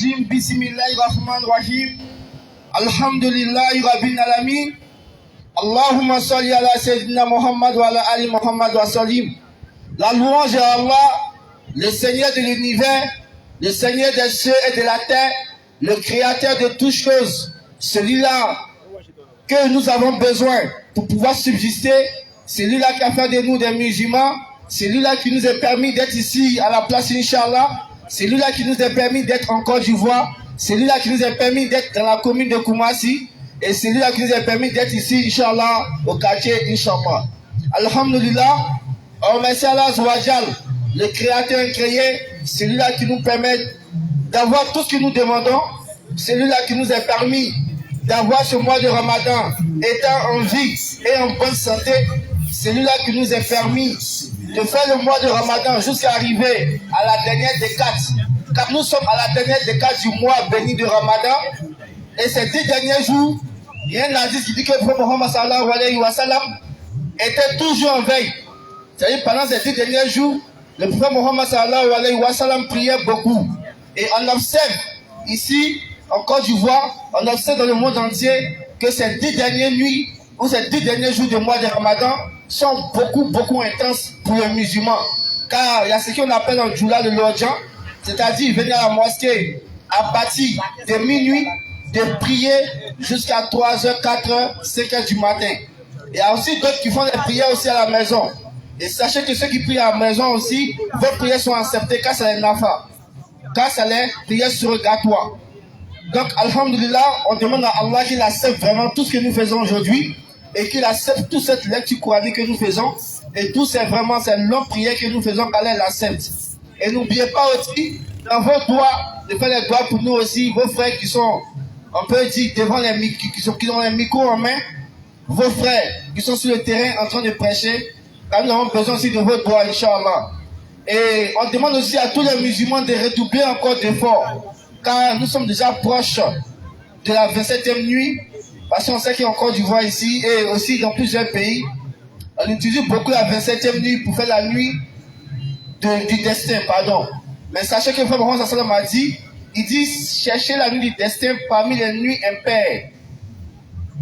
rajim. Bismillahirrahmanirrahim. Alhamdulillahi rabbil alamin. Allahumma salli ala Sayyidina Muhammad wa ala Ali Muhammad wa sallim. La louange à Allah, le Seigneur de l'univers, le Seigneur des cieux et de la terre, le créateur de toutes choses, celui-là que nous avons besoin pour pouvoir subsister, celui-là qui a fait de nous des musulmans, celui-là qui nous a permis d'être ici à la place Inch'Allah, celui-là qui nous a permis d'être en Côte d'Ivoire, celui-là qui nous a permis d'être dans la commune de Koumassi, et celui-là qui nous a permis d'être ici, Inch'Allah, au quartier Inch'Allah. Alhamdulillah, on remercie Allah Azawajal, le créateur incréé, celui-là qui nous permet d'avoir tout ce que nous demandons, celui-là qui nous a permis d'avoir ce mois de Ramadan, étant en vie et en bonne santé, celui-là qui nous a permis de faire le mois de Ramadan jusqu'à arriver à la dernière décade. Car nous sommes à la dernière décade du mois béni de Ramadan. Et ces 10 derniers jours, il y a un hadith qui dit que le prophète Mohammed sallallahu alayhi wa sallam était toujours en veille. C'est-à-dire pendant ces 10 derniers jours, le prophète Mohammed sallallahu alayhi wa sallam priait beaucoup. Et on observe ici, en Côte d'Ivoire, on observe dans le monde entier que ces 10 dernières nuits ou ces 10 derniers jours du mois de Ramadan sont beaucoup intenses pour les musulmans. Car il y a ce qu'on appelle en Djoula le Lodjan, c'est-à-dire venir à la mosquée à partir de minuit, de prier jusqu'à 3h, 4h, 5h du matin. Il y a aussi d'autres qui font des prières aussi à la maison. Et sachez que ceux qui prient à la maison aussi, vos prières sont acceptées car c'est les nafa, car c'est les prières surrogatoires. Donc, alhamdulillah, on demande à Allah qu'il accepte vraiment tout ce que nous faisons aujourd'hui et qu'il accepte toute cette lecture coranique que nous faisons et tout c'est vraiment ces longues prières que nous faisons qu'Allah l'accepte. Et n'oubliez pas aussi, dans vos doigts, de faire les doigts pour nous aussi, vos frères qui sont, on peut dire, devant les qui ont les micros en main, vos frères qui sont sur le terrain en train de prêcher, car nous avons besoin aussi de vos doigts, Inch'Allah. Et on demande aussi à tous les musulmans de redoubler encore d'efforts, car nous sommes déjà proches de la 27e nuit, parce qu'on sait qu'il y a encore du vent ici, et aussi dans plusieurs pays, on utilise beaucoup la 27e nuit pour faire la nuit du destin, pardon. Mais sachez que le frère Mohammed sallam a dit, il dit, cherchez la nuit du destin parmi les nuits impaires.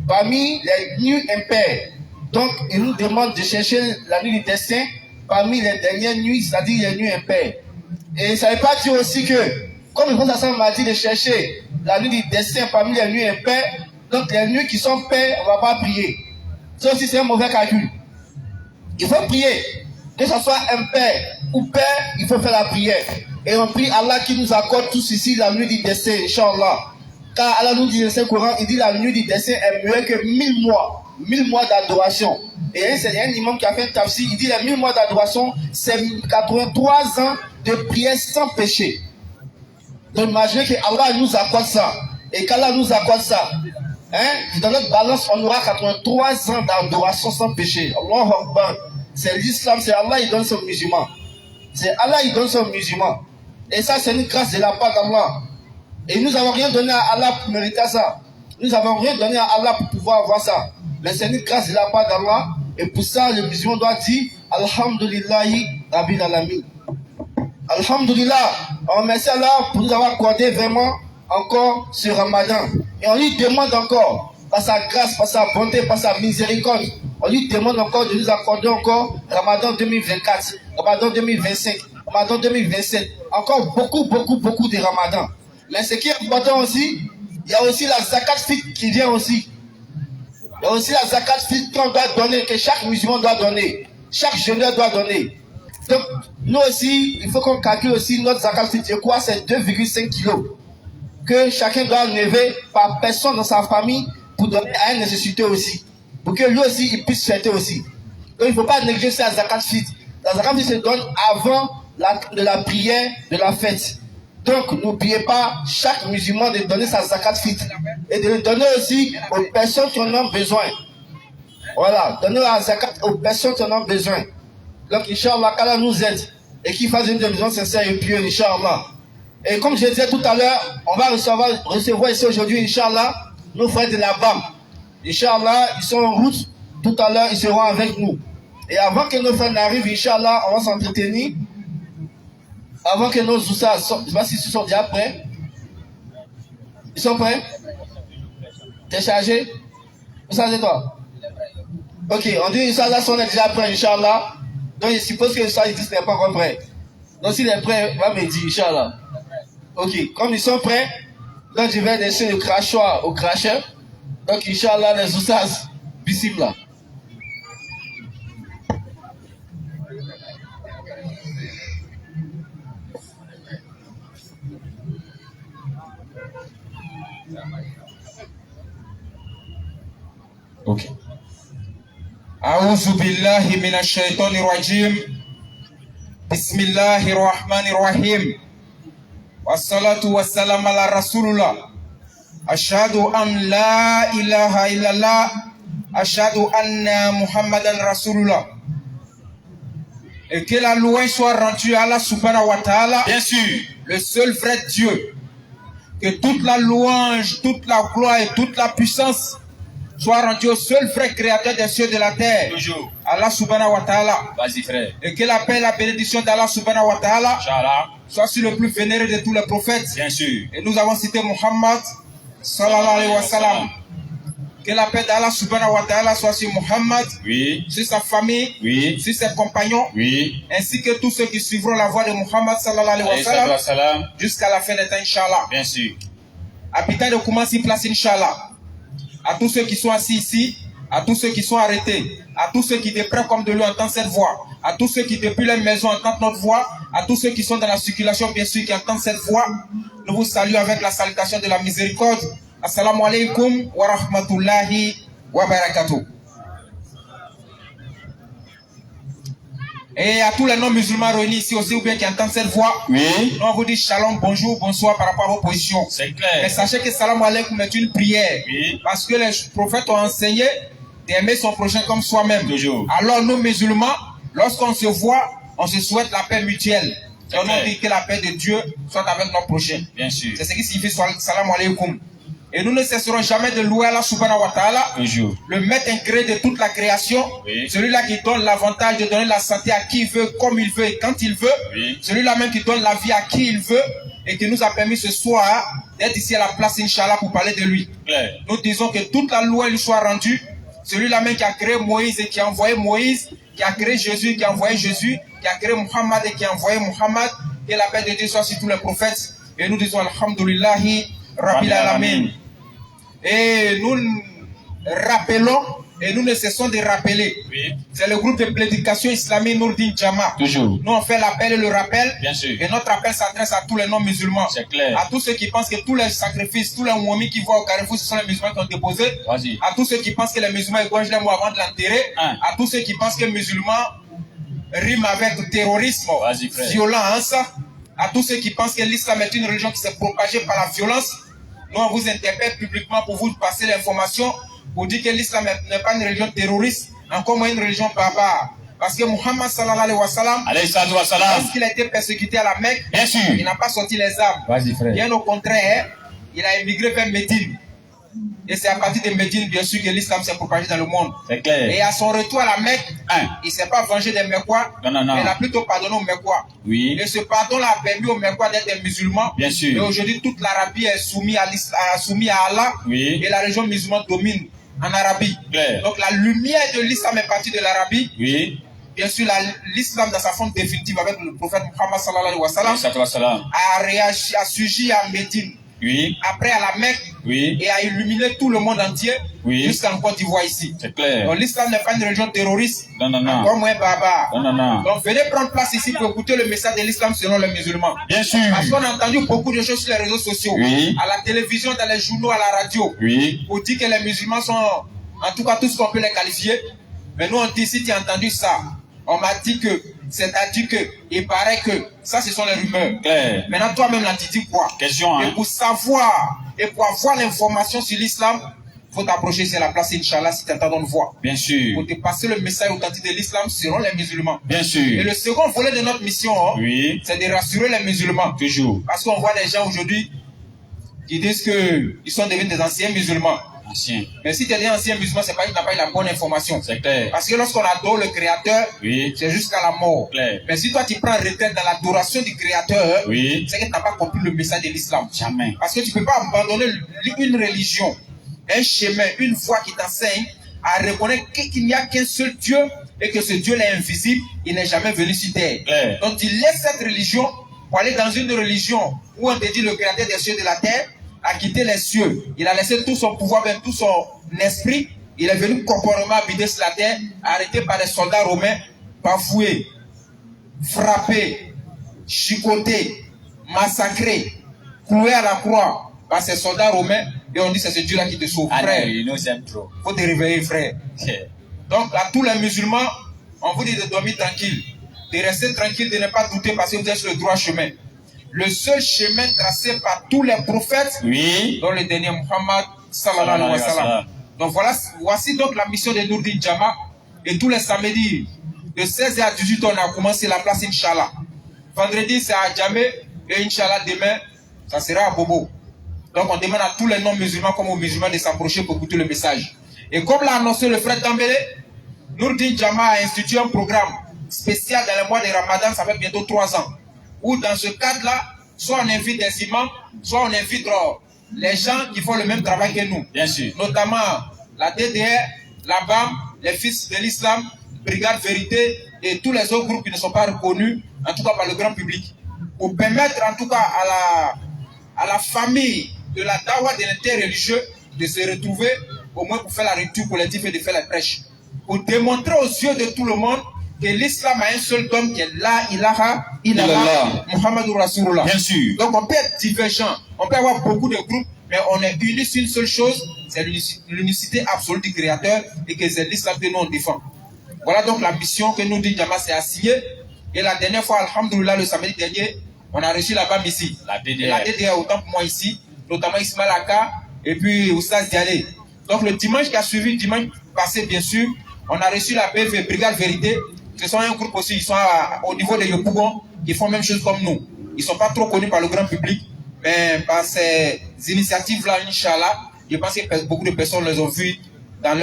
Parmi les nuits impaires. Donc, il nous demande de chercher la nuit du destin parmi les dernières nuits, c'est-à-dire les nuits impaires. Et ça ne veut pas dire aussi que, comme le frère sallam m'a dit de chercher la nuit du destin parmi les nuits impaires, donc les nuits qui sont paires, on ne va pas prier. Ça aussi, c'est un mauvais calcul. Il faut prier. Que ce soit impair ou pair, il faut faire la prière. Et on prie Allah qui nous accorde tous ici la nuit du destin, Inch'Allah. Car Allah nous dit dans le Coran, il dit la nuit du destin est mieux que 1000 mois. 1000 mois d'adoration. Et c'est un imam qui a fait un tafsir, il dit les 1000 mois d'adoration, c'est 83 ans de prière sans péché. Donc imaginez que Allah nous accorde ça. Et qu'Allah nous accorde ça. Hein? Dans notre balance, on aura 83 ans d'adoration sans péché. Allahu Akbar. C'est l'islam, c'est Allah, il donne son musulman. C'est Allah, il donne son musulman. Et ça, c'est une grâce de la part d'Allah. Et nous n'avons rien donné à Allah pour mériter ça. Nous n'avons rien donné à Allah pour pouvoir avoir ça. Mais c'est une grâce de la part d'Allah. Et pour ça, le musulman doit dire Alhamdulillahi Rabbil Alamin. Alhamdulillah. On remercie Allah pour nous avoir accordé vraiment encore ce Ramadan. Et on lui demande encore, par sa grâce, par sa bonté, par sa miséricorde, on lui demande encore de nous accorder encore Ramadan 2024, Ramadan 2025, Ramadan 2027. Encore beaucoup de Ramadan. Mais ce qui est important aussi, il y a aussi la zakat fit qui vient aussi. Il y a aussi la zakat fit qu'on doit donner, que chaque musulman doit donner. Chaque jeuneur doit donner. Donc, nous aussi, il faut qu'on calcule aussi notre zakat fit. Et quoi, c'est 2,5 kilos que chacun doit enlever par personne dans sa famille pour donner à un nécessité aussi. Pour que lui aussi, il puisse fêter aussi. Donc, il ne faut pas négliger la zakat fit. La zakat fit se donne avant la prière de la fête. Donc, n'oubliez pas, chaque musulman de donner sa zakat fit. Et de le donner aussi aux personnes qui en ont besoin. Voilà, donner la zakat aux personnes qui en ont besoin. Donc, Inch'Allah, qu'Allah nous aide. Et qu'il fasse une décision sincère et pieuse, Inch'Allah. Et comme je disais tout à l'heure, on va recevoir ici aujourd'hui, Inch'Allah, nos frères de la BAM. Inch'Allah, ils sont en route. Tout à l'heure, ils seront avec nous. Et avant que nos frères n'arrivent, Inch'Allah, on va s'entretenir. Avant que nos oussas, je ne sais pas si ils sont déjà prêts. Ils sont prêts? T'es chargé? Ça c'est toi? Ok, on dit Inch'Allah, si on est déjà prêt, Inch'Allah. Donc je suppose que le soir, il n'est pas encore prêt. Donc s'il est prêt, va me dire, Inch'Allah. Ok, comme ils sont prêts, donc je vais laisser le crachoir au cracheur. Donc Inch'Allah, les oustaz, bismillah. Ok. A'udhu billahi minash shaitanir rajim. Bismillahir rahmanir rahim. Wassalatu wassalamu ala rasulullah. Ashhadu an la ilaha illallah. Ashhadu anna Muhammadan rasulullah. Et que la louange soit rendue à Allah subhanahu wa ta'ala. Bien sûr. Le seul vrai Dieu. Que toute la louange, toute la gloire et toute la puissance soit rendu au seul vrai créateur des cieux et de la terre. Toujours. Allah subhanahu wa ta'ala. Vas-y, frère. Et que la paix et la bénédiction d'Allah subhanahu wa ta'ala Inch'Allah. soit sur le plus vénéré de tous les prophètes. Bien sûr. Et nous avons cité Muhammad sallallahu alayhi wa sallam. Que la paix d'Allah subhanahu wa ta'ala soit sur Muhammad, Oui. sur sa famille, Oui. sur ses compagnons, Oui. ainsi que tous ceux qui suivront la voie de Muhammad sallallahu alayhi wa Alayhi sallam salam. jusqu'à la fin des temps, Inch'Allah. Bien sûr. Habitants de Koumassi, place Inch'Allah. À tous ceux qui sont assis ici, à tous ceux qui sont arrêtés, à tous ceux qui de près comme de loin entendent cette voix, à tous ceux qui depuis leur maison entendent notre voix, à tous ceux qui sont dans la circulation bien sûr qui entendent cette voix, nous vous saluons avec la salutation de la miséricorde. Assalamu alaikum wa rahmatullahi wa barakatuh. Et à tous les non-musulmans réunis ici aussi ou bien qui entendent cette voix, Oui. nous on vous dit shalom, bonjour, bonsoir par rapport à vos positions. C'est Mais clair. sachez que salam alaikum est une prière. Oui. Parce que les prophètes ont enseigné d'aimer son prochain comme soi-même. Toujours. Alors nous musulmans, lorsqu'on se voit, on se souhaite la paix mutuelle. Et on clair. dit que la paix de Dieu soit avec nos prochains. Bien sûr. C'est ce qui signifie salam alaikum. Et nous ne cesserons jamais de louer Allah subhanahu wa ta'ala, Toujours. le maître incréé de toute la création, Oui. celui-là qui donne l'avantage de donner la santé à qui il veut, comme il veut et quand il veut, Oui. celui-là même qui donne la vie à qui il veut et qui nous a permis ce soir d'être ici à la place Inch'Allah pour parler de lui. Clair. Nous disons que toute la loi lui soit rendue, celui-là même qui a créé Moïse et qui a envoyé Moïse, qui a créé Jésus, qui a envoyé Jésus, qui a créé Muhammad et qui a envoyé Muhammad, et la paix de Dieu soit sur tous les prophètes. Et nous disons Alhamdulillahi Rabbil Alamin. Et nous rappelons, et nous ne cessons de rappeler. Oui. C'est le groupe de prédication islamique Nourdin Jama. Toujours. Nous on fait l'appel et le rappel. Bien sûr. Et notre appel s'adresse à tous les non-musulmans. C'est clair. À tous ceux qui pensent que tous les sacrifices, tous les mouamis qui voient au carrefour, ce sont les musulmans qui ont déposé. Vas-y. À tous ceux qui pensent que les musulmans égorgent les mots avant de l'enterrer. Hein. À tous ceux qui pensent que les musulmans riment avec terrorisme, Vas-y, frère. violence. À tous ceux qui pensent que l'islam est une religion qui s'est propagée par la violence. Nous, on vous interpelle publiquement pour vous passer l'information, pour dire que l'islam n'est pas une religion terroriste, encore moins une religion barbare. Parce que Muhammad sallallahu alayhi wa sallam, Alayhi salam. lorsqu'il a été persécuté à la Mecque, Bien sûr. il n'a pas sorti les armes. Vas-y, frère. Bien au contraire, il a émigré vers Médine. Et c'est à partir de Médine, bien sûr, que l'islam s'est propagé dans le monde. C'est clair. Et à son retour à la Mecque, Hein. il ne s'est pas vengé des Mecquois, Non, non, non. mais il a plutôt pardonné aux Mecquois. Oui. Et ce pardon-là a permis aux Mecquois d'être des musulmans. Bien Et sûr. aujourd'hui, toute l'Arabie est soumise à Allah. Oui. Et la région musulmane domine en Arabie. Clair. Donc la lumière de l'islam est partie de l'Arabie. Oui. Bien sûr, l'islam dans sa forme définitive avec le prophète Muhammad sallallahu alayhi wa sallam Alayhi salam. a réagi, a surgi à Médine. Oui. Après à la Mecque. Oui. Et a illuminé tout le monde entier. Oui. Jusqu'en Côte d'Ivoire ici. C'est clair. Donc l'islam n'est pas une religion terroriste. Non, non, non. Encore moins barbare. Non, non, non. Donc venez prendre place ici pour écouter le message de l'islam selon les musulmans. Bien sûr. Parce qu'on a entendu beaucoup de choses sur les réseaux sociaux, Oui. à la télévision, dans les journaux, à la radio, Oui. pour dire que les musulmans sont, en tout cas, tout ce qu'on peut les qualifier. Mais nous, on dit, si tu as entendu ça, on m'a dit que, c'est-à-dire que, il paraît que, ça, ce sont les rumeurs. Clair. Maintenant, toi-même, là, tu dis quoi? Question, Et hein. pour savoir, et pour avoir l'information sur l'islam, il faut t'approcher, c'est la place, Inch'Allah, si tu entends une voix. Bien sûr. Pour te passer le message authentique de l'islam selon les musulmans. Bien Et sûr. le second volet de notre mission, hein, Oui. c'est de rassurer les musulmans. Toujours. Parce qu'on voit des gens aujourd'hui qui disent qu'ils sont devenus des anciens musulmans. Ancien. Mais si tu es ancien musulman, c'est pas qu'il n'a pas eu la bonne information. C'est clair. Parce que lorsqu'on adore le Créateur, Oui. c'est jusqu'à la mort. Clair. Mais si toi tu prends retraite dans l'adoration du Créateur, Oui. c'est que tu n'as pas compris le message de l'islam. Jamais. Parce que tu ne peux pas abandonner une religion, un chemin, une voie qui t'enseigne à reconnaître qu'il n'y a qu'un seul Dieu et que ce Dieu-là est invisible, il n'est jamais venu sur terre. Clair. Donc tu laisses cette religion pour aller dans une religion où on te dit le Créateur des cieux et de la terre a quitté les cieux. Il a laissé tout son pouvoir, même tout son esprit. Il est venu corporellement habiter sur la terre, arrêté par les soldats romains, bafoué, frappé, chicoté, massacré, cloué à la croix par ces soldats romains. Et on dit c'est ce Dieu-là qui te sauve. Frère, il nous aime trop. faut te réveiller, frère. Donc à tous les musulmans, on vous dit de dormir tranquille, de rester tranquille, de ne pas douter parce que vous êtes sur le droit chemin. Le seul chemin tracé par tous les prophètes, Oui. dont le dernier Muhammad sallallahu alayhi wa sallam. Donc voici donc la mission de Nourdine Jama. Et tous les samedis, de 16h à 18h, on a commencé la place Inch'Allah. Vendredi, c'est à Djamé. Et Inch'Allah, demain, ça sera à Bobo. Donc on demande à tous les non-musulmans comme aux musulmans de s'approcher pour écouter le message. Et comme l'a annoncé le frère Tambélé, Nourdine Jama a institué un programme spécial dans le mois de Ramadan, ça fait bientôt 3 ans. Où dans ce cadre-là, soit on invite des imams, soit on invite les gens qui font le même travail que nous. Bien sûr. Notamment la DDR, la BAM, les fils de l'islam, Brigade Vérité et tous les autres groupes qui ne sont pas reconnus, en tout cas par le grand public. Pour permettre en tout cas à la famille de la dawa de l'interreligieux de se retrouver au moins pour faire la rupture collective et de faire la prêche. Pour démontrer aux yeux de tout le monde que l'islam a un seul homme qui est la ilaha illallah Muhammadur Rasulullah. Bien sûr. Donc on peut être divergent, on peut avoir beaucoup de groupes, mais on est unis sur une seule chose, c'est l'unicité absolue du Créateur et que c'est l'islam que nous on défend. Voilà donc la mission que nous dit Jama s'est assignée. Et la dernière fois, alhamdoulilah, le samedi dernier, on a reçu la BAM ici. La DDR. Et la DDR autant pour moi ici, notamment Ismaël Aka et puis Oustaz Dialé. Donc le dimanche qui a suivi, dimanche passé bien sûr, on a reçu la BV, Brigade Vérité. Ce sont un groupe aussi, ils sont au niveau de Yopougon, qui font la même chose comme nous. Ils ne sont pas trop connus par le grand public, mais par ces initiatives-là, Inch'Allah, je pense que beaucoup de personnes les ont vus dans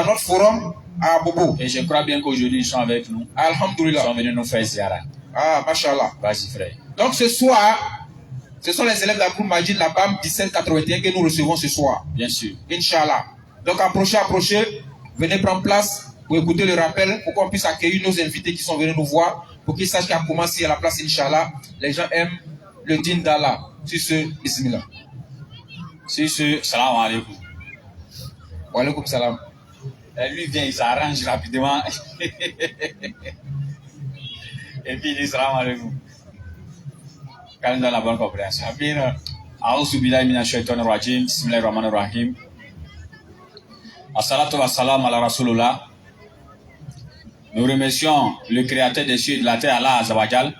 notre forum à Bobo. Et je crois bien qu'aujourd'hui, ils sont avec nous. Alhamdoulilah. Ils sont venus nous faire ziara. Ah, mashallah. Vas-y, frère. Donc ce soir, ce sont les élèves de la groupe Majid, la BAM 1781 que nous recevons ce soir. Bien sûr. Inch'Allah. Donc approchez, venez prendre place pour écouter le rappel, pour qu'on puisse accueillir nos invités qui sont venus nous voir, pour qu'ils sachent qu'à commencer à la place, Inch'Allah, les gens aiment le din d'Allah. Sur ce, bismillah. Sur ce, salam alaikum. Wa alaikum salam. Lui vient, il s'arrange rapidement. Et puis il dit salam alaikum. Quand nous avons la bonne compréhension. Amin. A'udhu billahi minash shaitanir rajim. Bismillahir rahmanir rahim. Assalatu wassalam ala rasulullah. Nous remercions le créateur des cieux et de la terre, Allah Azawajal,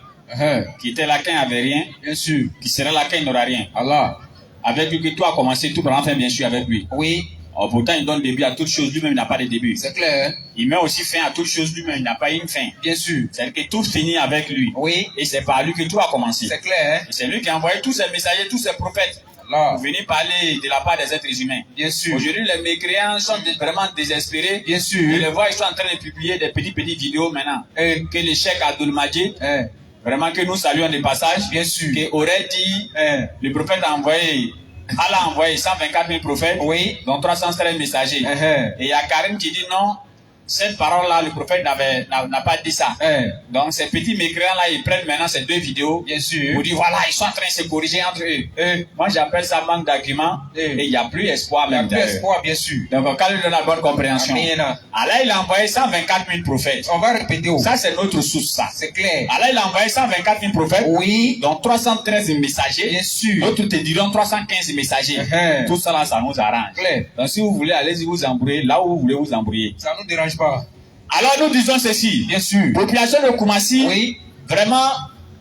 qui était là quand il n'y avait rien, Bien sûr. qui sera là quand il n'aura rien. Allah. Avec lui que tout a commencé, tout prend fin bien sûr avec lui. Oui, Or, pourtant, il donne début à toute chose, lui-même il n'a pas de début. c'est clair. Il met aussi fin à toute chose, lui-même il n'a pas une fin. Bien sûr. C'est-à-dire que tout finit avec lui. Oui, Et c'est par lui que tout a commencé. c'est clair. Et c'est lui qui a envoyé tous ses messagers, tous ses prophètes, Allah. pour venir parler de la part des êtres humains. Bien sûr. Aujourd'hui, les mécréants sont vraiment désespérés. Bien Et sûr. les voix, ils sont en train de publier des petites vidéos maintenant. Eh, Que le cheikh Abdul Majid, eh, vraiment que nous saluons de passage, Bien sûr. qui aurait dit, eh. le prophète a envoyé, Allah a envoyé 124 000 prophètes, Oui. dont 313 messagers. Eh, Et il y a Karim qui dit non, cette parole-là, le prophète n'a pas dit ça. eh. Donc ces petits mécréants-là, ils prennent maintenant ces deux vidéos Bien sûr. pour dire voilà, ils sont en train de se corriger entre eux. Eh. Moi j'appelle ça manque d'arguments Eh. et il n'y a plus espoir Il y a même plus derrière. espoir, bien sûr. Donc quand il donne la bonne compréhension. Amen. Allah il a envoyé 124 000 prophètes. On va répéter. Oh. Ça c'est notre source ça. C'est clair. Allah il a envoyé 124 000 prophètes, Oui, dont 313 messagers. bien sûr. D'autres te diront 315 messagers. Eh. Tout ça là, ça nous arrange. Clair. Donc si vous voulez, allez-y vous embrouiller là où vous voulez vous embrouiller. Ça ne nous dérange pas. Alors nous disons ceci. Bien sûr. Population de Koumassi, Oui, vraiment,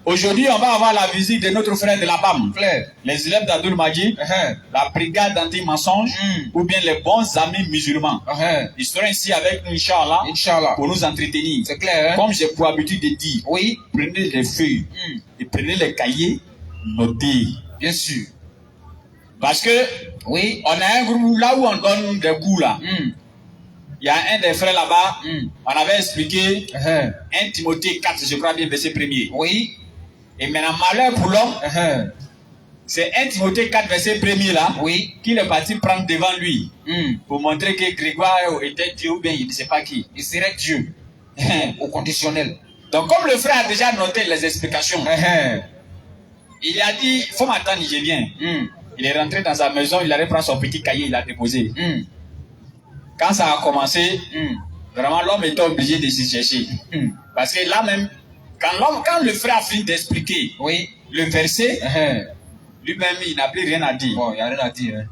aujourd'hui on va avoir la visite de notre frère de la BAM. clair. Les élèves d'Abdul Majid, Eh, la brigade anti-mensonge, ou bien les bons amis musulmans. eh. Ils seront ici avec nous, Inch'Allah, Inch'Allah. pour nous entretenir. C'est clair, hein? Comme j'ai pour habitude de dire, Oui, prenez les feuilles et prenez les cahiers, notez. bien sûr. Parce que, Oui. on a un groupe là où on donne des cours là. Il y a un des frères là-bas, on avait expliqué 1 Timothée 4, je crois bien, verset 1er. Oui. Et maintenant, malheur pour l'homme, c'est 1 Timothée 4, verset 1er là, Oui. qu'il est parti prendre devant lui pour montrer que Grégoire était Dieu ou bien il ne sait pas qui. Il serait Dieu. Au conditionnel. Donc, comme le frère a déjà noté les explications, il a dit, il faut m'attendre, je viens. Il est rentré dans sa maison, il allait prendre son petit cahier, il l'a déposé. Quand ça a commencé, vraiment l'homme était obligé de se chercher. Parce que là même, quand le frère a fini d'expliquer le verset, lui-même il n'a plus rien à dire. Bon, il n'y a rien à dire.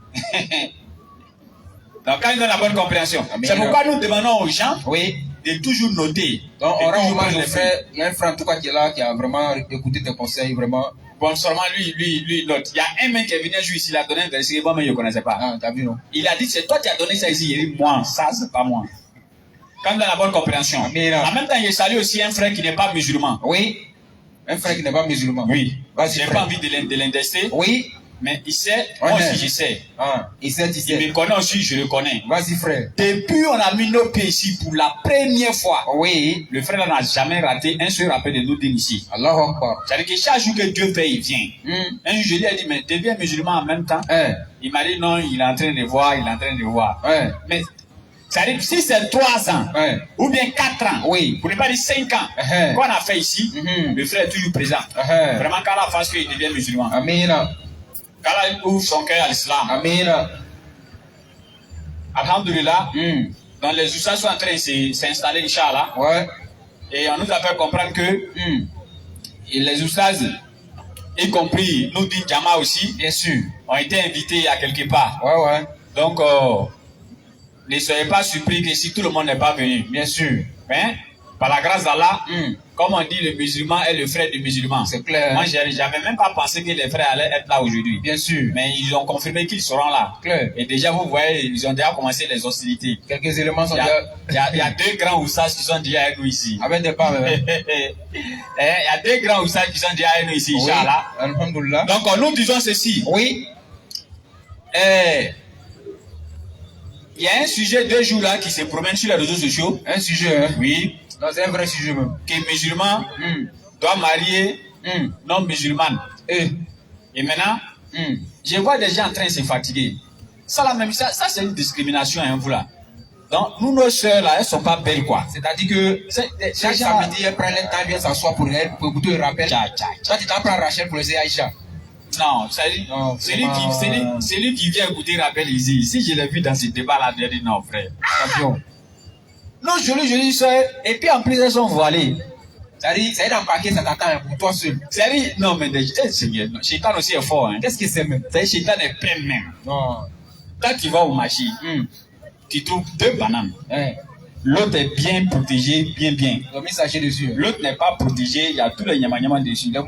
Donc quand il donne la bonne compréhension, c'est pourquoi nous demandons aux gens de toujours noter. Donc on rend hommage au frère. Il y a un frère en tout cas qui est là, qui a vraiment écouté tes conseils, vraiment. Bon, seulement lui note. Il y a un mec qui est venu un jour ici, il a donné un verset, moi-même je ne connaissais pas. Ah, t'as vu, non? Il a dit, c'est toi qui as donné ça ici. Il dit, moi, ça, c'est pas moi. Quand il a la bonne compréhension. En même temps, il salue aussi un frère qui n'est pas musulman. Oui. Un frère qui n'est pas musulman. Oui. Vas-y. Je n'ai pas envie de l'indexer. Oui. Mais il sait, moi aussi je sais. Il sait, tu sais. Il me connaît aussi, je le connais. Vas-y, frère. Depuis on a mis nos pieds ici pour la première fois. Oui. Le frère n'a jamais raté un seul rappel de nous dire ici. Allahu Akbar. C'est-à-dire que chaque jour que Dieu fait, il vient. Un jour, je lui ai dit, mais deviens musulman en même temps. Il m'a dit, non, il est en train de voir, Mais, c'est-à-dire, si c'est 3 ans, ou bien 4 ans, pour ne pas dire 5 ans, qu'on a fait ici, le frère est toujours présent. Vraiment, quand la phase qu'il devient musulman. Amen. Quand il ouvre son cœur à l'islam. Amen. Alhamdulillah. Donc les oustaz sont en train de s'installer, Inch'Allah. Et on nous a fait comprendre que et les oustaz, y compris nous din Jama aussi, bien sûr, ont été invités à quelque part. Donc, ne soyez pas surpris que si tout le monde n'est pas venu. Bien sûr. Hein? Par la grâce d'Allah, comme on dit, le musulman est le frère du musulman. C'est clair. Moi, j'avais même pas pensé que les frères allaient être là aujourd'hui. Bien sûr. Mais ils ont confirmé qu'ils seront là. Clair. Et déjà, vous voyez, ils ont déjà commencé les hostilités. Quelques éléments sont Il y a 2 grands oussas qui sont déjà avec nous ici. Avec des pas, Il y a 2 grands oussas qui sont déjà avec nous ici, Inch'Allah. Alhamdulillah. Donc, nous disons ceci. Oui. Il y a un sujet 2 jours là qui se promène sur les réseaux sociaux. Un sujet, hein? Oui. Non, c'est un vrai sujet même. Que musulman doit marier non musulmane. Et maintenant, je vois des gens en train de se fatiguer. Ça, là, même, ça c'est une discrimination, hein, vous là. Donc, nous, nos soeurs là, elles sont pas belles, quoi. C'est-à-dire que chaque samedi, elles prennent le temps, elles s'assoient pour elle, pour écouter le rappel. Toi, tu t'en prends Rachel pour laisser Aïcha. Non, c'est lui qui vient écouter le rappel ici. Si je l'ai vu dans ce débat-là, je dis non, frère. Champion. Non, je dis ça. Et puis en plus, elles sont voilées. C'est-à-dire, ça aide à empaquer, ça t'attend pour toi seul. C'est-à-dire, non, mais Shaitan aussi est fort. Hein. Qu'est-ce que c'est même? C'est-à-dire, Shaitan est plein même. Non. Quand tu vas au marché, tu trouves 2 bananes. L'autre est bien protégé, bien. Ils ont mis sachet dessus. L'autre n'est pas protégé, il y a tous les nyama dessus. Les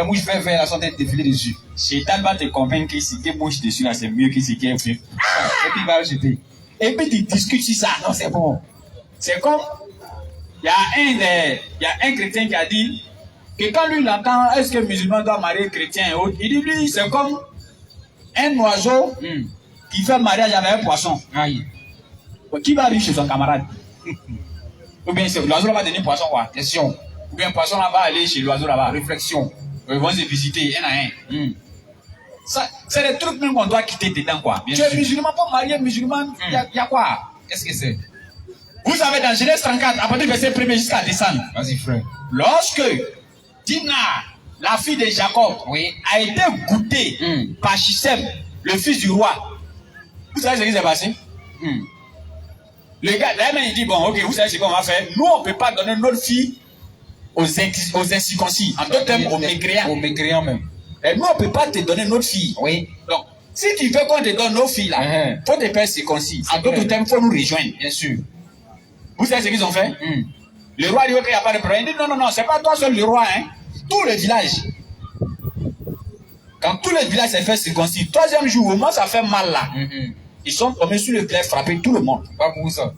mouches verts là sont défilées dessus. Shaitan va te convaincre que si tu mouches dessus là, c'est mieux que si tu es fait. Et puis il va le jeter. Et puis tu discutes sur ça. Non, c'est bon. C'est comme, il y a un chrétien qui a dit que quand lui l'entend, est-ce que le musulman doit marier chrétien et autres, il dit lui, c'est comme un oiseau qui fait mariage avec un poisson. Aïe. Qui va aller chez son camarade? Ou bien l'oiseau va donner poisson quoi? Question. Ou bien poisson là va aller chez l'oiseau là-bas. Réflexion. Ils vont se visiter un à un. Ça, c'est des trucs même qu'on doit quitter dedans quoi. Bien tu es sûr. musulman, pas marié musulman, il y a quoi? Qu'est-ce que c'est? Vous savez dans Genèse 34, à partir du verset 1er jusqu'à descendre. Vas-y, frère. Lorsque Dina, la fille de Jacob, a été goûtée par Shichem, le fils du roi, vous savez ce qui s'est passé? Le gars, là même il dit, bon, ok, vous savez ce qu'on va faire? Nous, on ne peut pas donner notre fille aux incirconcis. En d'autres termes, aux mécréants. Aux mécréants même. Et nous, on ne peut pas te donner notre fille. Oui. Donc, si tu veux qu'on te donne nos filles là, il faut te faire circoncis. En d'autres termes, il faut nous rejoindre. Bien sûr. Vous savez ce qu'ils ont fait? Le roi dit, ok, il n'y a pas de problème. Il dit, non, c'est pas toi seul le roi, hein. Tout le village. Quand tout le village s'est fait circoncis, 3e jour, au moment ça fait mal là, ils sont tombés sur le clair, frapper tout le monde. Pas pour ça.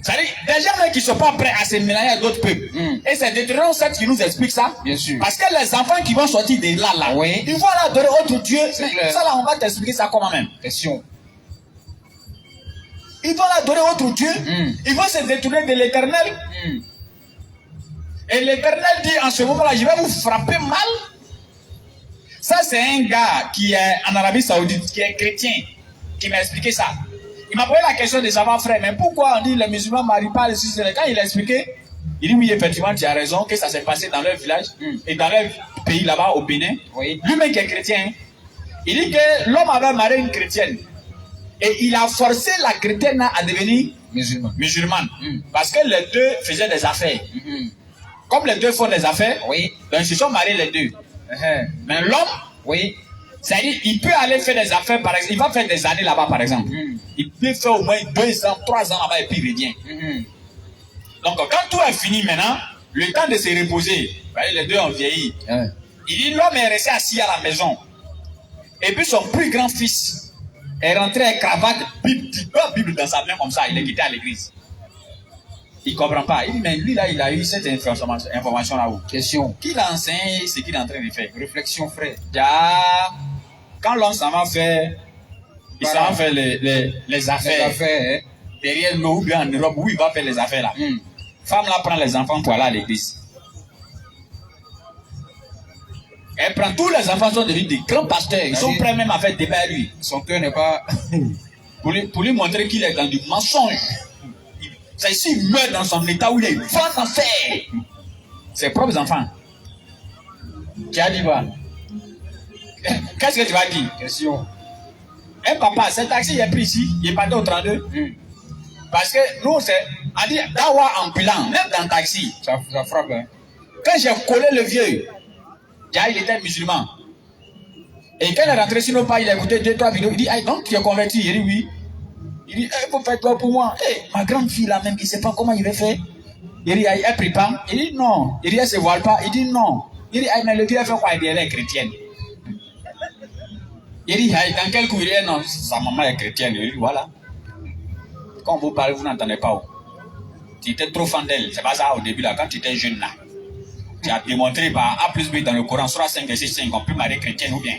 C'est-à-dire, des gens qui ne sont pas prêts à se mélanger à d'autres peuples. Et c'est Deutéronome 7 qui nous explique ça. Bien sûr. Parce que les enfants qui vont sortir de là, oui, ils vont aller adorer autre Dieu. Ça là, on va t'expliquer ça comment même. Question. Ils vont aller adorer autre Dieu. Ils vont se détourner de l'Éternel. Et l'Éternel dit en ce moment-là, je vais vous frapper mal. Ça, c'est un gars qui est en Arabie Saoudite, qui est chrétien, qui m'a expliqué ça. Il m'a posé la question de savoir, frère, mais pourquoi on dit les musulmans ne marient pas les six? Quand il a expliqué, il dit oui, effectivement, tu as raison, que ça s'est passé dans leur village et dans leur pays là-bas, au Bénin. Oui. Lui-même qui est chrétien, il dit que l'homme avait marié une chrétienne et il a forcé la chrétienne à devenir musulmane. Parce que les deux faisaient des affaires. Comme les deux font des affaires, oui, donc ils se sont mariés les deux. Mais l'homme, oui, c'est-à-dire, il peut aller faire des affaires, par exemple, il va faire des années là-bas, par exemple. Il peut faire au moins 2 ans, 3 ans là-bas et puis il revient. Donc, quand tout est fini maintenant, le temps de se reposer, les deux ont vieilli. Il dit, l'homme est resté assis à la maison. Et puis son plus grand fils est rentré avec cravate, Bible dans sa main comme ça, il est quitté à l'église. Il ne comprend pas. Il dit, mais lui là, il a eu cette information là-haut. Question. Qui l'a enseigné ce qu'il est en train de faire? Réflexion, frère. Quand l'homme s'en va faire, il s'en va faire les affaires. Derrière l'eau ou bien en Europe, où il va faire les affaires là. Femme là prend les enfants pour aller à l'église. Elle prend tous les enfants, sont devenus des grands pasteurs. Ils sont prêts même à faire débat à lui. Son cœur n'est pas. pour lui montrer qu'il est dans du mensonge. C'est ici, il meurt dans son état où il va s'en faire. Ses propres enfants. Tu as dit quoi? Qu'est-ce que tu vas dire? Question. Un papa, ce taxi il est pris ici, il est parti au 32. Parce que nous, c'est. On dit, dawa ambulant, même dans le taxi. Ça frappe, hein. Quand j'ai collé le vieux, il était musulman. Et quand il est rentré sur nos pas, il a écouté 2-3 vidéos. Il dit, ah, donc tu es converti? Il dit oui. Il dit, il faut faire toi pour moi. Ma grande fille là même, il ne sait pas comment il va faire. Il dit, elle prie pas. Il dit non. Il dit, elle ne se voile pas. Il dit non. Il dit, mais le vieux fait quoi? Il dit, elle est chrétienne. Il dit, dans quel coup? Il dit, non, sa maman est chrétienne. Il dit, voilà. Quand vous parlez, vous n'entendez pas. Tu étais trop fan d'elle. C'est pas ça au début là, quand tu étais jeune là. Tu as démontré par A plus B dans le Coran, Surah 5, verset 5, on peut marier chrétienne ou bien.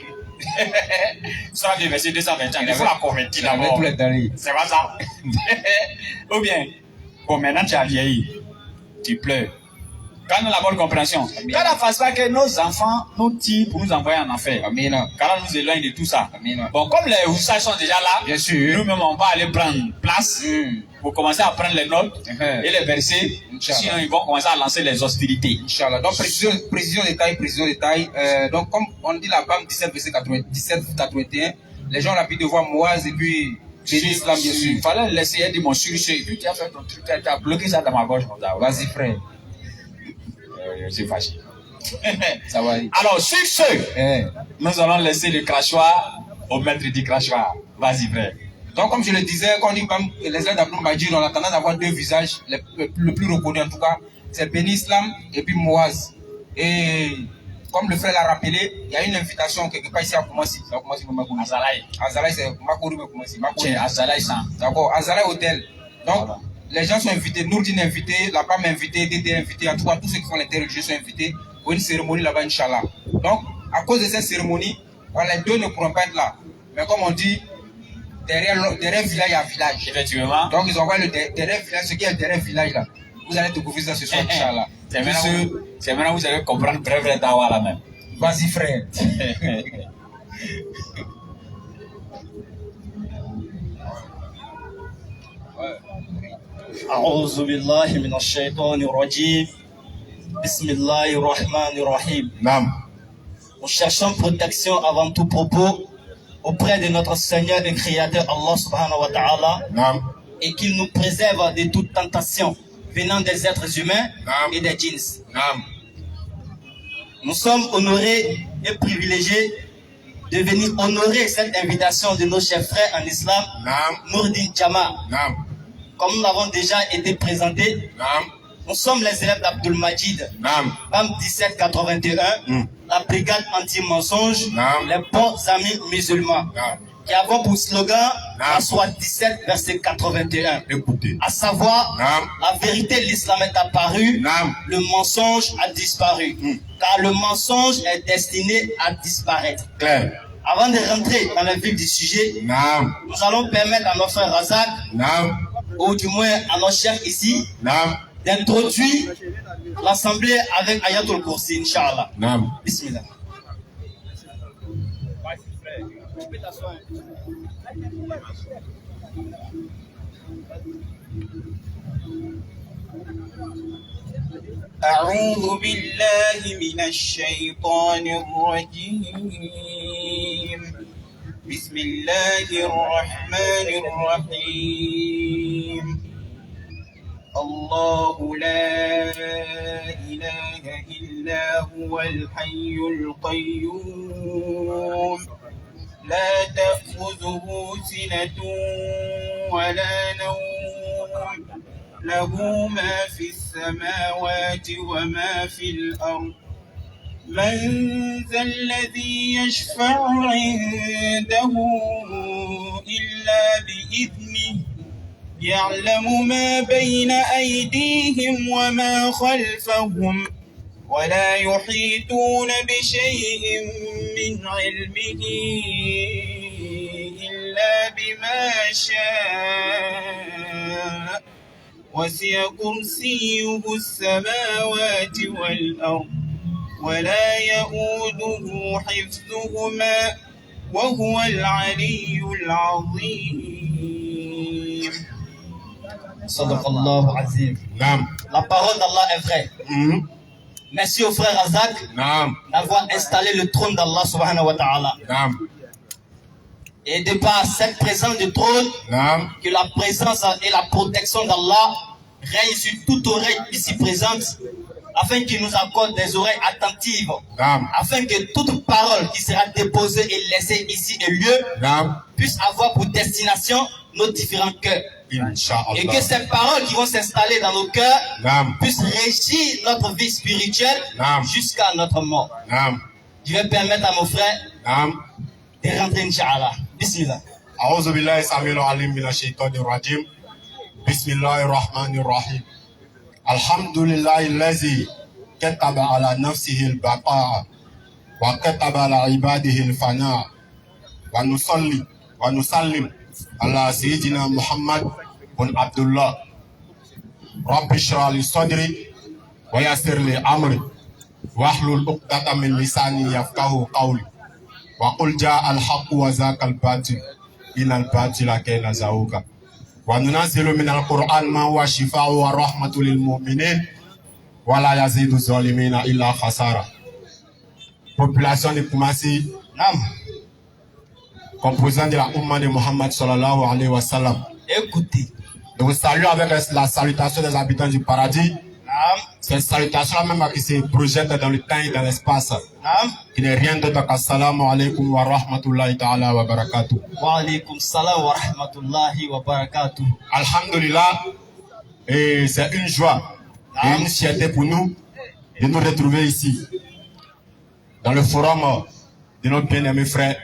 Surah 2, verset 225, il faut la convertir d'abord. C'est pas ça. Ou bien, bon, maintenant tu as vieilli. Tu pleures. Quand nous avons la bonne compréhension. Quand la fasse pas que nos enfants nous tirent pour nous envoyer en enfer. Quand on nous éloigne de tout ça. Bon, comme les Houssas sont déjà là, bien sûr, nous-mêmes on va aller prendre place pour commencer à prendre les notes et les versets. Sinon, ils vont commencer à lancer les hostilités. Inch'Allah. Donc, précision détail. Donc, comme on dit la BAM 17, verset 81, les gens ont l'habitude de voir Moaz et puis l'islam, bien sûr. Il fallait laisser, elle dit mon succès. Et puis tu as fait ton truc, tu as bloqué ça dans ma gorge comme ça. Vas-y, frère. Je suis fâché. Ça va aller. Alors, sur ce, nous allons laisser le crachoir au maître du crachoir. Vas-y, frère. Donc, comme je le disais, quand on dit les élèves d'Abdou Majid, on a tendance à avoir deux visages, le plus reconnu en tout cas, c'est Béni Islam et puis Moaz. Et comme le frère l'a rappelé, il y a une invitation quelque part ici à Koumassi. Azalaï, c'est Makourou mais Koumassi. Tiens, Azalaï, ça. D'accord, Azalaï Hôtel. Donc, voilà. Les gens sont invités, Nourdine est invité, la PAM est invitée, Dédé est invité, en tout cas tous ceux qui font l'interreligieux sont invités pour une cérémonie là-bas, Inch'Allah. Donc, à cause de cette cérémonie, les deux ne pourront pas être là. Mais comme on dit, derrière village, il y a village. Effectivement. Donc, ils envoient le derrière village, ce qui est le derrière village là. Vous allez découvrir ça ce soir, Inch'Allah. C'est maintenant vous allez comprendre vrai dawa là même. Vas-y, frère. أعوذ بالله من الشيطان الرجيم بسم الله الرحمن الرحيم. Nous cherchons protection avant tout propos auprès de notre Seigneur et Créateur Allah subhanahu wa ta'ala et qu'il nous préserve de toute tentation venant des êtres humains et des djinns. Nous sommes honorés et privilégiés de venir honorer cette invitation de nos chers frères en islam, Nourdine Jama. Comme nous l'avons déjà été présenté, nous sommes les élèves d'Abdul Majid, BAM 1781, la brigade anti-mensonge, les bons amis musulmans. qui avons pour slogan la Sourate 17, verset 81. Écoutez. À savoir, la vérité, l'islam est apparu, le mensonge a disparu. Car le mensonge est destiné à disparaître. Claire. Avant de rentrer dans le vif du sujet, nous allons permettre à nos frères Razak, ou du moins à nos chefs ici, d'introduire l'assemblée avec Ayatul Kursi, Inch'Allah. Bismillah. أعوذ بالله من الشيطان الرجيم بسم الله الرحمن الرحيم الله لا إله إلا هو الحي القيوم لا تأخذه سنة ولا نوم له ما في السماوات وما في الأرض من ذا الذي يشفع عنده إلا بإذنه يعلم ما بين أيديهم وما خلفهم ولا يحيطون بشيء من علمه إلا بما شاء وسع كرسيه السماوات والأرض ولا يؤوده حفظهما وهو العلي العظيم. صدق الله عظيم. La parole d'Allah est vraie. Merci au frère Razak d'avoir installé le trône d'Allah subhanahu wa ta'ala. Et de par cette présence du trône, que la présence et la protection d'Allah règnent sur toute oreille ici présente, afin qu'il nous accorde des oreilles attentives, afin que toute parole qui sera déposée et laissée ici et lieu puisse avoir pour destination nos différents cœurs. Et que ces paroles qui vont s'installer dans nos cœurs puissent régir notre vie spirituelle jusqu'à notre mort. Je vais permettre à mon frère de rentrer, Inch'Allah. Bismillah. أعوذ بالله السميع العليم من الشيطان الرجيم بسم الله الرحمن الرحيم الحمد لله الذي كتب على نفسه البقاء وكتب على عباده الفناء ونصلي ونسلم على سيدنا محمد بن عبد الله رب اشرح لي صدري ويسر لي أمري واحلل عقدة من لساني يفقهوا قولي وقل جاء الحق وزاق الباطل إن الباطل كان زهوقا وننزل من القرآن ما هو شفاء ورحمة للمؤمنين ولا يزيد الظالمين إلا خسارة. Population de Koumassi, composant de la Oumma de Muhammad sallallahu alayhi wa sallam. Écoutez. Nous saluons avec la salutation des habitants du paradis. Cette salutation même qui se projette dans le temps et dans l'espace. Qui n'est rien d'autre qu'assalamu alaykum wa rahmatullahi ta'ala wa barakatuh. Wa alaykum salam wa rahmatullahi wa barakatuh. Alhamdulillah, et c'est une joie et une fierté pour nous de nous retrouver ici, dans le forum de notre bien-aimé frère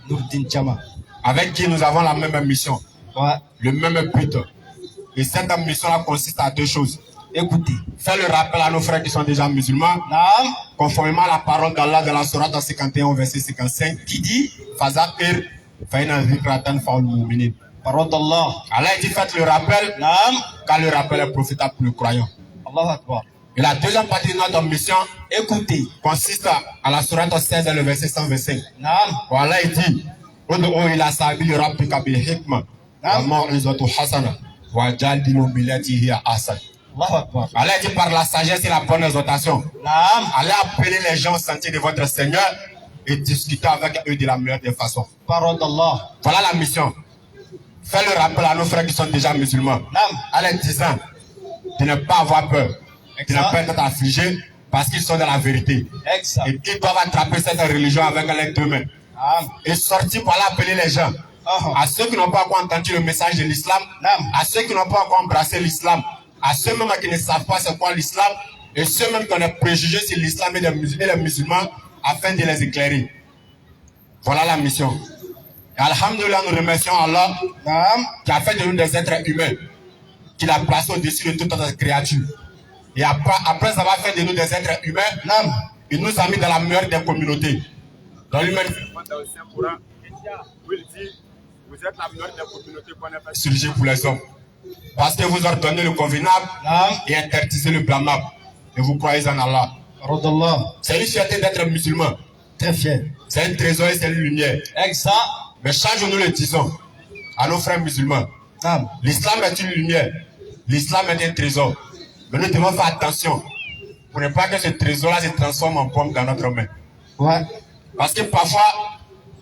Nourdine Chama, avec qui nous avons la même mission, le même but. Et cette mission-là consiste à deux choses. Écoutez, faire le rappel à nos frères qui sont déjà musulmans, conformément à la parole d'Allah de la Sourate 51, verset 55, qui dit Fazakir, Faïna Zikratan Faoul Mouminin. Parole d'Allah. Allah dit faites le rappel, car le rappel est profitable pour le croyant. Allah Akbar. Et la deuxième partie de notre mission, écoutez, consiste à la Sourate 16, le verset 125. Allah dit Oudou ila sabi rabbika bil hikma, wa ma'izatu hasana, wa jadilu billati hiya ahsan. Allah dit par la sagesse et la bonne exhortation. Allez appeler les gens au sentier de votre Seigneur et discuter avec eux de la meilleure des façons. Parole d'Allah. Voilà la mission. Fais le rappel à nos frères qui sont déjà musulmans. En leur disant de ne pas avoir peur, de ne pas être affligés parce qu'ils sont dans la vérité. Et ils doivent attraper cette religion avec les deux mains. Et sortir pour aller appeler les gens. À ceux qui n'ont pas encore entendu le message de l'islam, à ceux qui n'ont pas encore embrassé l'islam, à ceux même qui ne savent pas c'est quoi l'islam, et ceux même qui ont des préjugés sur l'islam et les musulmans, afin de les éclairer. Voilà la mission. Alhamdulillah, nous remercions Allah qui a fait de nous des êtres humains, qui l'a placé au-dessus de toute autre créature. Et après avoir fait de nous des êtres humains, il nous a mis dans la meilleure des communautés. Dans l'humanité, dans le Saint-Coran, où il dit, vous êtes la meilleure des communautés qu'on a fait surgir pour les hommes. Parce que vous ordonnez le convenable et interdisez le blâmable. Et vous croyez en Allah. C'est une fierté d'être musulman. Très fier. C'est un trésor et c'est une lumière. Exact. Mais chaque jour nous le disons à nos frères musulmans. L'islam est une lumière. L'islam est un trésor. Mais nous devons faire attention pour ne pas que ce trésor-là se transforme en pomme dans notre main. Ouais. Parce que parfois,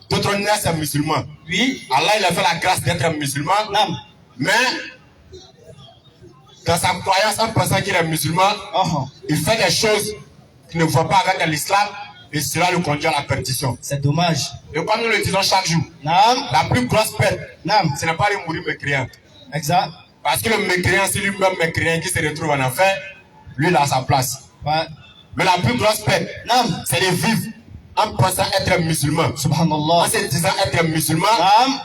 d'autres naissent musulmans. Oui. Allah, il a fait la grâce d'être musulman. Mais, dans sa croyance, en pensant qu'il est musulman, il fait des choses qu'il ne voit pas avec l'islam et cela le conduit à la perdition. C'est dommage. Et comme nous le disons chaque jour, la plus grosse perte, ce n'est pas de mourir mécréant. Exact. Parce que le mécréant, c'est lui-même mécréant qui se retrouve en enfer, lui il a sa place. Ouais. Mais la plus grosse perte, c'est de vivre en pensant être musulman, Subhanallah, en se disant être musulman,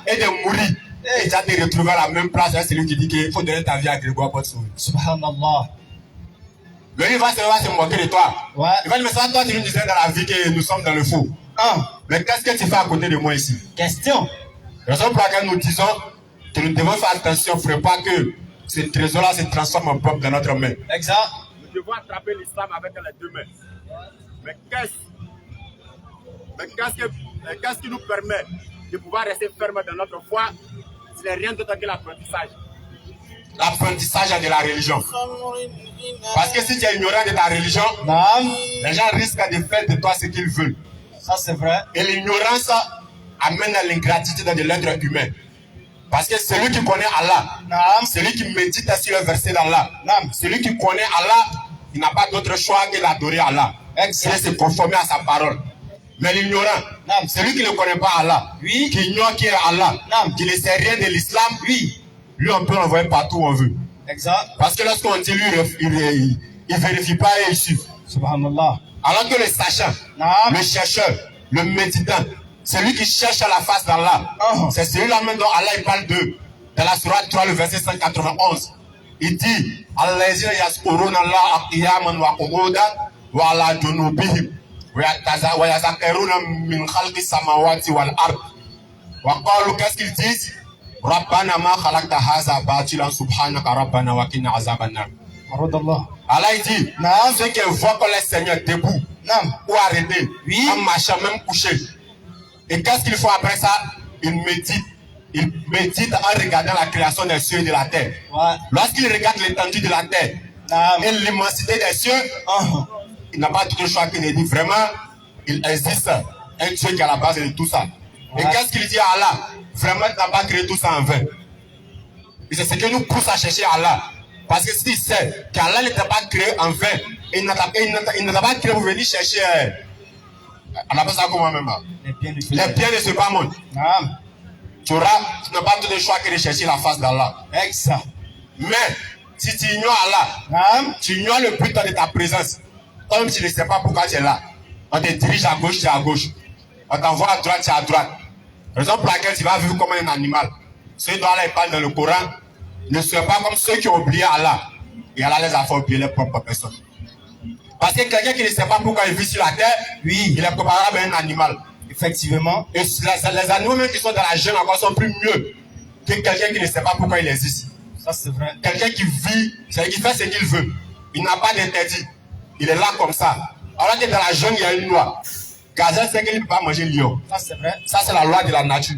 et de mourir. Et déjà de retrouver à la même place, c'est lui qui dit qu'il faut donner ta vie à Grégoire pour te sauver. Subhanallah. Mais lui va se moquer de toi. Ouais. Il va dire, mais ça, toi tu nous disais dans la vie que nous sommes dans le faux. Mais qu'est-ce que tu fais à côté de moi ici? Question. Raison pour laquelle nous disons que nous devons faire attention pour ne pas que ce trésor-là se transforme en pomme dans notre main. Exact. Nous devons attraper l'islam avec les deux mains. Mais qu'est-ce qui nous permet de pouvoir rester ferme dans notre foi? Ce n'est rien d'autre que l'apprentissage. L'apprentissage de la religion. Parce que si tu es ignorant de ta religion, les gens risquent de faire de toi ce qu'ils veulent. Ça c'est vrai. Et l'ignorance amène à l'ingratitude de l'être humain. Parce que celui qui connaît Allah, celui qui médite sur le verset d'Allah, celui qui connaît Allah, il n'a pas d'autre choix que d'adorer Allah. Et se conformer à sa parole. Mais l'ignorant, celui qui ne connaît pas Allah, qui ignore qui est Allah, qui ne sait rien de l'islam, lui on peut l'envoyer partout où on veut. Exact. Parce que lorsqu'on dit lui, il vérifie pas et il suit. Subhanallah. Alors que le sachant, le chercheur, le méditant, celui qui cherche à la face d'Allah, c'est celui-là même dont Allah il parle d'eux. Dans la sourate 3, le verset 191, il dit Allazina yazkuruna Allah qiyaman wa qu'udan wa ala junubihim wa yazakkaruna min khalqi samawati wal ard. Wa qalu, qu'est-ce qu'ils disent? Rabbana ma khalaqta hadha batilan subhanaka rabbana wa qina azaban nar. Allah il dit ceux qui invoquent le Seigneur debout ou arrêtés, en marchant, même couché. Et qu'est-ce qu'il faut après ça? Il médite en regardant la création des cieux et de la terre. Lorsqu'il regarde l'étendue de la terre et l'immensité des cieux, il n'a pas d'autre choix que de dire vraiment, il existe un Dieu qui est à la base de tout ça. Et qu'est-ce qu'il dit à Allah? Vraiment, il n'a pas créé tout ça en vain. Et c'est ce qui nous pousse à chercher Allah. Parce que s'il sait qu'Allah ne t'a pas créé en vain, il ne t'a pas créé pour venir chercher. On appelle ça comment même? Les biens de ce bas monde. Tu n'as pas tout le choix que de chercher la face d'Allah. Exact. Mais si tu ignores Allah, tu ignores le but de ta présence. Comme tu ne sais pas pourquoi tu es là. On te dirige à gauche, tu es à gauche. On t'envoie à droite, tu es à droite. Raison pour laquelle tu vas vivre comme un animal. Ceux dont Allah parle dans le Coran ne soient pas comme ceux qui ont oublié Allah. Et Allah les a fait oublier leurs propres personnes. Parce que quelqu'un qui ne sait pas pourquoi il vit sur la terre, il est comparable à un animal. Effectivement. Et les animaux même qui sont dans la jungle encore sont plus mieux que quelqu'un qui ne sait pas pourquoi il existe. Ça c'est vrai. Quelqu'un qui vit, c'est-à-dire qui fait ce qu'il veut. Il n'a pas d'interdit. Il est là comme ça. Alors que dans la jungle, il y a une loi. Gazelle sait qu'il ne peut pas manger lion. Ça c'est vrai. Ça c'est la loi de la nature.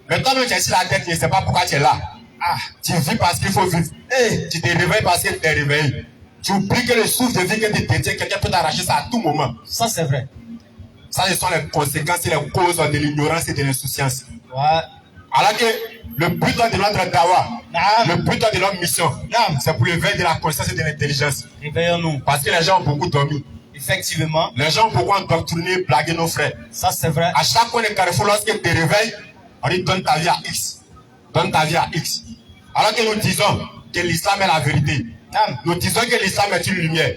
Mais toi-même tu es sur la tête, tu ne sais pas pourquoi tu es là. Tu vis parce qu'il faut vivre. Tu te réveilles parce qu'il te réveille. Tu oublies que le souffle de vie que tu détiens, quelqu'un peut t'arracher ça à tout moment. Ça c'est vrai. Ça, ce sont les conséquences et les causes de l'ignorance et de l'insouciance. Ouais. Alors que le but de notre dawa, le but de notre mission, c'est pour l'éveil de la conscience et de l'intelligence. Réveillons-nous. Parce que les gens ont beaucoup dormi. Effectivement. Les gens ont beaucoup endoctriné, blagué nos frères. Ça c'est vrai. À chaque coin de carrefour, lorsqu'ils te réveillent, on dit donne ta vie à X. Donne ta vie à X. Alors que nous disons que l'islam est la vérité. Nous disons que l'islam est une lumière.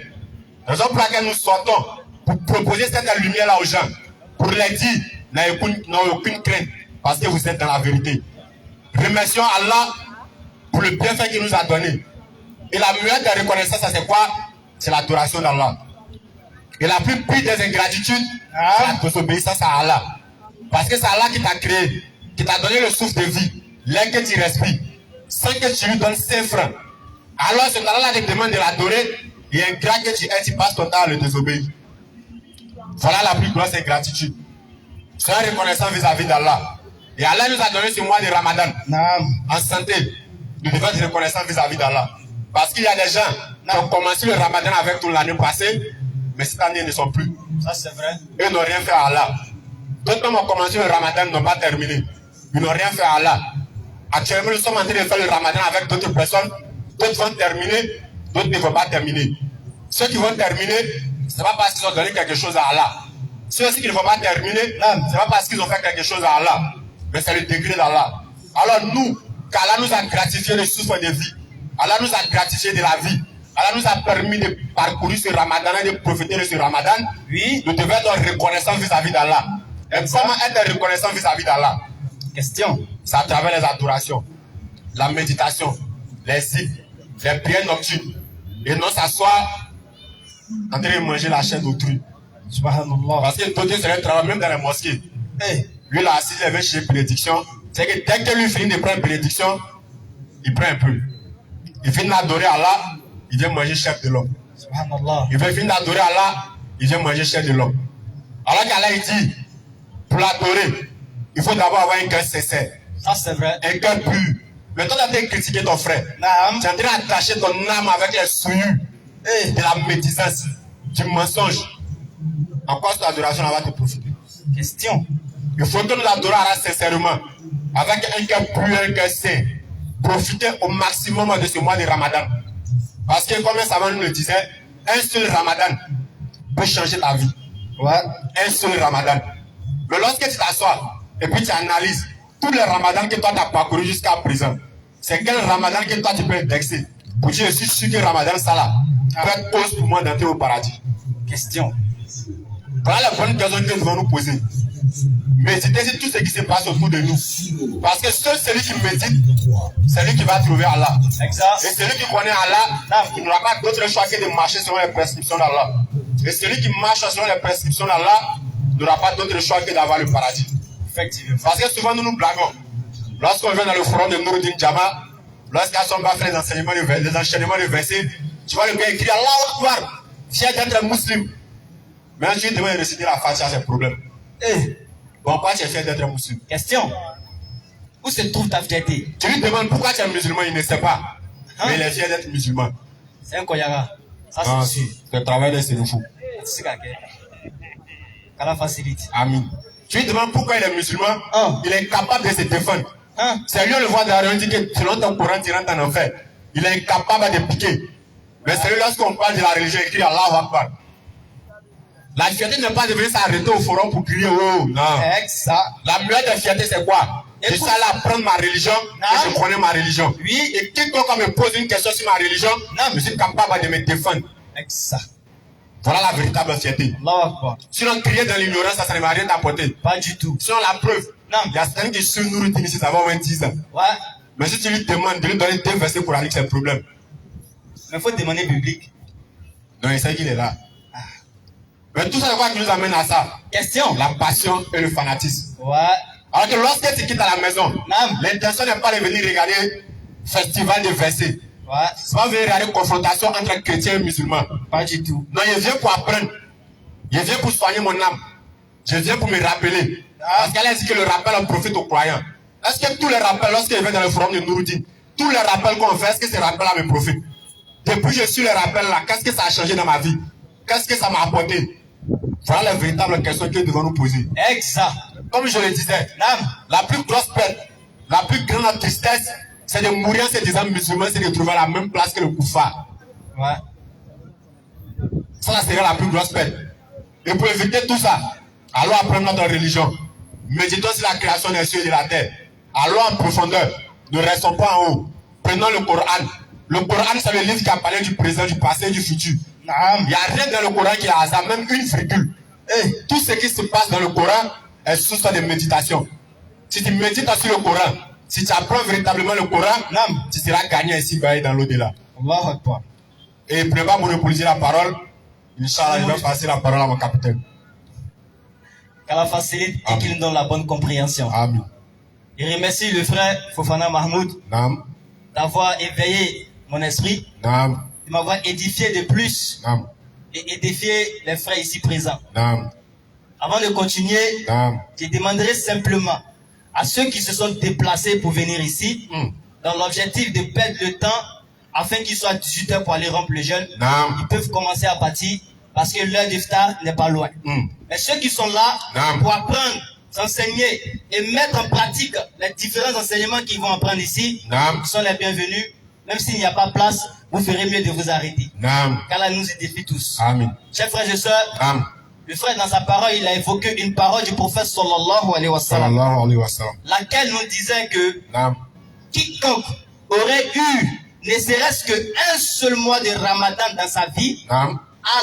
Raison pour laquelle nous sortons pour proposer cette lumière-là aux gens. Pour les dire, n'ayez aucune crainte. parce que vous êtes dans la vérité. Remercions Allah pour le bienfait qu'il nous a donné. Et la meilleure des reconnaissances, c'est quoi? C'est l'adoration d'Allah. Et la plus pire des ingratitudes, c'est la désobéissance à Allah. Parce que c'est Allah qui t'a créé, qui t'a donné le souffle de vie, l'air que tu respires, sans que tu lui donnes 5 francs. Alors, c'est Allah qui te demande de l'adorer, et ingrat que tu es, tu passes ton temps à le désobéir. Voilà la plus grosse ingratitude. Soyez reconnaissant vis-à-vis d'Allah. Et Allah nous a donné ce mois de Ramadan. En santé, nous devons être reconnaissants vis-à-vis d'Allah. Parce qu'il y a des gens qui ont commencé le Ramadan avec tout l'année passée, mais cette année ils ne sont plus. Ça c'est vrai. Ils n'ont rien fait à Allah. D'autres qui ont commencé le Ramadan n'ont pas terminé. Ils n'ont rien fait à Allah. Actuellement, nous sommes en train de faire le Ramadan avec d'autres personnes. D'autres vont terminer, d'autres ne vont pas terminer. Ceux qui vont terminer, ce n'est pas parce qu'ils ont donné quelque chose à Allah. Ceux qui ne vont pas terminer, ce n'est pas parce qu'ils ont fait quelque chose à Allah. Mais c'est le degré d'Allah. Alors nous, qu'Allah nous a gratifié le souffle de vie, Allah nous a gratifié de la vie, Allah nous a permis de parcourir ce Ramadan et de profiter de ce Ramadan, oui, nous devons être reconnaissants vis-à-vis d'Allah. Et comment être reconnaissant vis-à-vis d'Allah? Question. C'est à travers les adorations, la méditation, les zikrs, les prières nocturnes. Et non s'asseoir en train de manger la chair d'autrui. Subhanallah. Parce que d'autres c'est un travail même dans les mosquées. Lui là, s'il avait chez bénédiction, c'est que dès que lui finit de prendre bénédiction, il prend un peu. Il finit d'adorer Allah, il vient manger chair de l'homme. Subhanallah. Il finit d'adorer Allah, il vient manger chair de l'homme. Alors qu'Allah il dit, pour l'adorer, il faut d'abord avoir un cœur sincère. Ça c'est vrai. Un cœur pur. Mais toi, tu as été critiquer ton frère. Tu es en train d'attacher ton âme avec les souillures de la médisance, du mensonge. En quoi cette adoration va te profiter? Question. Il faut que nous adorons Allah sincèrement, avec un cœur pur, un cœur saint. Profitez au maximum de ce mois de Ramadan. Parce que, comme un savant nous le disait, un seul Ramadan peut changer ta vie. Ouais. Un seul Ramadan. Mais lorsque tu t'assois et puis tu analyses tous les Ramadans que toi tu as parcouru jusqu'à présent, c'est quel Ramadan que toi tu peux indexer pour dire je suis sûr que Ramadan ça là peut être cause pour moi d'entrer au paradis? Question. Voilà la bonne question que nous devons nous poser. Méditez sur tout ce qui se passe autour de nous. Parce que seul celui qui médite, c'est lui qui va trouver Allah. Exact. Et celui qui connaît Allah, il n'aura pas d'autre choix que de marcher selon les prescriptions d'Allah. Et celui qui marche selon les prescriptions d'Allah n'aura pas d'autre choix que d'avoir le paradis. Effectivement. Parce que souvent nous nous blaguons. Lorsqu'on vient dans le forum de Nouruddin Jama, lorsqu'on va faire les enchaînements de versets, tu vois le gars écrire Allah Akbar, fier d'être musulman. Mais un jour, il devait réciter la Fatiha, c'est le problème. Bon, pourquoi tu es fier d'être musulman? Question. Où se trouve ta fierté? Tu lui demandes pourquoi tu es musulman, il ne sait pas. Mais il est fier d'être musulman. C'est un koyaga. Ça c'est le travail de Sénéfou. C'est ça. Qu'Allah facilite. Amin. Tu lui demandes pourquoi il est musulman, il est incapable de se défendre. C'est lui, on le voit dans la réunion, dit que selon ton Coran, tu rentres en enfer. Il est incapable de piquer. Mais c'est lui, lorsqu'on parle de la religion, il écrit Allahu Akbar. La fierté n'est pas de venir s'arrêter au forum pour crier oh, non. Exact. La meilleure des fiertés, c'est quoi? Je suis allé apprendre ma religion et je connais ma religion. Oui. Et quiconque me pose une question sur ma religion, je suis capable de me défendre. Exact. Voilà la véritable fierté. Sinon, crier dans l'ignorance, ça ne va rien t'apporter. Pas du tout. Sinon, la preuve, il y a certains qui sont Nouruddin ici, ça va avoir 10 ans. Ouais. Mais si tu lui demandes de lui donner 2 versets pour aller, c'est un problème. Mais il faut demander biblique. Non, il sait qu'il est là. Mais tout ça, c'est quoi qui nous amène à ça? Question. La passion et le fanatisme. Ouais. Alors que lorsque tu quittes à la maison, l'intention n'est pas de venir regarder festival de versets. Ouais. C'est pas venir regarder confrontation entre chrétiens et musulmans. Pas du tout. Non, je viens pour apprendre. Je viens pour soigner mon âme. Je viens pour me rappeler. Parce qu'elle a dit que le rappel en profite aux croyants. Est-ce que tous les rappels, lorsqu'ils viennent dans le forum de Nouruddin, tous les rappels qu'on fait, est-ce que ces rappels-là me profitent? Depuis que je suis les rappels là, qu'est-ce que ça a changé dans ma vie? Qu'est-ce que ça m'a apporté? Voilà la véritable question que nous devons nous poser. Exact. Comme je le disais, la plus grosse perte, la plus grande tristesse, c'est de mourir en se disant musulman, c'est de trouver la même place que le koufar. Ouais. Ça serait la plus grosse perte. Et pour éviter tout ça, allons apprendre notre religion. Méditons sur la création des cieux et de la terre. Allons en profondeur. Ne restons pas en haut. Prenons le Coran. Le Coran, c'est le livre qui a parlé du présent, du passé et du futur. Il n'y a rien dans le Coran qui est hasard, même une virgule. Et tout ce qui se passe dans le Coran est source de méditation. Si tu médites sur le Coran, si tu apprends véritablement le Coran, tu seras gagnant ici-bas et dans l'au-delà. Allahu Akbar. Et ne pas monopoliser la parole. Inch'Allah, je vais passer la parole à mon capitaine. Qu'Allah facilite et qu'il nous donne la bonne compréhension. Amen. Je remercie le frère Fofana Mahmoud d'avoir éveillé mon esprit, de m'avoir édifié de plus et édifié les frères ici présents. Avant de continuer, je demanderai simplement à ceux qui se sont déplacés pour venir ici, dans l'objectif de perdre le temps, afin qu'il soit 18h pour aller rompre le jeûne, ils peuvent commencer à partir parce que l'heure d'iftar n'est pas loin. Mais ceux qui sont là pour apprendre, s'enseigner et mettre en pratique les différents enseignements qu'ils vont apprendre ici, sont les bienvenus. Même s'il n'y a pas place, vous ferez mieux de vous arrêter. Qu'Allah nous édifie tous. Amen. Chers frères et sœurs, le frère dans sa parole, il a évoqué une parole du prophète sallallahu alayhi wa sallam, laquelle nous disait que quiconque aurait eu ne serait-ce qu'un seul mois de Ramadan dans sa vie a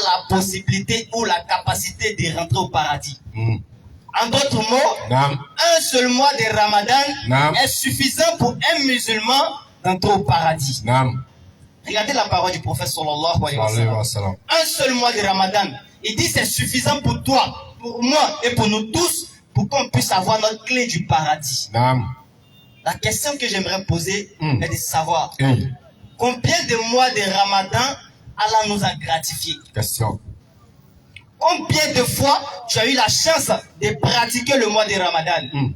la possibilité ou la capacité de rentrer au paradis. En d'autres mots, un seul mois de Ramadan est suffisant pour un musulman d'entrer au paradis. Regardez la parole du prophète sallallahu alayhi wa sallam. Un seul mois de Ramadan, il dit c'est suffisant pour toi, pour moi et pour nous tous, pour qu'on puisse avoir notre clé du paradis. La question que j'aimerais poser est de savoir combien de mois de Ramadan Allah nous a gratifié. Question. Combien de fois tu as eu la chance de pratiquer le mois de Ramadan?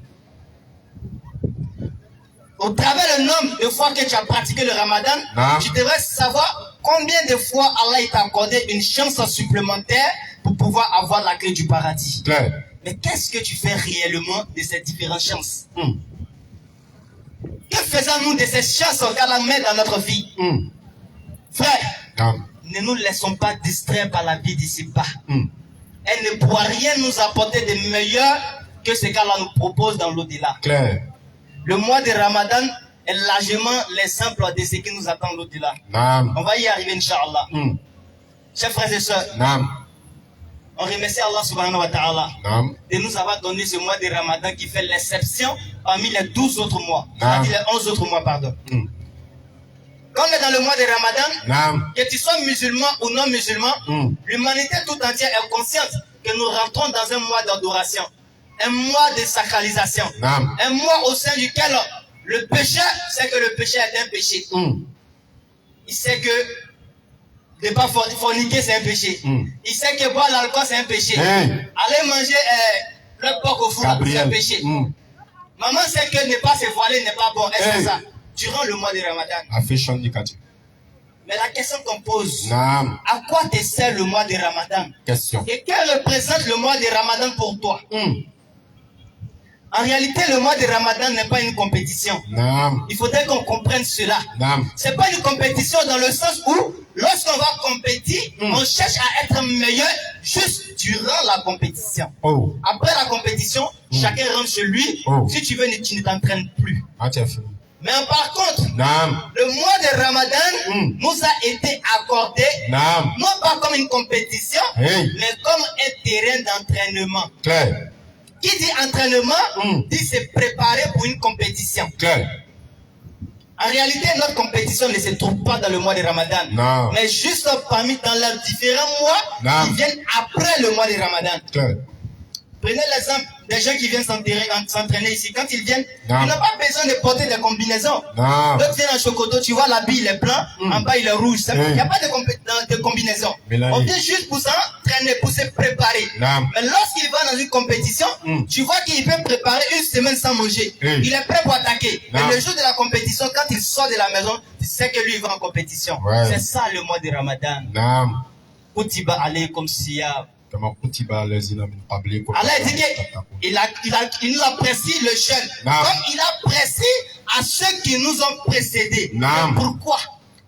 Au travers le nombre de fois que tu as pratiqué le Ramadan, tu devrais savoir combien de fois Allah t'a accordé une chance supplémentaire pour pouvoir avoir la clé du paradis. Mais qu'est-ce que tu fais réellement de ces différentes chances? Que faisons-nous de ces chances qu'Allah met dans notre vie? Frère, ne nous laissons pas distraire par la vie d'ici-bas. Elle ne pourra rien nous apporter de meilleur que ce qu'Allah nous propose dans l'au-delà. Le mois de Ramadan est largement l'exemple de ce qui nous attend l'au-delà. On va y arriver, Inch'Allah. Chers frères et sœurs, on remercie Allah subhanahu wa ta'ala de nous avoir donné ce mois de Ramadan qui fait l'exception parmi les 12 autres mois. C'est-à-dire les 11 autres mois, pardon. Quand on est dans le mois de Ramadan, que tu sois musulman ou non musulman, l'humanité tout entière est consciente que nous rentrons dans un mois d'adoration, un mois de sacralisation, un mois au sein duquel le pécheur sait que le péché est un péché. Il sait que ne pas forniquer c'est un péché. Il sait que boire l'alcool c'est un péché. Aller manger le porc au four c'est un péché. Maman sait que ne pas se voiler n'est pas bon. Est-ce que ça? Durant le mois de Ramadan. Mais la question qu'on pose, à quoi te sert le mois de Ramadan? Et que représente le mois de Ramadan pour toi? En réalité, le mois de Ramadan n'est pas une compétition. Il faudrait qu'on comprenne cela. Ce n'est pas une compétition dans le sens où, lorsqu'on va compétir, on cherche à être meilleur juste durant la compétition. Après la compétition, chacun rentre chez lui. Si tu veux, tu ne t'entraînes plus. Mais par contre, le mois de Ramadan nous a été accordé, non pas comme une compétition, mais comme un terrain d'entraînement. Qui dit entraînement, dit se préparer pour une compétition. En réalité, notre compétition ne se trouve pas dans le mois de Ramadan, mais juste dans les différents mois qui viennent après le mois de Ramadan. Prenez l'exemple des gens qui viennent s'entraîner ici. Quand ils viennent, ils n'ont pas besoin de porter des combinaisons. D'autres viennent en chocoto, tu vois l'habit il est blanc, en bas il est rouge. Il n'y a pas de combinaison. On vient juste pour s'entraîner, pour se préparer. Mais lorsqu'il va dans une compétition, tu vois qu'il peut préparer une semaine sans manger. Il est prêt pour attaquer. Mais le jour de la compétition, quand il sort de la maison, tu sais que lui il va en compétition. C'est ça le mois de Ramadan. Kutiba alaykum siyam. Allah dit qu'il nous apprécie le jeûne comme il apprécie à ceux qui nous ont précédés. Pourquoi?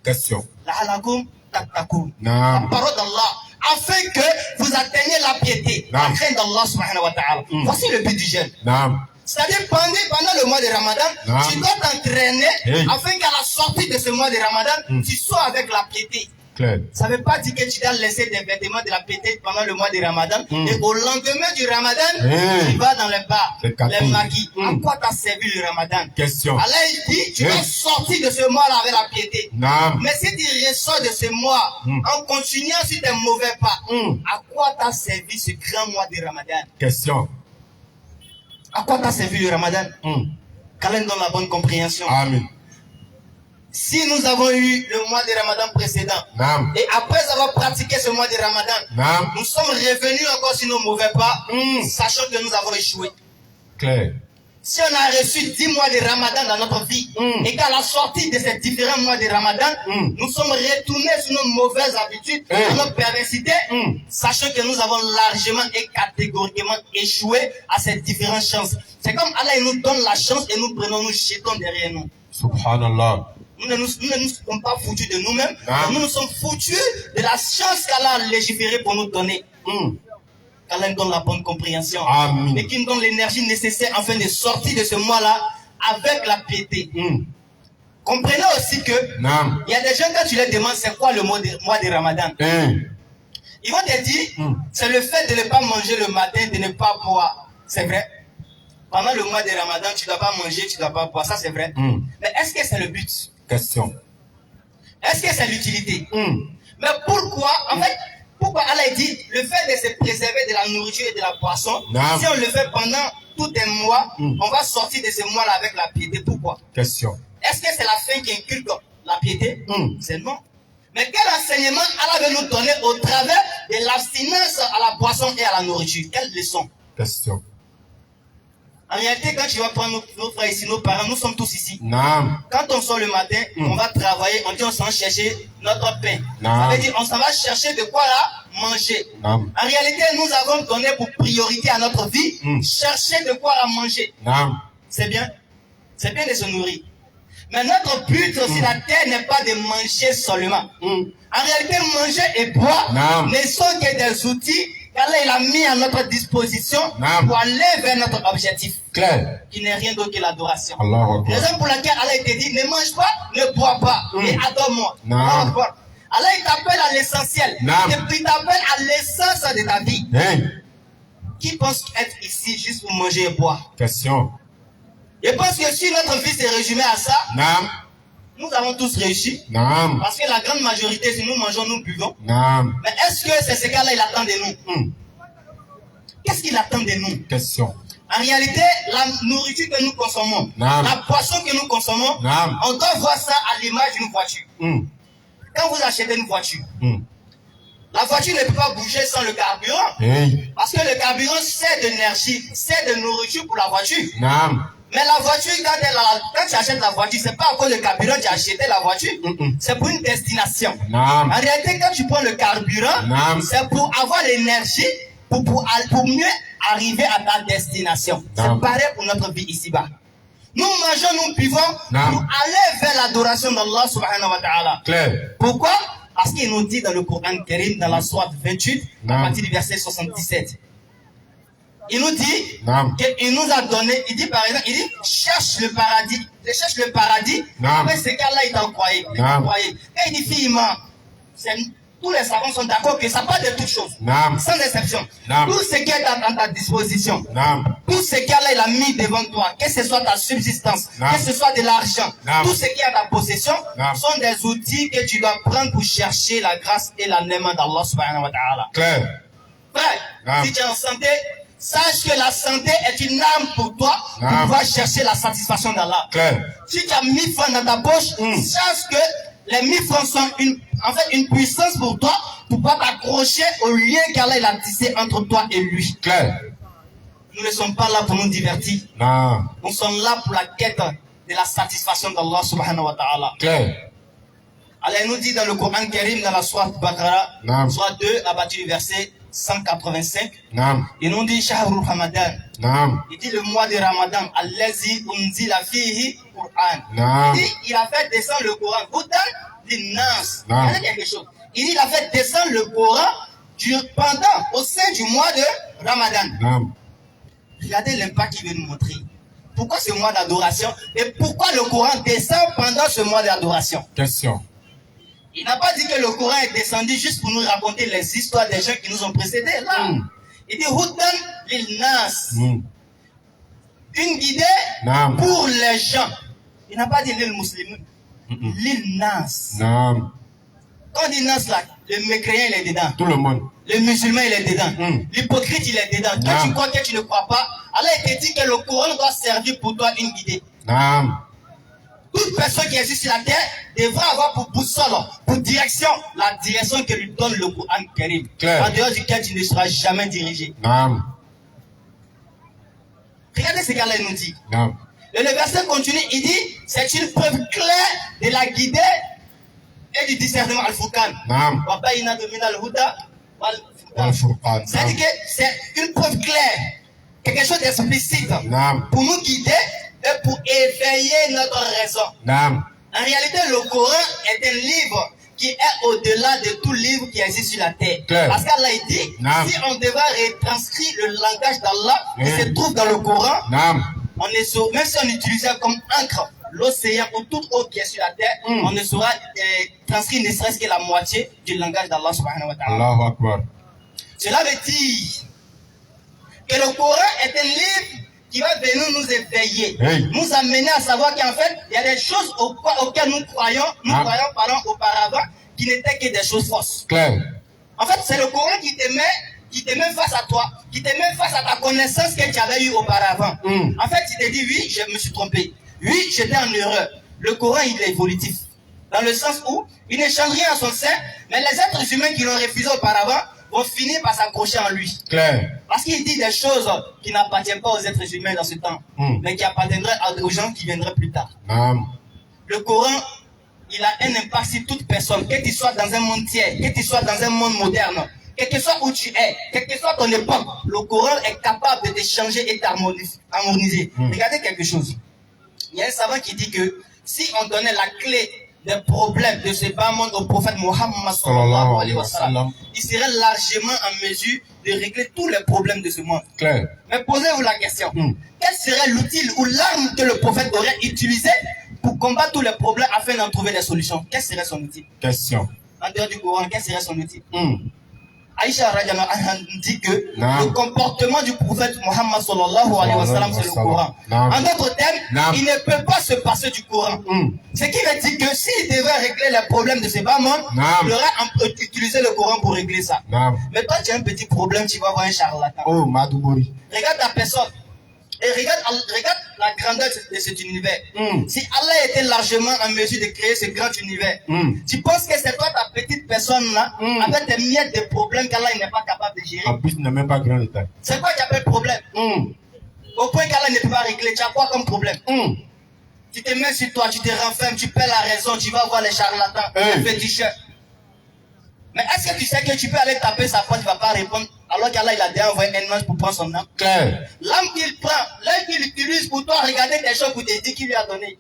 Question. La parole d'Allah, afin que vous atteigniez la piété, la crainte d'Allah subhanahu wa ta'ala. Voici le but du jeûne. C'est-à-dire pendant le mois de Ramadan, tu dois t'entraîner afin qu'à la sortie de ce mois de Ramadan, tu sois avec la piété. Clair. Ça ne veut pas dire que tu dois laisser des vêtements de la piété pendant le mois de Ramadan. Et au lendemain du Ramadan, tu vas dans les bars, les maquis. À quoi t'as servi le Ramadan? Question. Allah il dit, tu vas sortir de ce mois-là avec la piété. Non. Mais si tu ressors de ce mois en continuant sur tes mauvais pas, à quoi t'as servi ce grand mois de Ramadan? Question. À quoi t'as servi le Ramadan? Qu'Allah nous donne la bonne compréhension. Amen. Si nous avons eu le mois de Ramadan précédent, et après avoir pratiqué ce mois de Ramadan, nous sommes revenus encore sur nos mauvais pas, sachant que nous avons échoué. Clair. Si on a reçu 10 mois de Ramadan dans notre vie, et qu'à la sortie de ces différents mois de Ramadan, nous sommes retournés sur nos mauvaises habitudes, sur notre perversité, sachant que nous avons largement et catégoriquement échoué à ces différentes chances. C'est comme Allah il nous donne la chance et nous prenons, nous jetons derrière nous. Subhanallah. Nous ne nous sommes pas foutus de nous-mêmes, nous nous sommes foutus de la chance qu'Allah a légiféré pour nous donner. Qu'Allah nous donne la bonne compréhension. Amen. Et qu'il nous donne l'énergie nécessaire afin de sortir de ce mois-là avec la piété. Comprenez aussi que il y a des gens, quand tu leur demandes c'est quoi le mois de Ramadan, ils vont te dire c'est le fait de ne pas manger le matin, de ne pas boire. C'est vrai. Pendant le mois de Ramadan, tu ne dois pas manger, tu ne dois pas boire. Ça, c'est vrai. Mais est-ce que c'est le but? Question. Est-ce que c'est l'utilité? Mais pourquoi, en fait, pourquoi Allah dit le fait de se préserver de la nourriture et de la boisson, si on le fait pendant tout un mois, on va sortir de ce mois-là avec la piété. Pourquoi? Question. Est-ce que c'est la fin qui inculque la piété? C'est non. Mais quel enseignement Allah veut nous donner au travers de l'abstinence à la boisson et à la nourriture? Quelle leçon? Question. En réalité, quand tu vas prendre nos frères ici, nos parents, nous sommes tous ici. Quand on sort le matin, on va travailler, on dit on s'en va chercher notre pain. Ça veut dire on s'en va chercher de quoi là manger. En réalité, nous avons donné pour priorité à notre vie, chercher de quoi là manger. C'est bien. C'est bien de se nourrir. Mais notre but sur la terre n'est pas de manger seulement. En réalité, manger et boire ne sont que des outils qu'Allah il a mis à notre disposition pour aller vers notre objectif. Clair. Qui n'est rien d'autre que l'adoration. La raison pour laquelle Allah te dit ne mange pas, ne bois pas et adore-moi. Allah il t'appelle à l'essentiel. Et puis il t'appelle à l'essence de ta vie. Qui pense être ici juste pour manger et boire? Question. Je pense que si notre vie s'est résumée à ça, nous avons tous réussi. Parce que la grande majorité, si nous mangeons, nous buvons. Mais est-ce que c'est ce qu'Allah il attend de nous? Qu'est-ce qu'il attend de nous? Question. En réalité, la nourriture que nous consommons, la boisson que nous consommons, on doit voir ça à l'image d'une voiture. Quand vous achetez une voiture, la voiture ne peut pas bouger sans le carburant. Parce que le carburant, c'est de l'énergie, c'est de nourriture pour la voiture. Mais la voiture, quand tu achètes la voiture, c'est pas à cause du carburant que tu as acheté la voiture. C'est pour une destination. En réalité, quand tu prends le carburant, c'est pour avoir l'énergie pour mieux arriver à ta destination. C'est pareil pour notre vie ici-bas. Nous mangeons, nous buvons pour aller vers l'adoration d'Allah subhanahu wa ta'ala. Pourquoi? Parce qu'il nous dit dans le Coran Karim, dans la sourate 28, à partir du verset 77. Il nous dit qu'il nous a donné, il dit par exemple, il dit cherche le paradis, après ce qu'Allah il t'a envoyé. Et il dit finalement, tous les savants sont d'accord que ça parle de toutes choses, sans exception. Tout ce qui est dans ta disposition, tout ce qu'Allah il a mis devant toi, que ce soit ta subsistance, que ce soit de l'argent, tout ce qui est à ta possession, sont des outils que tu dois prendre pour chercher la grâce et la néma d'Allah subhanahu wa ta'ala. Frère, si tu es en santé, sache que la santé est une arme pour toi pour pouvoir chercher la satisfaction d'Allah. Si tu as 1000 francs dans ta poche, sache que les 1000 francs sont une puissance pour toi pour pouvoir t'accrocher au lien qu'Allah il a tissé entre toi et lui. Nous ne sommes pas là pour nous divertir. Nous sommes là pour la quête de la satisfaction d'Allah subhanahu wa ta'ala. Allah nous dit dans le Coran Karim, dans la sourate Baqara, sourate 2, à partir du verset 185, il nous dit Shahrul Ramadan. Il dit le mois de Ramadan, Allazi unzila fihi Qur'an. Il dit il a fait descendre le Coran. Bouddha dit Nas. Il y a quelque chose. Il dit il a fait descendre le Coran au sein du mois de Ramadan. Regardez l'impact qu'il veut nous montrer. Pourquoi ce mois d'adoration et pourquoi le Coran descend pendant ce mois d'adoration? Question. Il n'a pas dit que le Coran est descendu juste pour nous raconter les histoires des gens qui nous ont précédés. Là, il dit Hudan lil Nas. Une guidée pour les gens. Il n'a pas dit lil Muslims. Lil Nas. Quand on dit Nas là, le mécréant il est dedans. Tout le monde. Le musulman il est dedans. L'hypocrite il est dedans. Toi tu crois que tu ne crois pas. Allah te dit que le Coran doit servir pour toi une guidée. Toute personne qui existe sur la terre devra avoir pour boussole, pour direction, la direction que lui donne le Coran Karim. En dehors duquel tu ne seras jamais dirigé. Regardez ce qu'Allah nous dit. Et le verset continue, il dit, c'est une preuve claire de la guidée et du discernement al-Furqan. C'est-à-dire que c'est une preuve claire, quelque chose d'explicite pour nous guider et pour éveiller notre raison. En réalité, le Coran est un livre qui est au-delà de tout livre qui existe sur la terre. Parce qu'Allah dit, si on devait retranscrire le langage d'Allah qui se trouve dans le Coran, on ne saura, même si on utilisait comme encre l'océan ou toute eau qui est sur la terre, on ne saura transcrire ne serait-ce que la moitié du langage d'Allah subhanahu wa ta'ala. Cela veut dire que le Coran est un livre qui va venir nous éveiller, nous amener à savoir qu'en fait, il y a des choses auxquelles nous croyons auparavant, qui n'étaient que des choses fausses. En fait, c'est le Coran qui te met face à toi, qui te met face à ta connaissance que tu avais eue auparavant. En fait, tu te dis, oui, je me suis trompé. Oui, j'étais en erreur. Le Coran, il est évolutif. Dans le sens où, il ne change rien à son sein, mais les êtres humains qui l'ont refusé auparavant vont finir par s'accrocher en lui. Parce qu'il dit des choses qui n'appartiennent pas aux êtres humains dans ce temps, mais qui appartiendraient aux gens qui viendraient plus tard. Le Coran, il a un impact sur toute personne, que tu sois dans un monde tiers, que tu sois dans un monde moderne, quel que soit où tu es, quelle que soit ton époque, le Coran est capable de te changer et d'harmoniser. Regardez quelque chose. Il y a un savant qui dit que si on donnait la clé des problèmes de ce bas monde au prophète Mohammed sallallahu alayhi wa sallam, il serait largement en mesure de régler tous les problèmes de ce monde. Mais posez-vous la question, quel serait l'outil ou l'arme que le prophète aurait utilisé pour combattre tous les problèmes afin d'en trouver des solutions? Quel serait son outil? En dehors du Coran, quel serait son outil? Aïcha Radiallahu anha dit que le comportement du prophète Mohammed sallallahu alayhi wa sallam, c'est le Coran. En d'autres termes, il ne peut pas se passer du Coran. Ce qui veut dire que s'il devait régler les problèmes de ces bas mondes, il aurait utilisé le Coran pour régler ça. Mais toi, tu as un petit problème, tu vas voir un charlatan. Regarde ta personne. Et regarde la grandeur de cet univers. Si Allah était largement en mesure de créer ce grand univers, tu penses que c'est toi, ta petite personne-là, avec tes miettes de problèmes qu'Allah n'est pas capable de gérer? En plus, il n'est même pas grand état. C'est quoi qui appelle problème? Au point qu'Allah ne peut pas régler, tu as quoi comme problème? Tu te mets sur toi, tu te renfermes, tu perds la raison, tu vas voir les charlatans, les féticheurs. Mais est-ce que tu sais que tu peux aller taper sa porte, il ne va pas répondre, alors qu'Allah il a déjà envoyé un ange pour prendre son âme? L'âme qu'il prend, l'âme qu'il utilise pour toi, regarder des choses pour te dire qu'il lui a donné.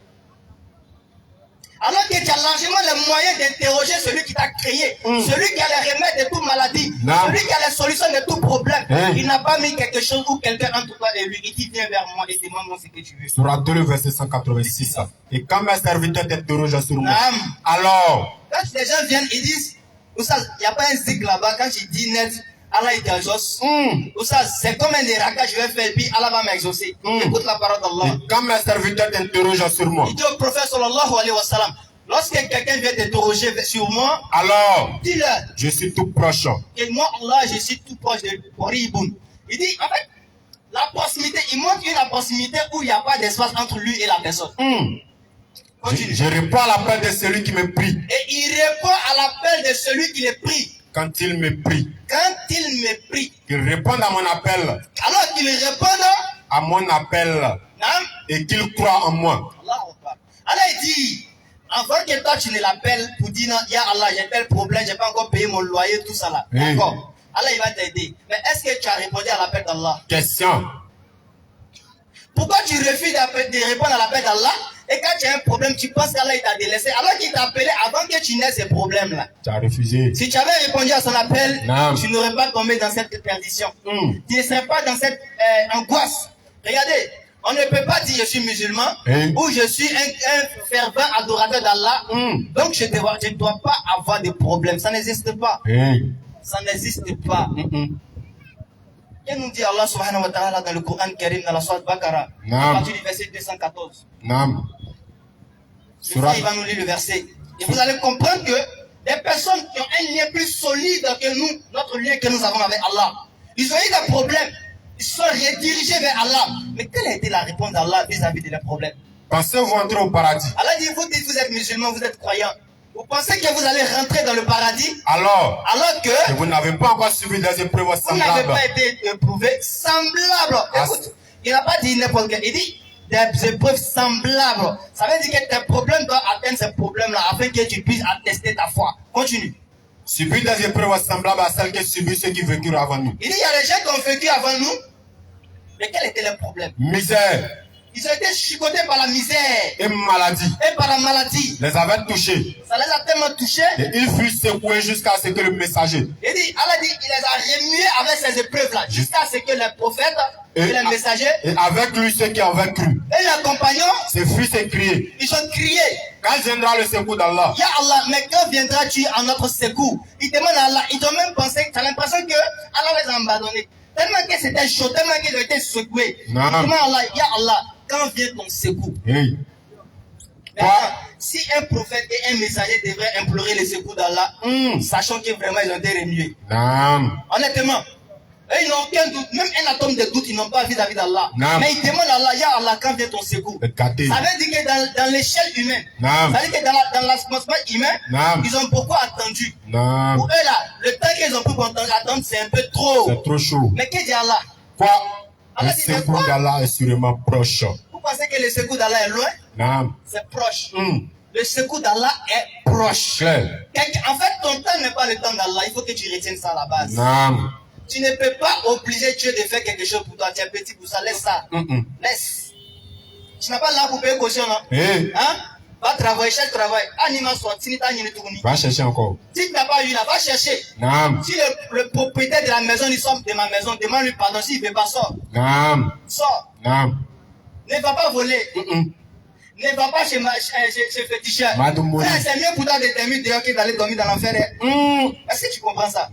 Alors que tu as largement les moyens d'interroger celui qui t'a créé, celui qui a les remèdes de toute maladie, celui qui a les solutions de tout problème. Il n'a pas mis quelque chose ou quelqu'un entre toi et lui. Il dit viens vers moi et demande-moi ce que tu veux. Surah 2, verset 186. Et quand mes serviteurs t'interrogent sur moi, alors, quand les gens viennent, ils disent, il n'y a pas un zikr là-bas, quand tu dis net, Allah il t'exauce. C'est comme un éraka, je vais faire, puis Allah va m'exaucer. Écoute la parole d'Allah. Quand mes serviteurs t'interrogent sur moi, il dit au prophète sallallahu alayhi wa sallam, lorsque quelqu'un vient t'interroger sur moi, alors, dis-leur, je suis tout proche. Et moi, Allah, je suis tout proche de Qariboun. Il dit, en fait, la proximité, il montre une proximité où il n'y a pas d'espace entre lui et la personne. Je réponds à l'appel de celui qui me prie. Et il répond à l'appel de celui qui le prie. Quand il me prie. Quand il me prie. Qu'il réponde à mon appel. Alors qu'il réponde à mon appel. Et qu'il croit en moi. Allah dit, avant que toi tu ne l'appelles pour dire non, ya Allah, j'ai tel problème, j'ai pas encore payé mon loyer, tout ça là. D'accord. Allah il va t'aider. Mais est-ce que tu as répondu à l'appel d'Allah? Question. Pourquoi tu refuses de répondre à l'appel d'Allah? Et quand tu as un problème, tu penses qu'Allah il t'a délaissé, alors qu'il t'a appelé avant que tu n'aies ces problèmes-là. Tu as refusé. Si tu avais répondu à son appel, tu n'aurais pas tombé dans cette perdition. Tu ne serais pas dans cette angoisse. Regardez, On ne peut pas dire je suis musulman ou je suis un fervent adorateur d'Allah. Donc je ne dois pas avoir de problème. Ça n'existe pas. Ça n'existe pas. Qu'est-ce nous dit Allah subhanahu wa ta'ala dans le Coran Karim, dans la sourate Baqarah, à partir du verset 214. Il va nous lire le verset. Et vous allez comprendre que des personnes qui ont un lien plus solide que nous, notre lien que nous avons avec Allah, ils ont eu des problèmes. Ils sont redirigés vers Allah. Mais quelle a été la réponse d'Allah vis-à-vis de leurs problèmes? Pensez-vous entrer au paradis? Allah dit, vous êtes musulman, vous êtes croyant. Vous pensez que vous allez rentrer dans le paradis? Alors que vous n'avez pas encore subi des épreuves semblables. Vous n'avez pas été éprouvé semblable. Écoute, il n'a pas dit n'importe quel. Il dit des épreuves semblables. Ça veut dire que tes problèmes doivent atteindre ces problèmes-là afin que tu puisses attester ta foi. Continue. Subir des épreuves semblables à celles que subissent ceux qui vécurent avant nous. Il dit il y a des gens qui ont vécu avant nous. Mais quel était le problème? Misère. Ils ont été chicotés par la misère. Et maladie. Et par la maladie. Les avait touchés. Ça les a tellement touchés. Et ils furent secoués jusqu'à ce que le messager. Il dit, Allah dit, il les a remués avec ces épreuves-là. Jusqu'à ce que les prophètes et les messagers. Et avec lui ceux qui avaient cru. Et les compagnons. Ses fils et crié. Ils ont crié. Quand viendra le secours d'Allah? Ya Allah, mais quand viendras-tu en notre secours? Ils demandent à Allah. Ils ont même pensé, tu as l'impression que Allah les a abandonnés. Tellement que c'était chaud, tellement qu'ils ont été secoués. Ils demandent à Allah, Ya Allah, quand vient ton secours? Si un prophète et un messager devraient implorer le secours d'Allah, sachant que vraiment ils ont été remués. Honnêtement, eux, ils n'ont aucun doute, même un atome de doute, ils n'ont pas vis-à-vis d'Allah. Mais ils demandent à Allah, Ya Allah, quand vient ton secours? Ça veut dire que dans l'échelle humaine, ça veut dire que dans l'atmosphère humain, ils ont beaucoup attendu. Pour eux là, le temps qu'ils ont pu attendre, c'est un peu trop. C'est trop chaud. Mais que dit Allah? Quoi? Le secours d'Allah est sûrement proche. Vous pensez que le secours d'Allah est loin? C'est proche. Le secours d'Allah est proche. En fait, ton temps n'est pas le temps d'Allah. Il faut que tu retiennes ça à la base. Tu ne peux pas obliger Dieu de faire quelque chose pour toi. Tu es petit pour ça. Laisse ça. Laisse. Tu n'as pas là pour payer caution, non? Hein? Va travailler, cherche travail. Va chercher encore. Si tu n'as pas eu là, va chercher. Si le propriétaire de la maison, il sort de ma maison, demande-lui pardon. S'il ne veut pas, sort. Sort. Ne va pas voler. Ne va pas chez féticheur. C'est mieux pour toi de dormir dehors que d'aller dormir dans l'enfer. Est-ce que tu comprends ça?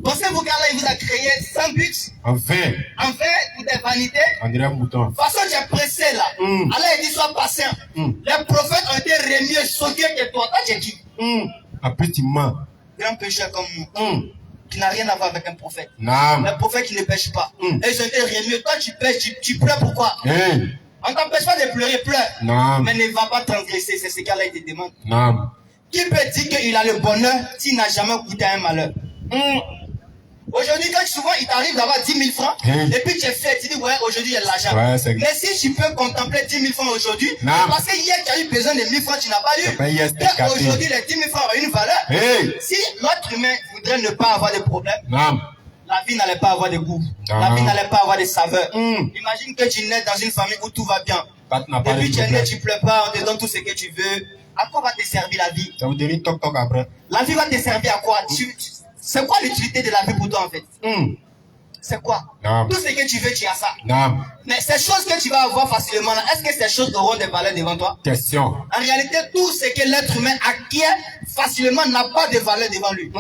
Pensez-vous qu'Allah vous a créé sans but? En fait, pour des vanités. De toute façon, tu es pressé là. Allah dit sois patient. Les prophètes ont été remis, choqués que toi. Toi, tu es qui? Un petit man. Grand pécheur comme nous. Qui n'a rien à voir avec un prophète. Un prophète qui ne pêche pas. Et ils ont été remis. Toi, tu pêches, tu pleures pourquoi? On ne t'empêche pas de pleurer, pleure. Mais ne va pas transgresser, c'est ce qu'Allah te demande. Qui peut dire qu'il a le bonheur s'il n'a jamais goûté à un malheur? Aujourd'hui, quand souvent il t'arrive d'avoir 10 000 francs, et puis tu es fait, tu dis, ouais, aujourd'hui il y a de l'argent. Mais si tu peux contempler 10 000 francs aujourd'hui, parce que hier tu as eu besoin de 1000 francs, tu n'as pas eu. Aujourd'hui, les 10 000 francs ont une valeur. Si l'autre humain voudrait ne pas avoir de problème, la vie n'allait pas avoir de goût. La vie n'allait pas avoir de saveur. Imagine que tu nais dans une famille où tout va bien. Et puis tu es né, tu ne pleures pas, on te donne tout ce que tu veux. À quoi va te servir la vie? Ça vous dit toc après. La vie va te servir à quoi? C'est quoi l'utilité de la vie pour toi en fait? C'est quoi? Tout ce que tu veux, tu as ça. Mais ces choses que tu vas avoir facilement là, est-ce que ces choses auront des valeurs devant toi? Question. En réalité, tout ce que l'être humain acquiert facilement n'a pas de valeur devant lui.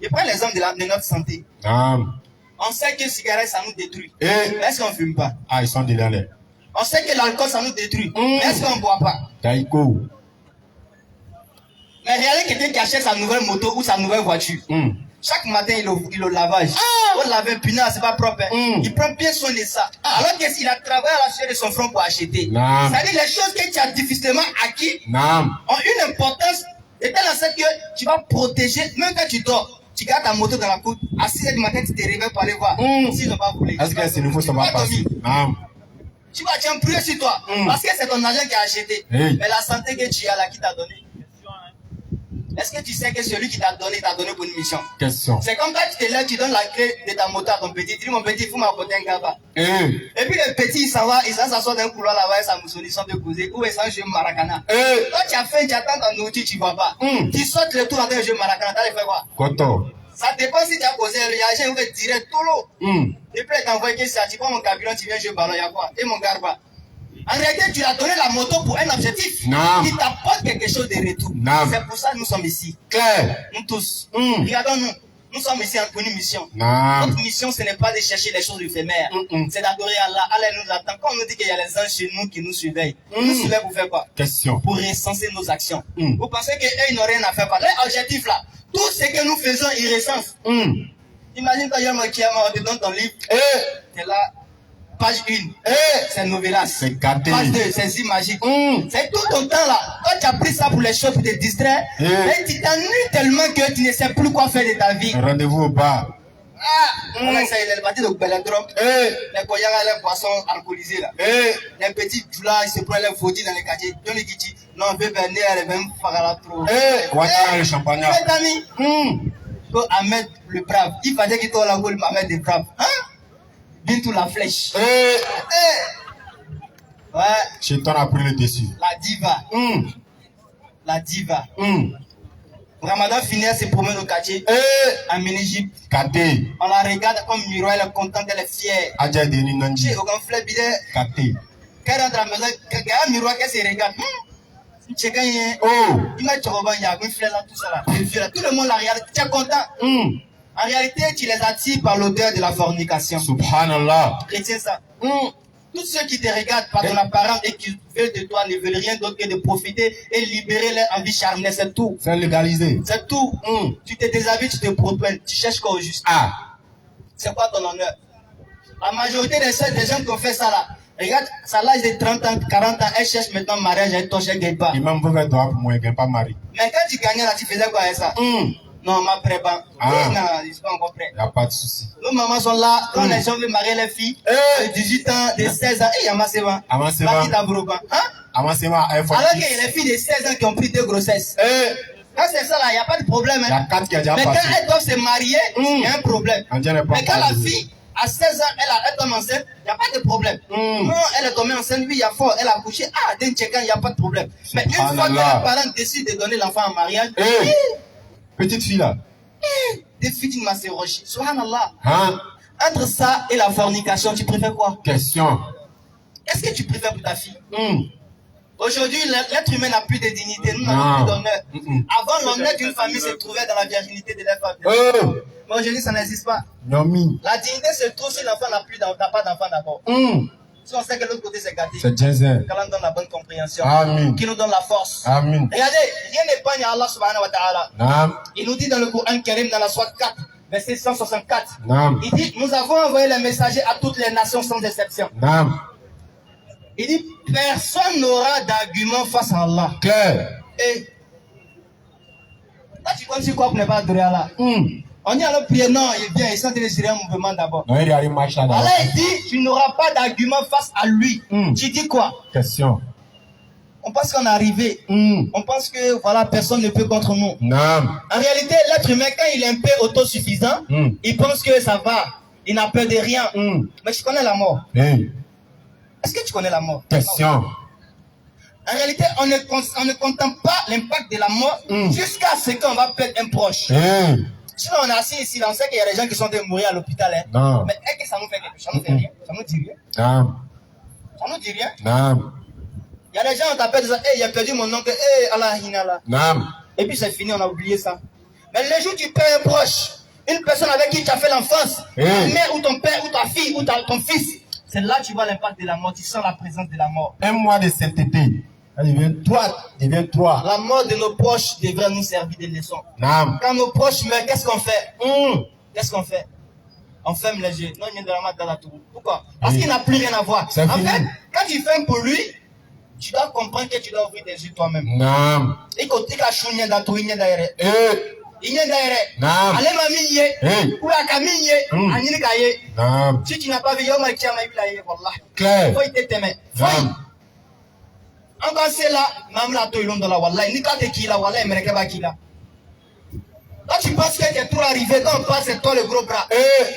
Je prends l'exemple de notre santé. On sait que le cigarette ça nous détruit. Mais est-ce qu'on ne fume pas? Ils sont dedans là. On sait que l'alcool ça nous détruit. Mais est-ce qu'on ne boit pas? Taïko. Mais regardez quelqu'un qui achète sa nouvelle moto ou sa nouvelle voiture. Chaque matin, il le lavage. On lave un punaise, c'est pas propre. Il prend bien soin de ça. Alors qu'il a travaillé à la sueur de son front pour acheter. C'est-à-dire les choses que tu as difficilement acquis ont une importance de telle sorte que tu vas protéger, même quand tu dors. Tu gardes ta moto dans la côte. À 6h du matin, tu te réveilles pour aller voir. S'ils n'ont pas voulu. Est-ce que c'est nouveau, ça va passer? Tu vas t'en prier sur toi. Parce que c'est ton argent qui a acheté. Mais la santé que tu as là, qui t'a donné. Est-ce que tu sais que celui qui t'a donné pour une mission? Question. C'est comme quand tu te lèves, tu donnes la clé de ta moto à ton petit. Tu dis, mon petit, il faut m'apporter un gaba. Et puis le petit, il s'en va, il s'assoit dans un couloir là-bas, ça moussonne, ils sont de causer. Ou ils sont jouer maracana. Toi, tu as faim, tu attends ton nourriture, tu ne vois pas. Tu sautes le tour dans un jeu maracana, t'as fait quoi? Koto. Ça dépend si tu as posé le réagir, on va direct tout l'eau. Et puis t'envoies que ça, tu prends mon carburant, tu viens jouer au ballon, il y a quoi? Et mon garba. En réalité, tu as donné la moto pour un objectif. Qui t'apporte quelque chose de retour. C'est pour ça que nous sommes ici. Claire. Nous tous. Regardons-nous. Nous sommes ici pour une mission. Notre mission, ce n'est pas de chercher les choses éphémères. C'est d'adorer Allah. Allah nous attend. Quand on nous dit qu'il y a les anges chez nous qui nous surveillent, nous surveillent pour faire quoi? Question. Pour recenser nos actions. Vous pensez qu'eux, ils n'ont rien à faire? Leur objectif là, tout ce que nous faisons, ils recensent. Imagine quand il y a un qui a te donne ton livre. C'est là. Page 1, c'est Novelas. C'est gâté. Page 2, c'est Zimagique. C'est tout ton temps là. Quand tu as pris ça pour les choses, pour te distraire, mais tu t'ennuies tellement que tu ne sais plus quoi faire de ta vie. Rendez-vous au bar. On a essayé les bâtis de Belladrum, les koyaga, les poissons alcoolisés là. Les petits là, ils se prennent les faudis dans les quartiers. Ils ont dit, non, on veut venir, elle va me faire la trop. Voilà le champagne. Mes amis, faut Ahmed le brave. Il fallait qu'il t'oie la gueule, Ahmed le brave. Bintou la flèche. Ouais. Chétan a pris le dessus. La diva. La diva. Ramadan finit, elle se promène au quartier. En mini-jeep. Katé. On la regarde comme miroir, elle est contente, elle est fière. Adja Deni Nandi. J'ai aucun fleur bidé. Katé. Quand elle rentre à la maison, il y a un miroir qu'elle se regarde. Il m'a dit, il y a une fleur là, tout ça là. Tout le monde la regarde. Tu es content. En réalité, tu les attires par l'odeur de la fornication. Subhanallah. Retiens ça. Tous ceux qui te regardent par ton apparence et qui veulent de toi ne veulent rien d'autre que de profiter et libérer leur envie charnelle, c'est tout. C'est légalisé. C'est tout. Tu te déshabilles, tu te protèges, tu cherches quoi au juste. C'est quoi ton honneur? La majorité des gens qui ont fait ça là, regarde, ça l'âge de 30 ans, 40 ans, elle cherche maintenant mariage avec toi, je ne gagne pas. Il m'a envoyé toi pour moi, je ne gagne pas mari. Mais quand tu gagnais là, tu faisais quoi avec ça? Non, ma prépa. Non, ils sont pas encore prêts. Il n'y a pas de souci. Nos mamans sont là, quand les gens veulent marier les filles, de 18 ans, de 16 ans, et il y a Masseva. Amasseva. Alors que les filles de 16 ans qui ont pris 2 grossesses. Quand c'est ça là, il n'y a pas de problème. Il y a 4 qui a déjà mais passé. quand elles doivent se marier, il y a un problème. Mais quand la fille, à 16 ans, elle tombe enceinte, il n'y a pas de problème. Non, elle est tombée enceinte, lui, il y a fort, elle a accouché, d'un check-in, il n'y a pas de problème. Mais une fois que les parents décident de donner l'enfant en mariage, petite fille là. Des filles qui m'ont roché. Subhanallah. Entre ça et la fornication, tu préfères quoi? Question. Qu'est-ce que tu préfères pour ta fille? Aujourd'hui, l'être humain n'a plus de dignité. Nous n'avons plus d'honneur. Avant, l'honneur d'une famille se trouvait dans la virginité de la famille. Mais aujourd'hui, ça n'existe pas. La dignité se trouve si l'enfant n'a pas d'enfant d'abord. Si on sait que l'autre côté c'est gâté. C'est Jésus. Qu'Allah nous donne la bonne compréhension. Amen. Qui nous donne la force. Amen. Regardez, rien n'épargne à Allah subhanahu wa ta'ala. Il nous dit dans le Coran Karim, dans la sourate 4, verset 164. Il dit, nous avons envoyé les messagers à toutes les nations sans exception. Il dit, personne n'aura d'argument face à Allah. Claire. Et là, tu comptes sur quoi pour ne pas adorer Allah? On dit alors prier, non, il vient, il sent de gérer un mouvement d'abord. Allah il dit, tu n'auras pas d'argument face à lui. Tu dis quoi? Question. On pense qu'on est arrivé. On pense que voilà, personne ne peut contre nous. Non. En réalité, l'être humain, quand il est un peu autosuffisant, il pense que ça va. Il n'a peur de rien. Mais tu connais la mort. Est-ce que tu connais la mort? Question. En réalité, on ne contemple pas l'impact de la mort jusqu'à ce qu'on va perdre un proche. Sinon, on est assis ici, on sait qu'il y a des gens qui sont de mourir à l'hôpital. Non. Mais est-ce que ça nous fait quelque chose? Ça nous fait rien. Ça nous dit rien. Non. Ça nous dit rien. Non. Il y a des gens, on t'appelle, il a perdu mon oncle, Allah Hinala. Non. Et puis c'est fini, on a oublié ça. Mais le jour où tu perds un proche, une personne avec qui tu as fait l'enfance, ta mère ou ton père ou ta fille ou ton fils, c'est là que tu vois l'impact de la mort, tu sens la présence de la mort. Un mois de sainteté. Devient toi. La mort de nos proches devrait nous servir de leçon. Non. Quand nos proches meurent, qu'est-ce qu'on fait? Qu'est-ce qu'on fait? On ferme les yeux. Non, il vient de la mettre dans la tour. Pourquoi? Parce qu'il n'a plus rien à voir. En fait, quand tu fermes pour lui, tu dois comprendre que tu dois ouvrir tes yeux toi-même. Non. Et quand tu as chouigné dans tout, il y a d'ailleurs. Il y a d'ailleurs. Non. Allez, mamie, ou la camille, Anil Gaye. Non. Si tu n'as pas vu, Yom Akia, ma vie, voilà. Claire. Faut y t'aimer. Faut. Encore c'est là, même là, tout le monde là, voilà. Ni quand t'es qui là, voilà, mais qu'est-ce qu'il a? Là, tu penses que t'es trop arrivé, quand on passe, c'est toi le gros bras.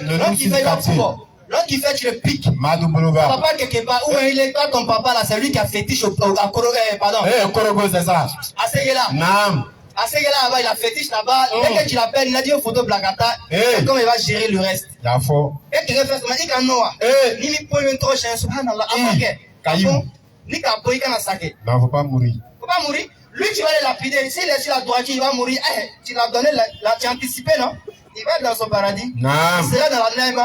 L'autre qui fait l'autre qui fait, tu le piques. Madou Bologa. Ton papa, quelque part, où il est, quand ton papa là, c'est lui qui a fétiche à Korogo, pardon. Korogo, c'est ça. À ce là. Non. À ce gars-là, il a fétiche là-bas. Dès que tu l'appelles, il a dit une photo Blagata. Comment il va gérer le reste? Et tu refais ça, il dit Noah. Ni mi point une trop cher, subhanallah. Ni kapo, il can saquer. Non, faut pas mourir. Faut pas mourir. Lui, tu vas le lapider. S'il est sur la droite, il va mourir. Tu l'as donné, tu as anticipé, non? Il va dans son paradis. Non. Il sera dans la neige.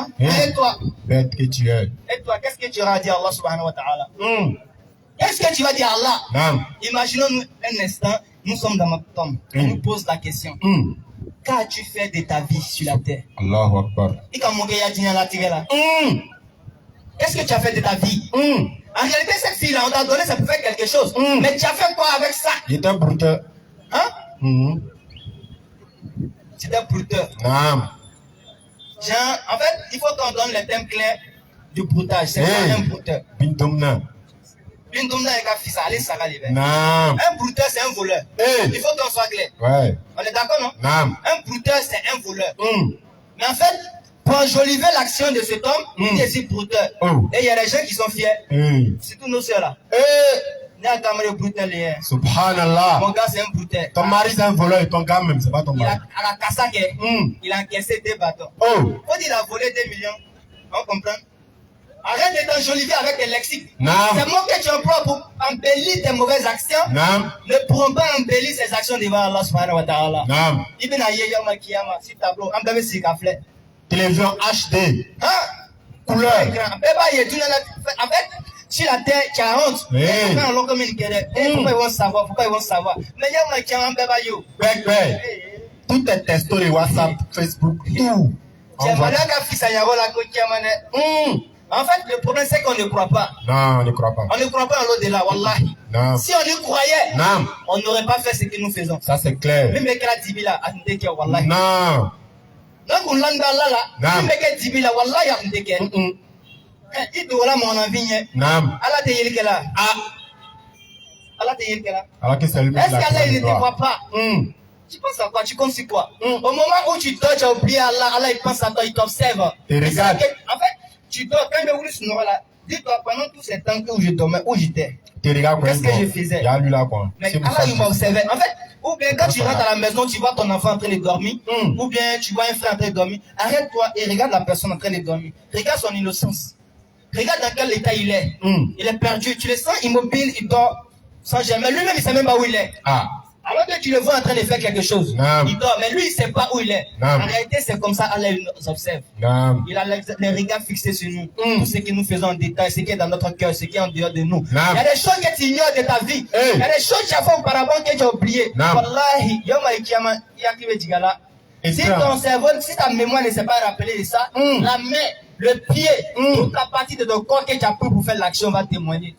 Et toi? Bête que tu es. Et toi, qu'est-ce que tu auras dit à Allah subhanahu wa ta'ala? Qu'est-ce que tu vas dire à Allah? Non. Imaginons-nous un instant, nous sommes dans notre tombe. On nous pose la question. Qu'as-tu fait de ta vie sur la terre? Allahu Akbar. Qu'est-ce que tu as fait de ta vie? En réalité, cette fille-là, on t'a donné, ça peut faire quelque chose. Mais tu as fait quoi avec ça? J'étais un brouteur. Hein? C'était un brouteur. Non. Genre, en fait, il faut qu'on donne les thèmes clairs du broutage. C'est quoi un brouteur? Bindomna. Bindomna est un fils, allez, ça va les Non. Un brouteur, c'est un voleur. Il faut qu'on soit clair. Ouais. On est d'accord, non? Non. Un brouteur, c'est un voleur. Mais en fait, pour enjoliver l'action de cet homme, il est si brouteur. Et il y a des gens qui sont fiers. C'est tous nos soeurs là. Subhanallah. Mon gars, c'est un brouteur. Ton mari, c'est un voleur et ton gars même, c'est pas ton mari. À la Kasake, il a encaissé 2 bâtons. Quand il a volé 2 millions, on comprend? Arrête de t'enjoliver avec des lexiques. Non. Ces mots que tu emploies pour embellir tes mauvaises actions ne pourront pas embellir ces actions devant Allah subhanahu wa ta'ala. Non. Ibn Ayyama Kiyama, si tableau, on peut se gafler. Télévision HD. Couleur. En fait, sur la terre, tu as honte. Pourquoi ils vont savoir? Pourquoi ils vont savoir? Mais il y a un qui a un bébé. Tout est testo de WhatsApp, Facebook, tout. En fait, le problème, c'est qu'on ne croit pas. Non, on ne croit pas. On ne croit pas en l'au-delà, wallahi. Non. Si on y croyait, on n'aurait pas fait ce que nous faisons. Ça, c'est clair. Même avec la dibila, wallahi. Non. Donc, on l'a là, même avec la dibila, wallahi, il doit la mon envie. Non. Allah te yel là. Allah te yel là. Alors que c'est lui. Est-ce qu'Allah, il ne te voit pas? Tu penses à quoi? Tu comptes sur quoi? Au moment où tu dors, tu as oublié Allah. Allah, il pense à toi, il t'observe. Et regarde. En fait, tu dors, quand je voulais ce là, dis-toi, pendant tout ce temps où je dormais, où j'étais, qu'est-ce que je faisais? Il y a lui là, quoi. Mais Allah, il m'observait. En fait, ou bien quand tu rentres à la maison, tu vois ton enfant en train de dormir, ou bien tu vois un frère en train de dormir, arrête-toi et regarde la personne en train de dormir. Regarde son innocence. Regarde dans quel état il est. Il est perdu. Tu le sens immobile, il dort sans jamais. Lui-même, il ne sait même pas où il est. Alors que tu le vois en train de faire quelque chose. Il dort, mais lui, il ne sait pas où il est. En réalité, c'est comme ça, Allah nous observe. Il a les regards fixés sur nous. Tout ce que nous faisons en détail, ce qui est dans notre cœur, ce qui est en dehors de nous. Il y a des choses que tu ignores de ta vie. Il y a des choses que tu as fait auparavant que tu as oubliées. Wallahi, si ton cerveau, si ta mémoire ne s'est pas rappelée de ça, la main, le pied, toute la partie de ton corps que tu as pris pour faire l'action va témoigner.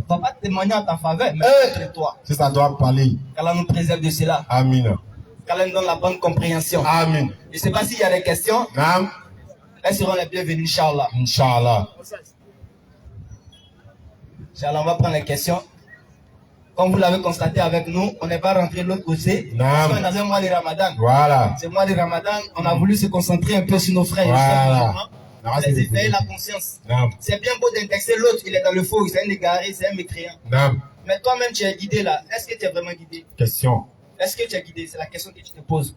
Ne va pas témoigner en ta faveur, mais contre toi. Si ça doit parler. Qu'Allah nous préserve de cela. Amin. Qu'Allah nous donne la bonne compréhension. Amin. Je ne sais pas s'il y a des questions. Non. Elles seront les bienvenues, Inch'Allah. Inch'Allah. Inch'Allah, on va prendre les questions. Comme vous l'avez constaté avec nous, on n'est pas rentré de l'autre côté. Non. On est dans un mois de Ramadan. Voilà. C'est le mois de Ramadan. On a voulu se concentrer un peu sur nos frères. Voilà. Les éveiller la conscience. C'est bien beau d'indexer l'autre, il est dans le faux, c'est un égaré, c'est un mécréant. Mais toi-même, tu es guidé là. Est-ce que tu es vraiment guidé? Question. Est-ce que tu es guidé? C'est la question que tu te poses.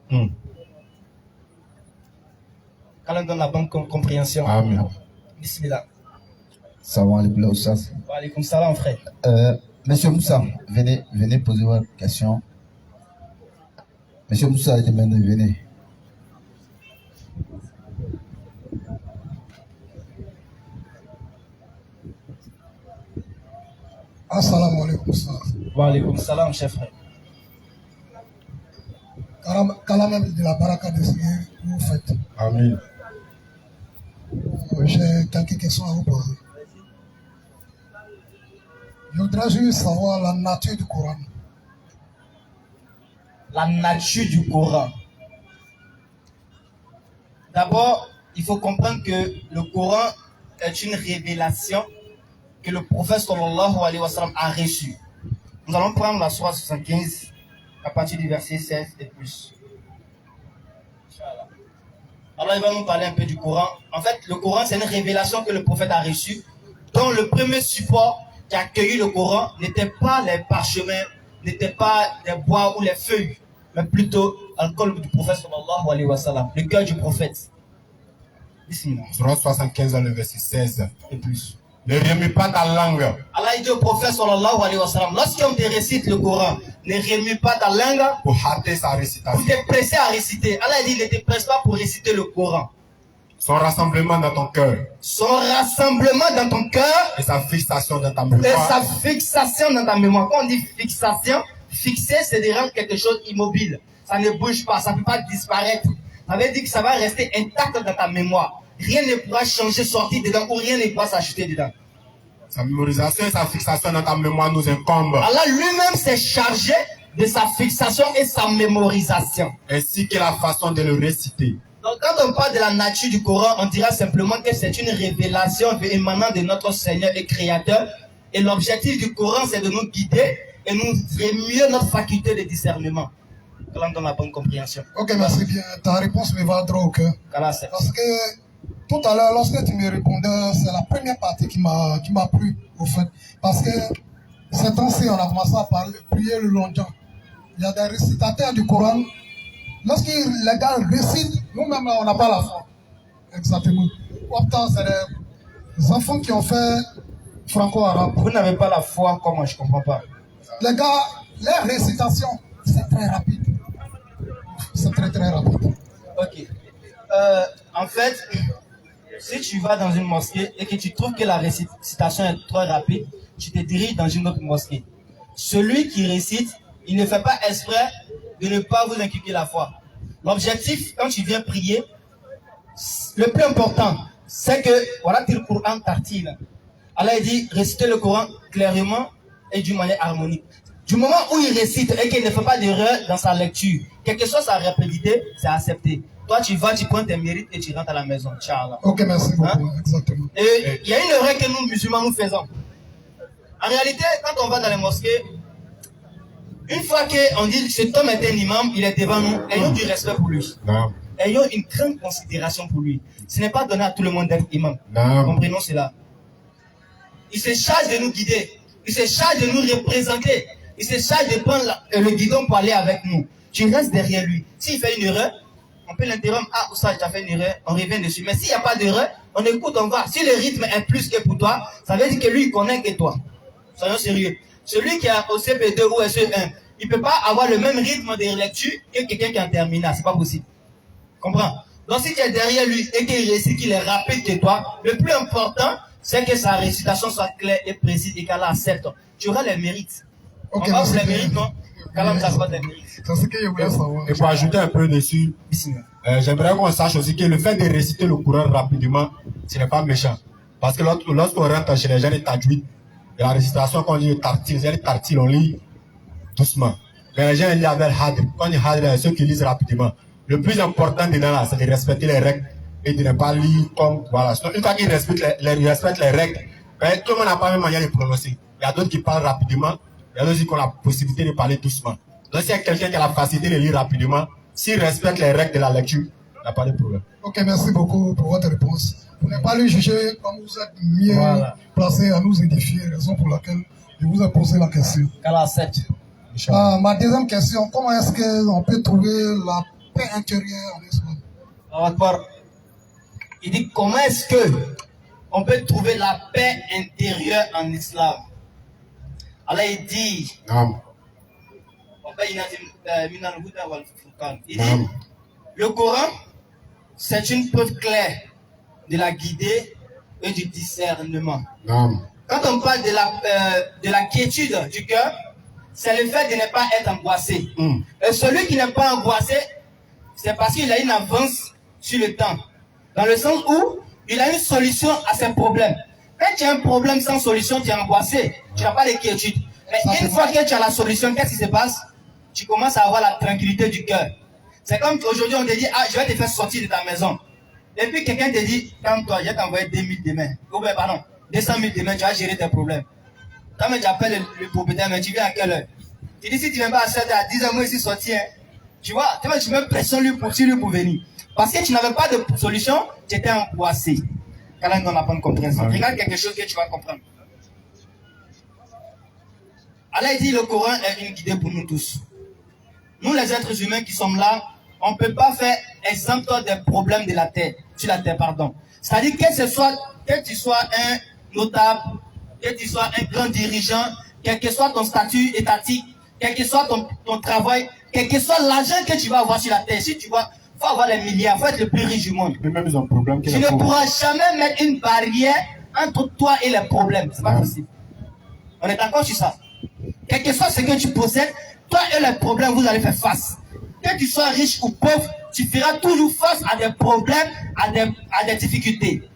Qu'Allah donne la bonne compréhension. Amen. Bismillah. Salam alaikum, Oustaz. Wa alaikum salam, frère. Monsieur Moussa, venez poser votre question. Monsieur Moussa, venez. Assalamu alaikum. Wa alaikum salam, chef frère. Qu'Allah de la baraka de ce que vous faites. Amen. J'ai quelques questions à vous poser. Je voudrais juste savoir la nature du Coran. La nature du Coran. D'abord, il faut comprendre que le Coran est une révélation que le prophète sallallahu alayhi wa sallam a reçue. Nous allons prendre la sourate 75 à partir du verset 16 et plus. Alors il va nous parler un peu du Coran. En fait, le Coran, c'est une révélation que le prophète a reçue, dont le premier support qui a accueilli le Coran n'était pas les parchemins n'étaient pas des bois ou les feuilles, mais plutôt un colbe du prophète sallallahu alayhi wa sallam, le cœur du prophète. Bismillah. Surah 75 dans le verset 16 et plus. Ne remue pas ta langue. Allah dit au prophète sallallahu alayhi wa sallam, lorsqu'on te récite le Coran, ne remue pas ta langue pour hâter sa récitation. Pour te presser à réciter. Allah dit, ne te presse pas pour réciter le Coran. Son rassemblement dans ton cœur. Son rassemblement dans ton cœur. Et sa fixation dans ta mémoire. Et sa fixation dans ta mémoire. Quand on dit fixation, fixer, c'est de rendre quelque chose immobile. Ça ne bouge pas, ça ne peut pas disparaître. Ça veut dire que ça va rester intact dans ta mémoire. Rien ne pourra changer, sortir dedans, ou rien ne pourra s'ajouter dedans. Sa mémorisation et sa fixation dans ta mémoire nous incombent. Allah lui-même s'est chargé de sa fixation et sa mémorisation. Ainsi que la façon de le réciter. Donc quand on parle de la nature du Coran, on dira simplement que c'est une révélation émanant de notre Seigneur et Créateur. Et l'objectif du Coran, c'est de nous guider et nous mieux notre faculté de discernement. Quand on a la bonne compréhension. Ok, merci bien. Ta réponse me va droit au cœur. Parce que tout à l'heure, lorsque tu me répondais, c'est la première partie qui m'a plu, au fait. Parce que ces temps-ci, on a commencé à prier le long temps. Il y a des récitateurs du Coran. Lorsque les gars récitent, nous-mêmes, on n'a pas la foi. Exactement. Pourtant, c'est des enfants qui ont fait franco-arabe. Vous n'avez pas la foi, comment? Je ne comprends pas. Les gars, leur récitation, c'est très rapide. C'est très, très rapide. Ok. En fait, si tu vas dans une mosquée et que tu trouves que la récitation est trop rapide, tu te diriges dans une autre mosquée. Celui qui récite, il ne fait pas exprès de ne pas vous inculquer la foi. L'objectif, quand tu viens prier, le plus important, c'est que, voilà, le Coran tartile. Allah dit, récitez le Coran clairement et d'une manière harmonique. Du moment où il récite et qu'il ne fait pas d'erreur dans sa lecture, quelle que soit sa rapidité, c'est accepté. Toi, tu vas, tu prends tes mérites et tu rentres à la maison. Inch'Allah. Ok, merci beaucoup. Exactement. Et il y a une erreur que nous, musulmans, nous faisons. En réalité, quand on va dans les mosquées, une fois qu'on dit cet homme est un imam, il est devant nous, ayons du respect pour lui. Non. Ayons une grande considération pour lui. Ce n'est pas donné à tout le monde d'être imam. Non. Comprenons cela. Il se charge de nous guider. Il se charge de nous représenter. Il se charge de prendre le guidon pour aller avec nous. Tu restes derrière lui. S'il fait une erreur, on peut l'interrompre. Ah, ça, tu as fait une erreur. On revient dessus. Mais s'il n'y a pas d'erreur, on écoute, on va. Si le rythme est plus que pour toi, ça veut dire que lui, il connaît que toi. Soyons sérieux. Celui qui a au CP2 ou SE1, il ne peut pas avoir le même rythme de lecture que quelqu'un qui est en terminale. C'est pas possible. Comprends? Donc si tu es derrière lui et qu'il récite, qu'il est rapide que toi, le plus important, c'est que sa récitation soit claire et précise et qu'elle accepte. Tu auras les mérites. Okay, on va pour les mérites, non? Kalam, ça pas des mérites. C'est ce que je voulais savoir. Et pour ajouter un peu dessus, j'aimerais qu'on sache aussi que le fait de réciter le Coran rapidement, ce n'est pas méchant. Parce que lorsqu'on rentre chez les gens de Tajwid, la récitation, quand on lit le tartil, on lit doucement. Mais les gens lisent avec hadr. Quand on lit hadr, ceux qui lisent rapidement. Le plus important dedans là, c'est de respecter les règles et de ne pas lire comme, voilà. Sinon, une fois qu'ils respectent les règles, ben, tout le monde n'a pas la même manière de prononcer. Il y a d'autres qui parlent rapidement, il y a d'autres qui ont la possibilité de parler doucement. Donc, s'il y a quelqu'un qui a la facilité de lire rapidement, s'il respecte les règles de la lecture, il n'y a pas de problème. Ok, merci beaucoup pour votre réponse. Vous n'êtes pas le juger comme vous êtes mieux placé à nous édifier, raison pour laquelle je vous ai posé la question. Ma deuxième question, comment est-ce qu'on peut trouver la paix intérieure en islam? Il dit comment est-ce que on peut trouver la paix intérieure en islam? Allah il dit, le Coran, c'est une preuve claire de la guidée et du discernement. Quand on parle de la quiétude du cœur, c'est le fait de ne pas être angoissé. Et celui qui n'est pas angoissé, c'est parce qu'il a une avance sur le temps. Dans le sens où il a une solution à ses problèmes. Quand tu as un problème sans solution, tu es angoissé. Tu n'as pas de quiétude. Mais une fois que tu as la solution, qu'est-ce qui se passe? Tu commences à avoir la tranquillité du cœur. C'est comme aujourd'hui on te dit, ah, je vais te faire sortir de ta maison. Et puis quelqu'un te dit, calme-toi, je vais t'envoyer 2000 demain. Ou bien, pardon, 200 000 demain, tu vas gérer tes problèmes. Quand tu appelles le propriétaire, mais tu viens à quelle heure? Tu dis, si tu ne viens pas à 7h, à 10h, moi ici sorti, hein. Tu vois, tu mets pression lui pour venir. Parce que tu n'avais pas de solution, tu étais angoissé. Quand on n'a pas de compréhension. Regarde quelque chose que tu vas comprendre. Allah dit le Coran est une guidée pour nous tous. Nous les êtres humains qui sommes là, on ne peut pas faire exemple des problèmes de la terre, sur la terre, pardon. C'est-à-dire que tu sois un notable, que tu sois un grand dirigeant, quel que soit ton statut étatique, quel que soit ton travail, quel que soit l'argent que tu vas avoir sur la terre, si tu vas, faut avoir les milliards, faut être le plus riche du monde. Mais même ils ont un problème. Tu ne pourras jamais mettre une barrière entre toi et les problèmes. C'est pas possible. On est d'accord sur ça? Quel que soit ce que tu possèdes, toi et les problèmes, vous allez faire face. Que tu sois riche ou pauvre, tu feras toujours face à des problèmes, à des difficultés.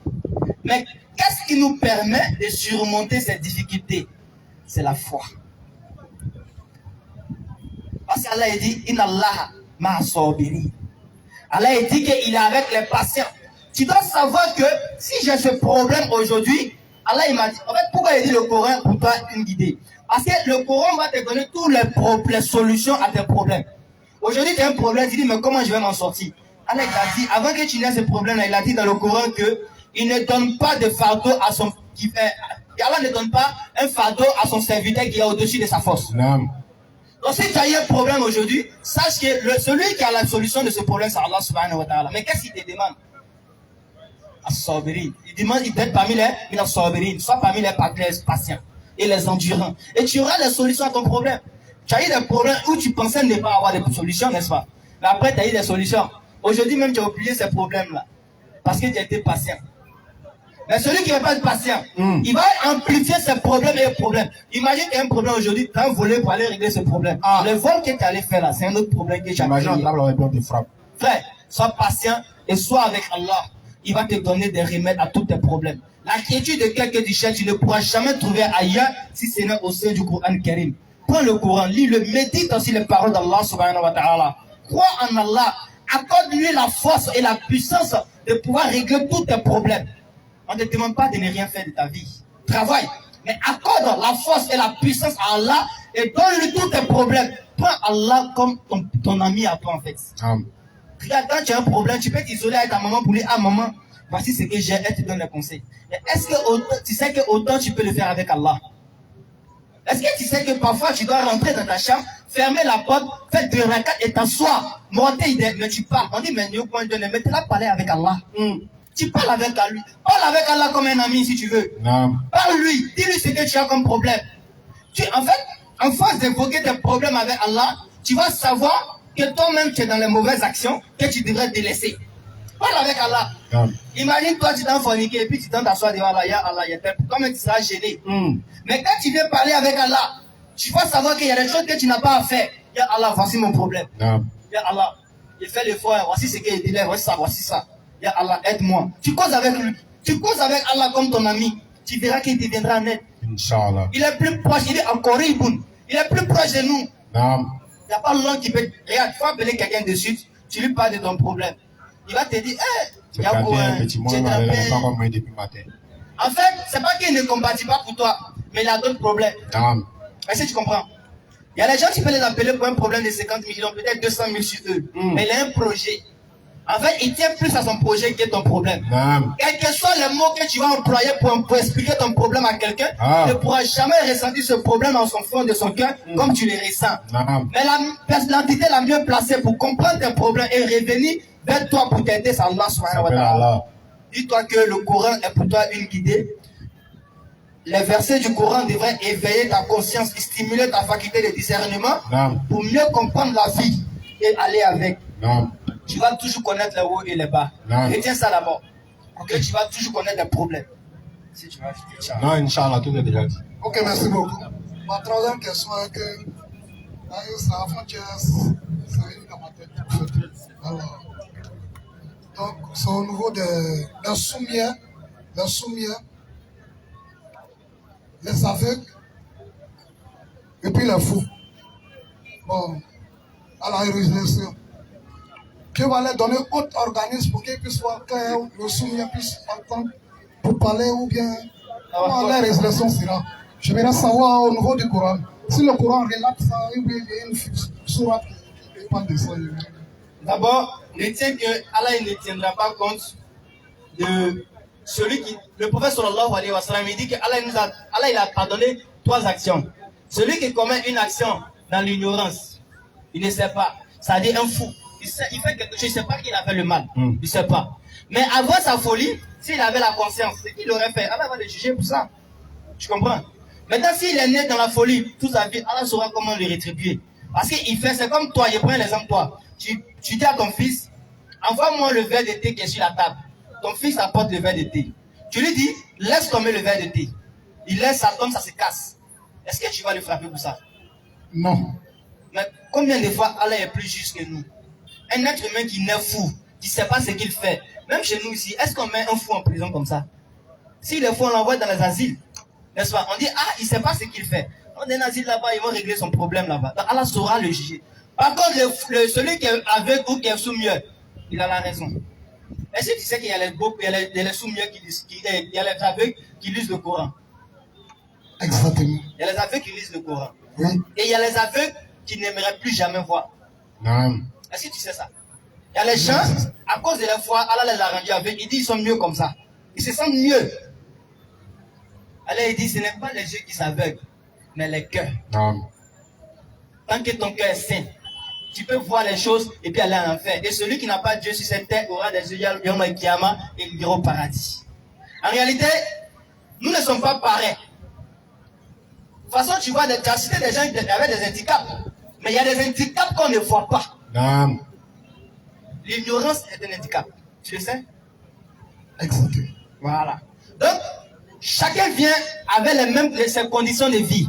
Mais qu'est-ce qui nous permet de surmonter ces difficultés? C'est la foi. Parce qu'Allah a dit, Inna Allah ma'a sabiri. Allah a dit qu'il est avec les patients. Tu dois savoir que si j'ai ce problème aujourd'hui, Allah il m'a dit, en fait, pourquoi il dit le Coran pour toi une guidée? Parce que le Coran va te donner toutes les solutions à tes problèmes. Aujourd'hui, tu as un problème, tu dis, mais comment je vais m'en sortir? Allah t'a dit, avant que tu n'aies ce problème-là, il a dit dans le Coran qu'il ne donne pas de fardeau à son... Allah ne donne pas un fardeau à son serviteur qui est au-dessus de sa force. Non. Donc si tu as eu un problème aujourd'hui, sache que celui qui a la solution de ce problème, c'est Allah subhanahu wa ta'ala. Mais qu'est-ce qu'il te demande? As-sabirin. Il demande d'être parmi les as-sabirin, soit parmi les patients et les endurants. Et tu auras les solutions à ton problème. Tu as eu des problèmes où tu pensais ne pas avoir de solutions, n'est-ce pas? Mais après, tu as eu des solutions. Aujourd'hui même, tu as oublié ces problèmes-là. Parce que tu as été patient. Mais celui qui n'est pas patient, il va amplifier ses problèmes et problèmes. Imagine qu'il y a un problème aujourd'hui, tu as volé pour aller régler ce problème. Le vol que tu allais faire là, c'est un autre problème que tu as. Imagine un table avec de frappe. Frère, sois patient et sois avec Allah. Il va te donner des remèdes à tous tes problèmes. La quiétude de quelqu'un du chien, tu ne pourras jamais trouver ailleurs si ce n'est au sein du Coran Karim. Prends le Coran, lis-le, médite aussi les paroles d'Allah subhanahu wa ta'ala. Crois en Allah, accorde-lui la force et la puissance de pouvoir régler tous tes problèmes. On ne te demande pas de ne rien faire de ta vie. Travaille, mais accorde la force et la puissance à Allah et donne-lui tous tes problèmes. Prends Allah comme ton ami à toi en fait. Regarde, quand tu as un problème, tu peux t'isoler avec ta maman pour dire, ah maman, voici ce que j'ai, elle te donne les conseils. Est-ce que tu sais que autant tu peux le faire avec Allah? Est-ce que tu sais que parfois tu dois rentrer dans ta chambre, fermer la porte, faire 2 rakats et t'asseoir, monter, mais tu parles. On dit, mais tu là parler avec Allah. Tu parles avec lui. Parle avec Allah comme un ami si tu veux. Non. Parle-lui, dis-lui ce que tu as comme problème. En fait, en face d'évoquer tes problèmes avec Allah, tu vas savoir que toi-même tu es dans les mauvaises actions que tu devrais te laisser. Parle avec Allah. Imagine toi tu t'en forniqué et puis tu t'en t'assois devant Allah, ya Allah, ya Allah, toi-même tu seras gêné. Mais quand tu viens parler avec Allah, tu vas savoir qu'il y a des choses que tu n'as pas à faire. Ya Allah, voici mon problème. Ya Allah, il fait l'effort, voici ce qu'il dit, voici ça. Ya Allah, aide-moi. Tu causes avec lui. Tu causes avec Allah comme ton ami. Tu verras qu'il deviendra en aide. Inch'Allah. Il est plus proche, il est encore riboun. Il est plus proche de nous. Non. Il n'y a pas longtemps qui peut... Regarde, tu vas appeler quelqu'un de suite, tu lui parles de ton problème. Il va te dire, c'est pas depuis matin. En fait, c'est pas qu'il ne compatit pas pour toi, mais il a d'autres problèmes. Est-ce que tu comprends? Il y a des gens qui peuvent les appeler pour un problème de 50 millions, peut-être 200 000 sur eux. Mais il a un projet. En fait, il tient plus à son projet que ton problème. Quels que soient les mots que tu vas employer pour expliquer ton problème à quelqu'un, il ne pourra jamais ressentir ce problème dans son fond de son cœur comme tu le ressens. Mais l'entité la mieux placée pour comprendre tes problèmes et revenir vers toi pour t'aider, c'est Allah subhanahu wa ta'ala. Dis-toi que le Coran est pour toi une guidée. Les versets du Coran devraient éveiller ta conscience et stimuler ta faculté de discernement pour mieux comprendre la vie et aller avec. Tu vas toujours connaître les hauts et les bas. Retiens ça d'abord. Ok, tu vas toujours connaître les problèmes. Si tu vas ajouter, non, Inch'Allah, tout est déjà dit. Ok, merci beaucoup. Ma troisième question est que ça frontière, c'est une dans ma tête. Alors, donc, c'est au niveau des soumiers, les aveugles et puis les fous. Bon, à la résolution. Dieu va leur donner autre organisme pour qu'ils puissent voir clair, le soumis puisse entendre pour parler ou bien comment la résolution sera. Je voudrais savoir au niveau du Coran, si le Coran relate ça, il y a une sourate qui parle de ça. D'abord, retiens que Allah ne tiendra pas compte de celui qui... Le prophète sallallahu alayhi wa sallam, il dit que Allah il a pardonné 3 actions. Celui qui commet une action dans l'ignorance, il ne sait pas. Ça dit un fou. Il fait quelque chose, il ne sait pas qu'il a fait le mal. Il ne sait pas. Mais avant sa folie, s'il avait la conscience, c'est qu'il aurait fait. Allah va le juger pour ça. Tu comprends? Maintenant, s'il est né dans la folie, toute sa vie, Allah saura comment le rétribuer. Parce qu'il fait, c'est comme toi, je prends l'exemple toi. Tu dis à ton fils, envoie-moi le verre de thé qui est sur la table. Ton fils apporte le verre de thé. Tu lui dis, laisse tomber le verre de thé. Il laisse, ça tombe, ça se casse. Est-ce que tu vas le frapper pour ça? Non. Mais combien de fois Allah est plus juste que nous? Un être humain qui n'est fou, qui ne sait pas ce qu'il fait. Même chez nous ici, est-ce qu'on met un fou en prison comme ça? S'il est fou, on l'envoie dans les asiles. N'est-ce pas? On dit, ah, il ne sait pas ce qu'il fait. On est dans l'asile là-bas, ils vont régler son problème là-bas. Donc Allah saura le juger. Par contre, celui qui est aveugle ou qui est sous-mieux, il a la raison. Est-ce que tu sais qu'il y a les sous-mieux il y a les aveugles qui lisent le Coran? Exactement. Il y a les aveugles qui lisent le Coran. Oui. Et il y a les aveugles qui n'aimeraient plus jamais voir. Non. Est-ce que tu sais ça? Il y a les gens, à cause de la foi, Allah les a rendus aveugles. Il dit ils sont mieux comme ça. Ils se sentent mieux. Allah il dit ce n'est pas les yeux qui s'aveuglent, mais les cœurs. Non. Tant que ton cœur est sain, tu peux voir les choses et puis aller en enfer. Et celui qui n'a pas Dieu sur cette terre aura des yeux Yom Kiyama et il ira au paradis. En réalité, nous ne sommes pas pareils. De toute façon, tu vois, tu as cité des gens avec des handicaps. Mais il y a des handicaps qu'on ne voit pas. Non. L'ignorance est un handicap. Tu le sais? Exactement. Voilà. Donc, chacun vient avec les mêmes ses conditions de vie.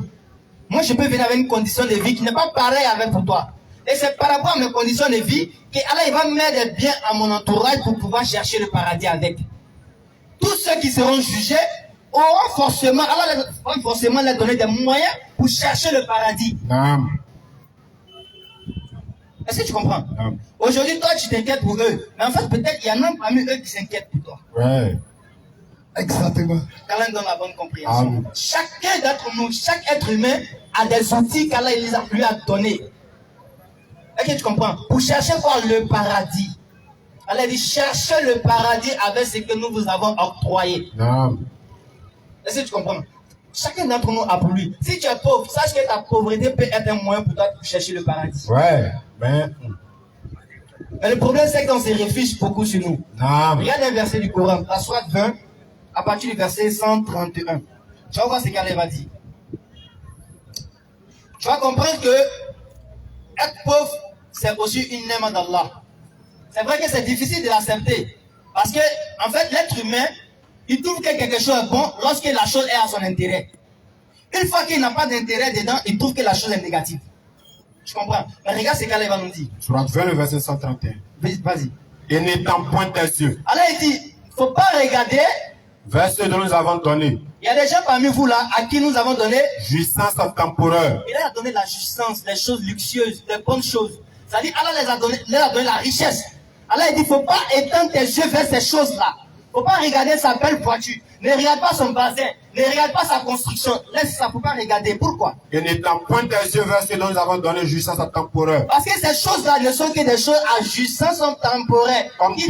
Moi, je peux venir avec une condition de vie qui n'est pas pareille avec pour toi. Et c'est par rapport à mes conditions de vie que Allah il va mettre des biens à mon entourage pour pouvoir chercher le paradis avec. Tous ceux qui seront jugés auront forcément, Allah va forcément leur donner des moyens pour chercher le paradis. Non. Est-ce que tu comprends? Non. Aujourd'hui, toi, tu t'inquiètes pour eux. Mais en fait, peut-être qu'il y en a parmi eux qui s'inquiètent pour toi. Ouais. Exactement. Qu'Allah donne la bonne compréhension. Ah. Chacun d'entre nous, chaque être humain a des outils qu'Allah lui a donnés. Est-ce que tu comprends? Pour chercher quoi? Le paradis. Allah dit cherchez le paradis avec ce que nous vous avons octroyé. Non. Est-ce que tu comprends? Chacun d'entre nous a pour lui. Si tu es pauvre, sache que ta pauvreté peut être un moyen pour toi de chercher le paradis. Ouais. Mais le problème, c'est qu'on se réfugie beaucoup sur nous. non. Regarde un verset du Coran, la sourate 20, à partir du verset 131. Tu vas voir ce qu'Allah va dire. Tu vas comprendre que être pauvre, c'est aussi une ni'ma d'Allah. C'est vrai que c'est difficile de l'accepter. Parce que, en fait, l'être humain, il trouve que quelque chose est bon lorsque la chose est à son intérêt. Une fois qu'il n'a pas d'intérêt dedans, il trouve que la chose est négative. Tu comprends? Mais regarde ce qu'Allah va nous dire. Surat 20, le verset 131. Vas-y. Et n'étant point tes yeux. Allah il dit, il ne faut pas regarder. Vers ceux dont nous avons donné. Il y a des gens parmi vous là, à qui nous avons donné. Jouissance temporaire. Il a donné la jouissance, les choses luxueuses, les bonnes choses. C'est-à-dire, Allah les a donné la richesse. Allah il dit, il ne faut pas étendre tes yeux vers ces choses-là. Il ne faut pas regarder sa belle voiture. Ne regarde pas son bassin. Ne regarde pas sa construction. Laisse ça, il ne faut pas regarder. Pourquoi? Et n'étant point tes yeux vers ceux dont nous avons donné jouissance temporaire. Parce que ces choses-là ne sont que des choses à jouissance temporaire. Qui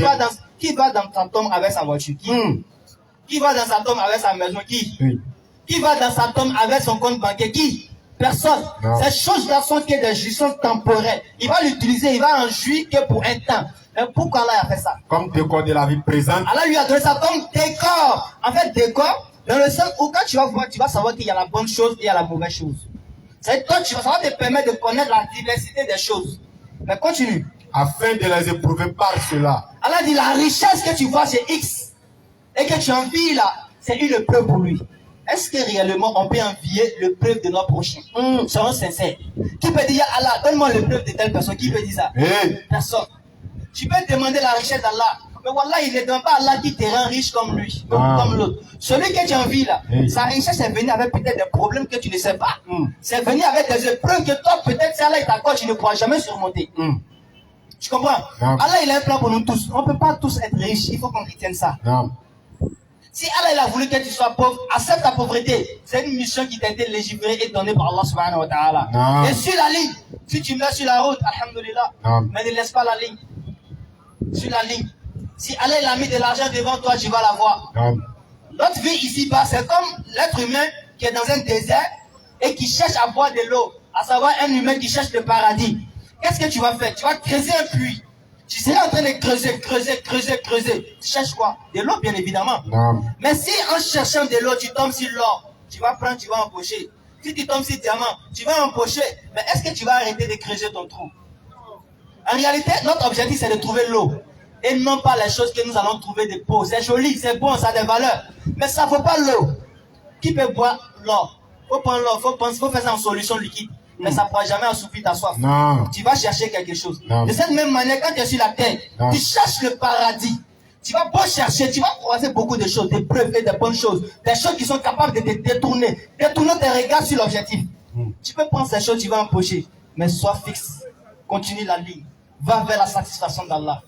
va dans sa tombe avec sa voiture? Qui va dans sa tombe avec sa maison? Qui? Oui. Qui va dans sa tombe avec son compte bancaire? Qui? Personne. Non. Ces choses-là sont que des jouissances temporaires. Il va l'utiliser, il va en jouir que pour un temps. Mais pourquoi Allah a fait ça? Comme décor de la vie présente. Allah lui a donné ça comme décor. En fait, décor, dans le sens où quand tu vas voir, tu vas savoir qu'il y a la bonne chose et il y a la mauvaise chose. C'est toi, ça va te permettre de connaître la diversité des choses. Mais continue. Afin de les éprouver par cela. Allah dit la richesse que tu vois chez X et que tu envies là, c'est une preuve pour lui. Est-ce que réellement on peut envier le preuve de notre prochain? Soyons sincères. Qui peut dire Allah, donne-moi le preuve de telle personne? Qui peut dire ça? Personne. Tu peux demander la richesse d'Allah. Mais voilà, il ne demande pas Allah qui te rend riche comme lui, comme l'autre. Celui que tu envies là, sa richesse est venue avec peut-être des problèmes que tu ne sais pas. C'est venu avec des épreuves que toi, peut-être si Allah est d'accord, tu ne pourras jamais surmonter. Tu comprends? Allah, il a un plan pour nous tous. On ne peut pas tous être riches. Il faut qu'on retienne ça. Si Allah il a voulu que tu sois pauvre, accepte ta pauvreté. C'est une mission qui t'a été légiférée et donnée par Allah subhanahu wa ta'ala. Et sur la ligne, si tu mets sur la route, alhamdulillah, mais ne laisse pas la ligne. Sur la ligne. Si Allah il a mis de l'argent devant toi, tu vas l'avoir. Notre vie ici-bas, c'est comme l'être humain qui est dans un désert et qui cherche à boire de l'eau, à savoir un humain qui cherche le paradis, qu'est-ce que tu vas faire? Tu vas creuser un puits. Tu seras en train de creuser. Tu cherches quoi? De l'eau, bien évidemment. Non. Mais si en cherchant de l'eau, tu tombes sur l'or, tu vas prendre, tu vas empocher. Si tu tombes sur diamant, tu vas empocher. Mais est-ce que tu vas arrêter de creuser ton trou? En réalité, notre objectif, c'est de trouver l'eau. Et non pas les choses que nous allons trouver des pots. C'est joli, c'est bon, ça a des valeurs. Mais ça ne faut pas l'eau. Qui peut boire l'or? Il faut prendre l'or, il faut faire ça en solution liquide. Mais ça ne pourra jamais assouvir ta soif. Non. Tu vas chercher quelque chose. Non. De cette même manière, quand tu es sur la terre, non. Tu cherches le paradis. Tu vas pas chercher, tu vas croiser beaucoup de choses, des preuves et des bonnes choses. Des choses qui sont capables de te détourner. Détourner tes regards sur l'objectif. Tu peux prendre ces choses, tu vas empocher. Mais sois fixe. Continue la ligne. Va vers la satisfaction d'Allah.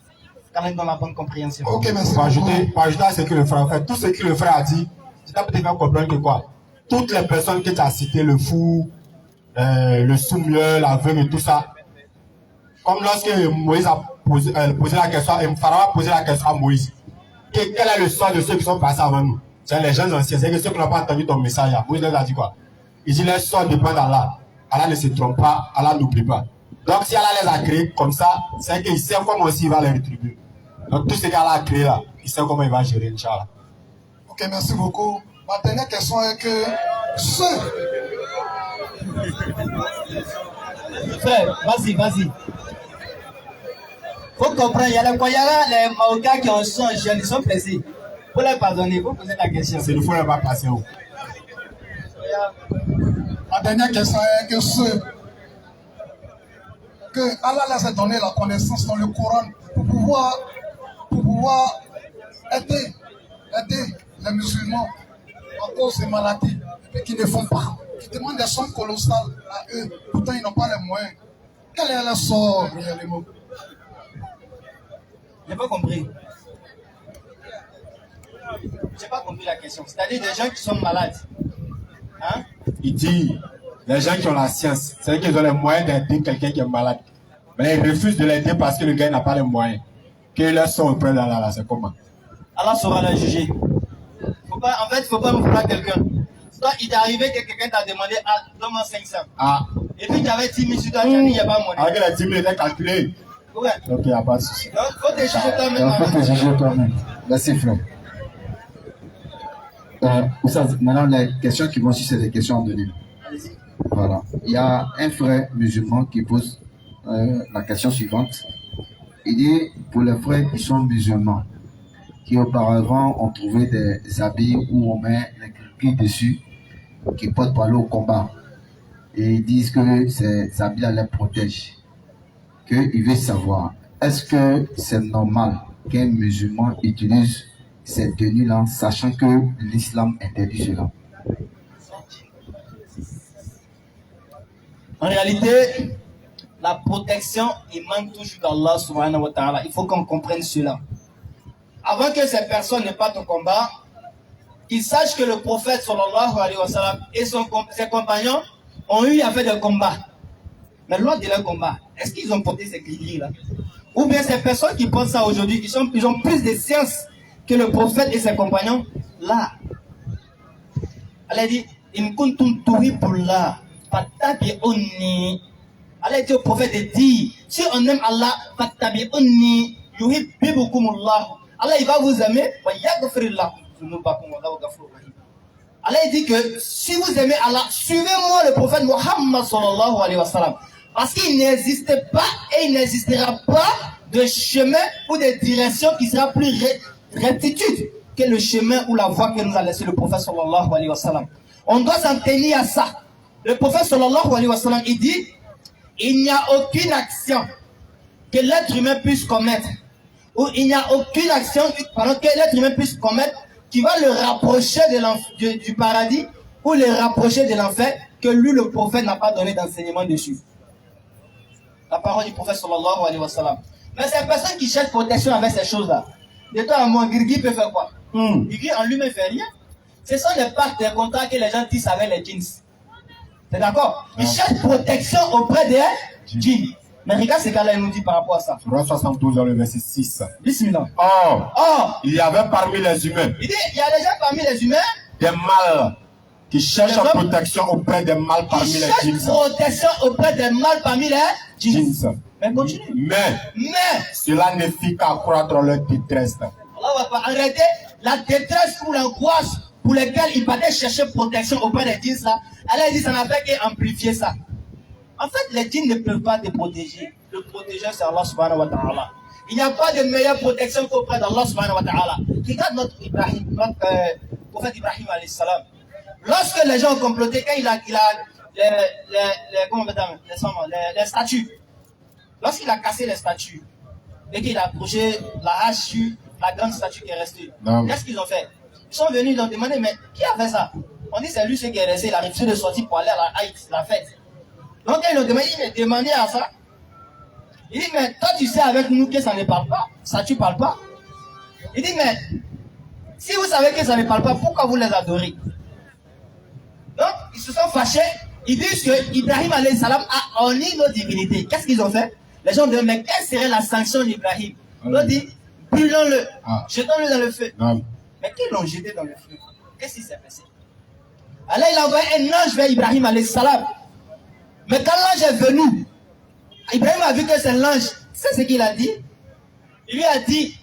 Quand même dans la bonne compréhension. Ok, merci. Pour ajouter à ce que le frère a fait, tout ce que le frère a dit, tu dois peut-être comprendre que quoi? Toutes les personnes que tu as citées, le fou, le soumilleur, l'aveugle et tout ça, comme lorsque Moïse a posé la question, et Pharaon a posé la question à Moïse, quel est le sort de ceux qui sont passés avant nous? C'est les gens anciens, c'est que ceux qui n'ont pas entendu ton message, Moïse leur a dit quoi? Il dit, leur sort dépend d'Allah. Allah ne se trompe pas, Allah n'oublie pas. Donc si Allah les a créés comme ça, c'est qu'il sait comment aussi il va les rétribuer. Donc tout ce qu'Allah a créé là, il sait comment il va gérer, Inch'Allah. Ok, merci beaucoup. Ma dernière question est que Frère, vas-y. Faut comprendre, il y a les Koyara, les Maoka qui sont jeunes, ils sont pressés. Pour les pardonner, vous posez la question. C'est le fou, elle va passer où? Ma dernière question est que Allah les a donné la connaissance dans le Coran pour pouvoir aider les musulmans à cause des maladies et qui ne font pas, qui demandent des sommes colossales à eux, pourtant ils n'ont pas les moyens. Quel est leur sort réellement? J'ai pas compris. J'ai pas compris la question. C'est-à-dire des gens qui sont malades. Hein? Il dit, les gens qui ont la science, c'est qu'ils ont les moyens d'aider quelqu'un qui est malade. Mais ils refusent de l'aider parce que le gars n'a pas les moyens. Que leur sort auprès d'Allah, c'est comment? Allah saura le juger. En fait, il ne faut pas me vouloir quelqu'un. Toi, il t'est arrivé que quelqu'un t'a demandé, donne-moi 500. Et puis tu avais 10 000 sur toi, tu as dit, il n'y a pas moyen. Avec les 10 000, il était calculé. Ouais. Donc il n'y a pas de souci. Donc, il faut te juger toi-même. Il faut te juger toi-même. Merci, frère. Maintenant, les questions qui vont suivre, c'est des questions anonymes. Voilà. Il y a un frère musulman qui pose la question suivante. Il dit, pour les frères qui sont musulmans, qui auparavant ont trouvé des habits où on met les cris dessus, qui portent pour aller au combat. Et ils disent que ces habits-là les protègent. Qu'il veut savoir, est-ce que c'est normal qu'un musulman utilise ces tenues-là, sachant que l'islam interdit cela? En réalité, la protection, il manque toujours d'Allah subhanahu wa ta'ala. Il faut qu'on comprenne cela. Avant que ces personnes ne partent au combat, qu'ils sachent que le prophète sallallahu alayhi wa sallam et ses compagnons ont eu à faire des combats. Mais lors de leur combat, est-ce qu'ils ont porté ces gris-là? Ou bien ces personnes qui pensent ça aujourd'hui, ils ont plus de science que le prophète et ses compagnons? Là. Allah dit, in kuntum tuhibullah fattabi'unni. Allah dit au prophète de dire, si on aime Allah, fattabi'unni yuhibbukumullah. Allah il va vous aimer, wa yaghfir lakum dhunubakum wallahu ghafurur rahim. Allah dit que si vous aimez Allah, suivez-moi le prophète Muhammad sallallahu alayhi wa sallam. Parce qu'il n'existe pas et il n'existera pas de chemin ou de direction qui sera plus rectitude que le chemin ou la voie que nous a laissé le prophète sallallahu alayhi wa sallam. On doit s'en tenir à ça. Le prophète sallallahu alayhi wa sallam, il dit, il n'y a aucune action que l'être humain puisse commettre, ou il n'y a aucune action que l'être humain puisse commettre qui va le rapprocher du paradis ou le rapprocher de l'enfer que lui, le prophète, n'a pas donné d'enseignement dessus. La parole du prophète sallallahu alayhi wa sallam. Mais ces personnes qui cherchent protection avec ces choses-là, de toi à moi, Guigui peut faire quoi? Guigui en lui-même fait rien. Ce sont des pactes, des contrats que les gens tissent avec les jeans. C'est d'accord? Ils cherchent protection auprès des djinns. Mais regarde ce qu'Allah nous dit par rapport à ça. Surah 72 dans le verset 6. Bismillah. Or, il y avait parmi les humains il dit, il y a déjà parmi les humains des mâles qui cherchent protection auprès des mâles parmi les djinns. Protection auprès des mâles parmi les djinns. Mais continue. Mais cela ne fit qu'accroître leur détresse. Allah va pas arrêter la détresse ou l'angoisse pour lesquelles ils partaient chercher protection auprès des djinns là. Allah dit ça n'a fait qu'amplifier ça. En fait, les djinns ne peuvent pas te protéger. Le protégeur, c'est Allah subhanahu wa ta'ala. Il n'y a pas de meilleure protection qu'auprès d'Allah subhanahu wa ta'ala. Regarde notre Ibrahim, notre prophète Ibrahim alayhi salam. Lorsque les gens ont comploté, quand il a les statues, lorsqu'il a cassé les statues et qu'il a approché la hache sur la grande statue qui est restée, qu'est-ce qu'ils ont fait? Ils sont venus, ils ont demandé, mais qui a fait ça? On dit c'est lui ce qui est resté, il a refusé de sortir pour aller à la haït, la fête. Donc ils ont demandé, mais demandez à ça. Il dit, mais toi tu sais avec nous que ça ne parle pas, ça tu parles pas. Il dit, mais si vous savez que ça ne parle pas, pourquoi vous les adorez? Donc ils se sont fâchés, ils disent que Ibrahim alayhi salam a honni nos divinités. Qu'est-ce qu'ils ont fait? Les gens demandent, mais quelle serait la sanction d'Ibrahim? Ils ont dit, brûlons-le, jetons-le dans le feu. Mais qu'ils l'ont jeté dans le feu? Qu'est-ce qui s'est passé? Alors il a envoyé un ange vers Ibrahim alayhi salam. Mais quand l'ange est venu, Ibrahim a vu que c'est l'ange. C'est ce qu'il a dit. Il lui a dit,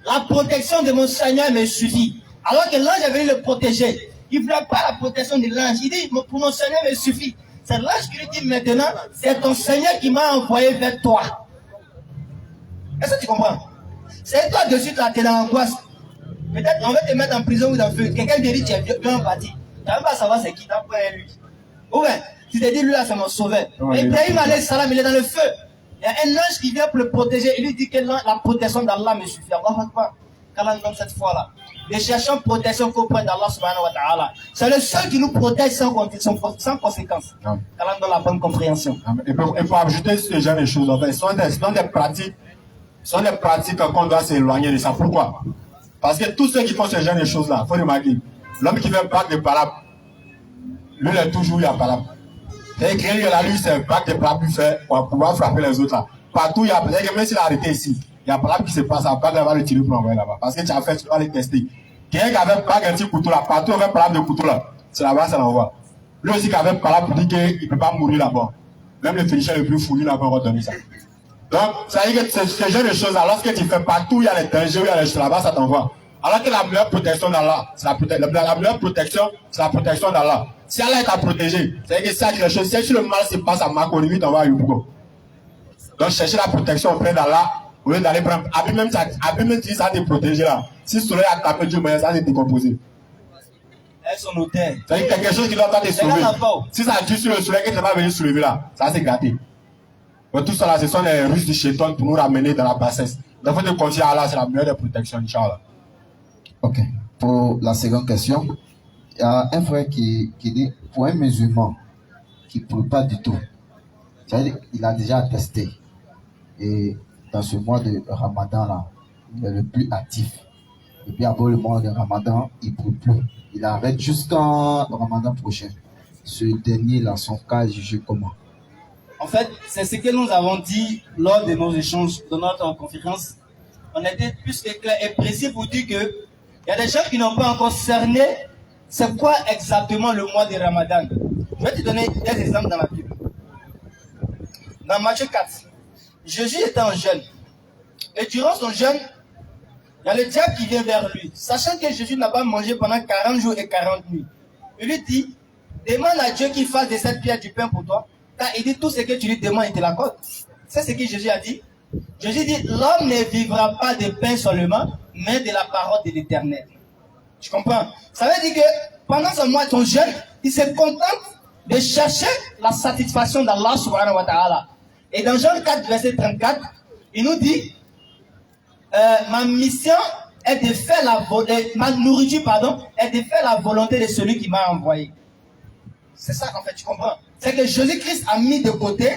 la protection de mon Seigneur me suffit. Alors que l'ange est venu le protéger. Il ne voulait pas la protection de l'ange. Il dit, pour mon Seigneur me suffit. C'est l'ange qui lui dit maintenant, c'est ton Seigneur qui m'a envoyé vers toi. Est-ce que tu comprends? C'est toi de suite là, tu es dans l'angoisse. Peut-être on va te mettre en prison ou dans le feu. Quelqu'un te dit, tu es bien parti. Tu n'as même pas à savoir c'est qui t'a pris lui. Ou bien, tu te dis, lui là, c'est mon sauveur. Mais Ibrahim alayhi salam, il est dans le feu. Il y a un ange qui vient pour le protéger. Il lui dit que la protection d'Allah me suffit. Allah Akbar. Qu'Allah nous donne cette fois-là. Nous cherchons protection qu'auprès d'Allah subhanahu wa ta'ala. C'est le seul qui nous protège sans conséquence. Qu'Allah nous donne la bonne compréhension. Et pour ajouter ce genre de choses, en fait, ce sont des pratiques qu'on doit s'éloigner de ça. Pourquoi? Parce que tous ceux qui font ce genre de choses-là, il faut remarquer, l'homme qui veut battre des palabres, lui, il est toujours à palabre. C'est qu'il y a lui, c'est bac de palabre lui fait pour pouvoir frapper les autres là. Partout, il y a même s'il a arrêté ici, il y a palabre qui se passe, à bac va le tirer pour l'envoyer là-bas. Parce que tu as fait, tu vas les tester. Quelqu'un qui avait bac un petit couteau là, partout, il avait palabre de couteau là, c'est là-bas, ça l'envoie. Lui aussi qui avait palabre pour dire qu'il ne peut pas mourir là-bas. Même le féticheur le plus fou, il n'a pas redonné ça. Donc, ça veut dire que ce genre de choses là, lorsque tu fais partout, il y a les dangers, il y a les choses là-bas, ça t'envoie. Alors que la meilleure protection d'Allah, c'est la meilleure protection, c'est la protection d'Allah. Si Allah est à protéger, c'est-à-dire que si quelque chose, si le mal se passe à Mako, lui, t'envoie à Yubugo. Donc, chercher la protection auprès d'Allah, au lieu d'aller prendre, Abi même dit ça te protéger là. Si le soleil a tapé du moyen, ça va te décomposer. Elles sont notaires. C'est quelque chose qui doit pas te sauver. Si ça tue sur le soleil, que tu ne vas pas venir soulever là, ça c'est gâté. Donc, tout ça là, ce sont les ruses du shaitan pour nous ramener dans la bassesse. Donc, il faut te confier à Allah, c'est la meilleure des protections, Inch'Allah. Ok. Pour la seconde question, il y a un frère qui dit, pour un musulman qui ne prie pas du tout, c'est-à-dire qu'il a déjà attesté, et dans ce mois de Ramadan là, il est le plus actif. Et puis après le mois de Ramadan, il ne prie plus. Il arrête jusqu'en Ramadan prochain. Ce dernier là, son cas est jugé comment? En fait, c'est ce que nous avons dit lors de nos échanges, de notre conférence. On était plus que clair et précis pour dire que il y a des gens qui n'ont pas encore cerné c'est quoi exactement le mois de Ramadan. Je vais te donner des exemples dans la Bible. Dans Matthieu 4, Jésus était en jeûne. Et durant son jeûne, il y a le diable qui vient vers lui. Sachant que Jésus n'a pas mangé pendant 40 jours et 40 nuits. Il lui dit, demande à Dieu qu'il fasse de cette pierre du pain pour toi. Car il dit tout ce que tu lui demandes, il te l'accorde. C'est ce que Jésus a dit. Jésus dit, l'homme ne vivra pas de pain seulement, mais de la parole de l'Éternel. Tu comprends? Ça veut dire que pendant ce mois, ton jeûne, il se contente de chercher la satisfaction d'Allah subhanahu wa ta'ala. Et dans Jean 4, verset 34, il nous dit, ma mission est de faire ma nourriture, est de faire la volonté de celui qui m'a envoyé. C'est ça en fait, tu comprends? C'est que Jésus-Christ a mis de côté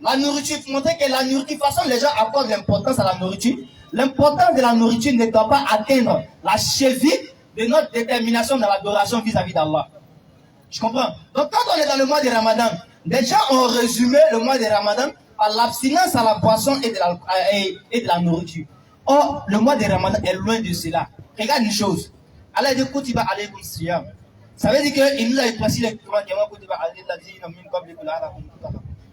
la nourriture pour montrer que la nourriture, de toute façon, les gens accordent l'importance à la nourriture. L'importance de la nourriture ne doit pas atteindre la cheville de notre détermination dans l'adoration vis-à-vis d'Allah. Je comprends? Donc quand on est dans le mois de Ramadan, des gens ont résumé le mois de Ramadan à l'abstinence à la boisson et de la nourriture. Or, le mois de Ramadan est loin de cela. Regarde une chose. Allah dit, Kutiba alaykum siyam. Ça veut dire qu'il nous a précisé les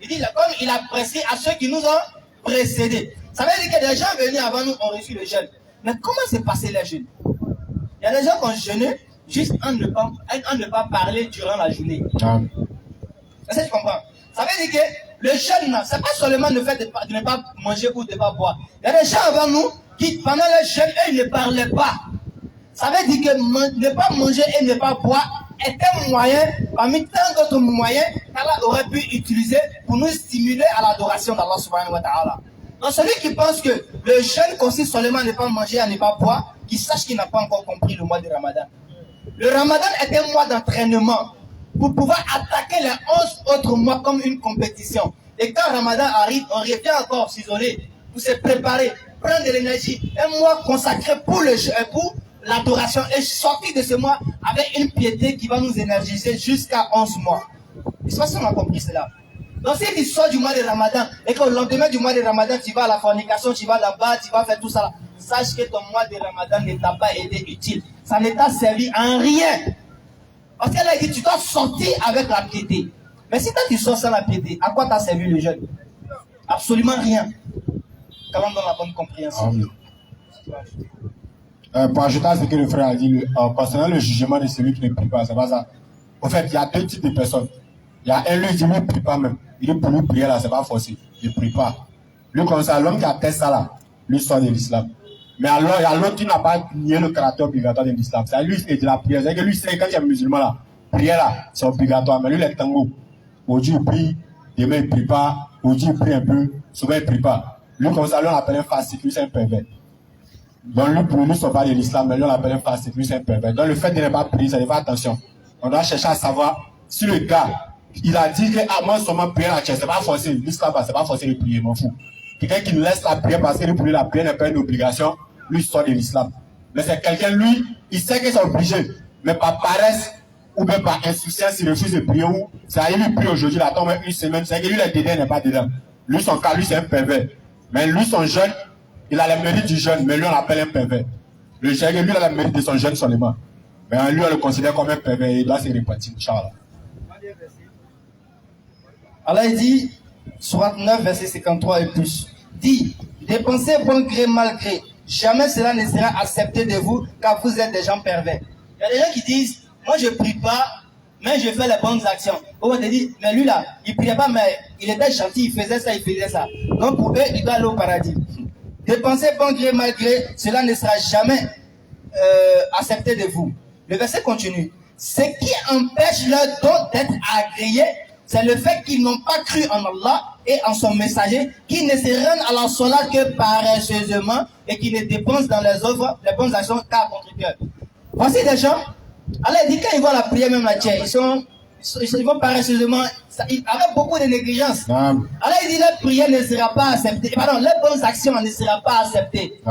il dit, comme il a précisé à ceux qui nous ont précédés. Ça veut dire que des gens venus avant nous ont reçu le jeûne. Mais comment s'est passé le jeûne? Il y a des gens qui ont jeûné juste en ne pas parler durant la journée. Est-ce que tu comprends? Ça veut dire que le jeûne, ce n'est pas seulement le fait de ne pas manger ou de ne pas boire. Il y a des gens avant nous qui, pendant le jeûne, eux, ils ne parlaient pas. Ça veut dire que ne pas manger et ne pas boire est un moyen, parmi tant d'autres moyens qu'Allah aurait pu utiliser pour nous stimuler à l'adoration d'Allah subhanahu wa ta'ala. Donc celui qui pense que le jeûne consiste seulement à ne pas manger et à ne pas boire, qu'il sache qu'il n'a pas encore compris le mois de Ramadan. Le Ramadan est un mois d'entraînement pour pouvoir attaquer les 11 autres mois comme une compétition. Et quand Ramadan arrive, on revient encore s'isoler, pour se préparer, prendre de l'énergie. Un mois consacré pour l'adoration et sortir de ce mois avec une piété qui va nous énergiser jusqu'à 11 mois. Je sais pas si on a compris cela. Donc si tu sors du mois de Ramadan et qu'au lendemain du mois de Ramadan, tu vas à la fornication, tu vas là-bas, tu vas faire tout ça là, sache que ton mois de Ramadan ne t'a pas été utile. Ça ne t'a servi en rien. Parce qu'elle a dit, tu dois sortir avec la piété. Mais si toi tu sors sans la piété, à quoi t'a servi le jeûne? Absolument rien. Quand on donne la bonne compréhension. Pour ajouter à ce que le frère a dit, concernant le jugement de celui qui ne prie pas, c'est pas ça. En fait, il y a deux types de personnes. Il y a un, lui, il dit, lui, ne prie pas même. Il dit, pour lui, prier là, c'est pas forcé. Il ne prie pas. Lui, comme ça, l'homme qui a fait ça là, lui sort de l'islam. Mais alors, il y a l'autre qui n'a pas nié le caractère obligatoire de l'islam. C'est lui, c'est de la prière. C'est que lui, c'est quand il y a un musulman là, prière là, c'est obligatoire. Mais lui, il est tango. Aujourd'hui, il prie, demain, il ne prie pas. Aujourd'hui, il prie un peu, souvent, il ne prie pas. Lui, comme ça, lui, on l'appelle un fastique, lui, c'est un pervers. Donc, lui, pour nous, ne pas de l'islam, mais lui, on l'appelle un fastique, lui, c'est un pervers. Donc, le fait de ne pas prier, ça devait faire attention. On doit chercher à savoir si le gars, il a dit que, moi, seulement prier la chaise, c'est pas forcé. L'islam, c'est pas forcé de prier, m'en fous. Quelqu'un qui nous laisse la prière parce que pour lui, la prière n'est pas une obligation, lui, sort de l'islam. Mais c'est quelqu'un, lui, il sait que c'est obligé, mais par paresse, ou même par insouciance, il refuse de prier, ou ça y est, lui prie aujourd'hui, il attend même une semaine, c'est que lui, le dedans n'est pas dedans. Lui, son cas, lui, c'est un pervers. Mais lui, son jeûne, il a le mérite du jeûne, mais lui, on l'appelle un pervers. Le jeûne, lui, il a le mérite de son jeûne seulement. Mais lui, on le considère comme un pervers, et il doit se repentir, Inch'Allah. Allah dit, Sourate 9, verset 53 et plus, dit, dépensez bon gré, mal gré. Jamais cela ne sera accepté de vous, car vous êtes des gens pervers. Il y a des gens qui disent, moi je prie pas, mais je fais les bonnes actions. On te dit, mais lui là, il priait pas, mais il était gentil, il faisait ça, il faisait ça. Donc pour eux, il doit aller au paradis. Dépensez bon gré, mal gré, cela ne sera jamais accepté de vous. Le verset continue. Ce qui empêche leur don d'être agréé, c'est le fait qu'ils n'ont pas cru en Allah et en son messager, qui ne se rendent à la salat que paresseusement et qui ne dépensent dans les œuvres, les bonnes actions qu'à contribuer. Voici des gens, Allah dit quand ils voient la prière, même la tienne, ils vont paresseusement, avec beaucoup de négligence. Allah dit la prière ne sera pas acceptée, pardon, les bonnes actions ne seront pas acceptées.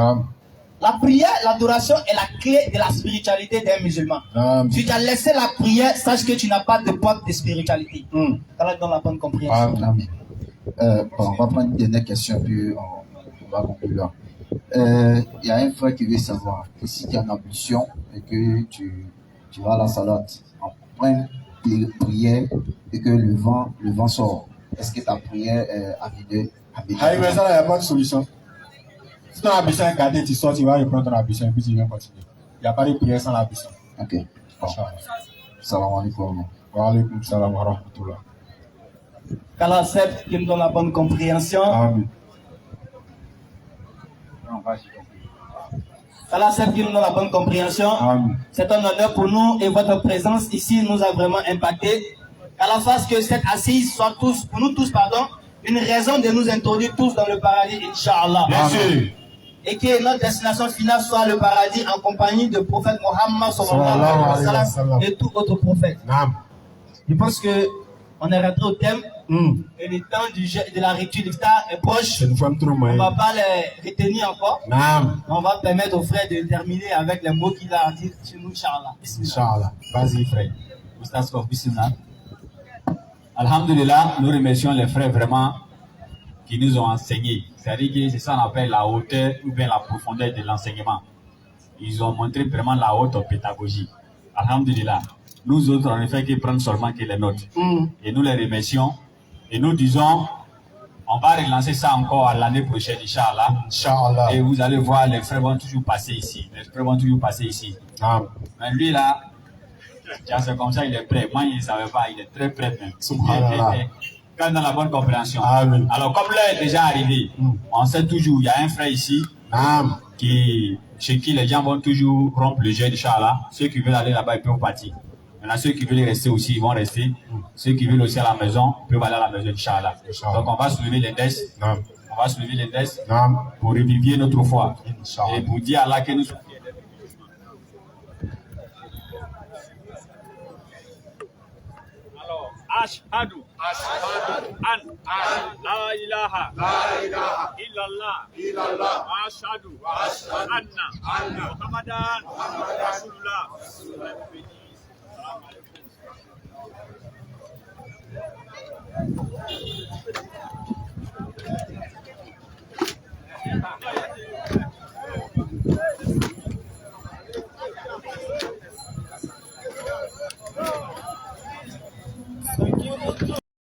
La prière, l'adoration est la clé de la spiritualité d'un musulman. Si tu as laissé la prière, sache que tu n'as pas de porte de spiritualité. Allah donne la bonne compréhension. Bon, on va prendre une dernière question, puis on va conclure. Il y a un frère qui veut savoir que si tu as une ambition et que tu vas à la salade en pleine prière et que le vent sort, est-ce que ta prière est annulée? Mais ça, il n'y a pas de solution. Si ton ambition est gardée, tu sors, tu vas reprendre ton ambition et puis tu viens continuer. Il n'y a pas de prière sans l'ambition. Ok. Bon. Salam alaikum. Wa alaikum salam wa rahmatullah. Qu'Allah accepte, qu'il nous donne la bonne compréhension. Amen. Allah accepte qu'il nous donne la bonne compréhension. C'est un honneur pour nous et votre présence ici nous a vraiment impacté. Allah fasse que cette assise soit tous, pour nous tous, pardon, une raison de nous introduire tous dans le paradis, Inch'Allah. Merci. Et que notre destination finale soit le paradis en compagnie de prophète Mohammed sallallahu alayhi wa sallam et tout autre prophète. Je pense que on est rentré au thème et le temps de la rituel est proche. On ne va pas les retenir encore. On va permettre aux frères de terminer avec les mots qu'il a dit chez nous, Inch'Allah. Inch'Allah. Vas-y, frère. Bismillah. Alhamdulillah, nous remercions les frères vraiment qui nous ont enseigné. C'est-à-dire que c'est ça qu'on appelle la hauteur ou bien la profondeur de l'enseignement. Ils ont montré vraiment la haute pédagogie. Alhamdulillah. Nous autres, on ne fait que prendre seulement que les notes. Et nous les remercions. Et nous disons, on va relancer ça encore à l'année prochaine, Inch'Allah. Inch'Allah. Et vous allez voir, les frères vont toujours passer ici. Les frères vont toujours passer ici. Mais lui là, c'est comme ça, il est prêt. Moi, il ne savait pas, il est très prêt même. Quand dans la bonne compréhension. Amen. Alors, comme l'heure est déjà arrivée, on sait toujours, il y a un frère ici chez qui les gens vont toujours rompre le jeûne, Inch'Allah. Ceux qui veulent aller là-bas, ils peuvent partir. Maintenant, ceux qui veulent rester aussi, ils vont rester. Ceux qui veulent aussi à la maison, peuvent aller à la maison, Inch'Allah. Donc, on va soulever les desks. On va soulever les desks pour revivifier notre foi. Et pour dire à Allah que nous sommes. أشهد أن لا إله إلا الله وأشهد أن محمدا رسول الله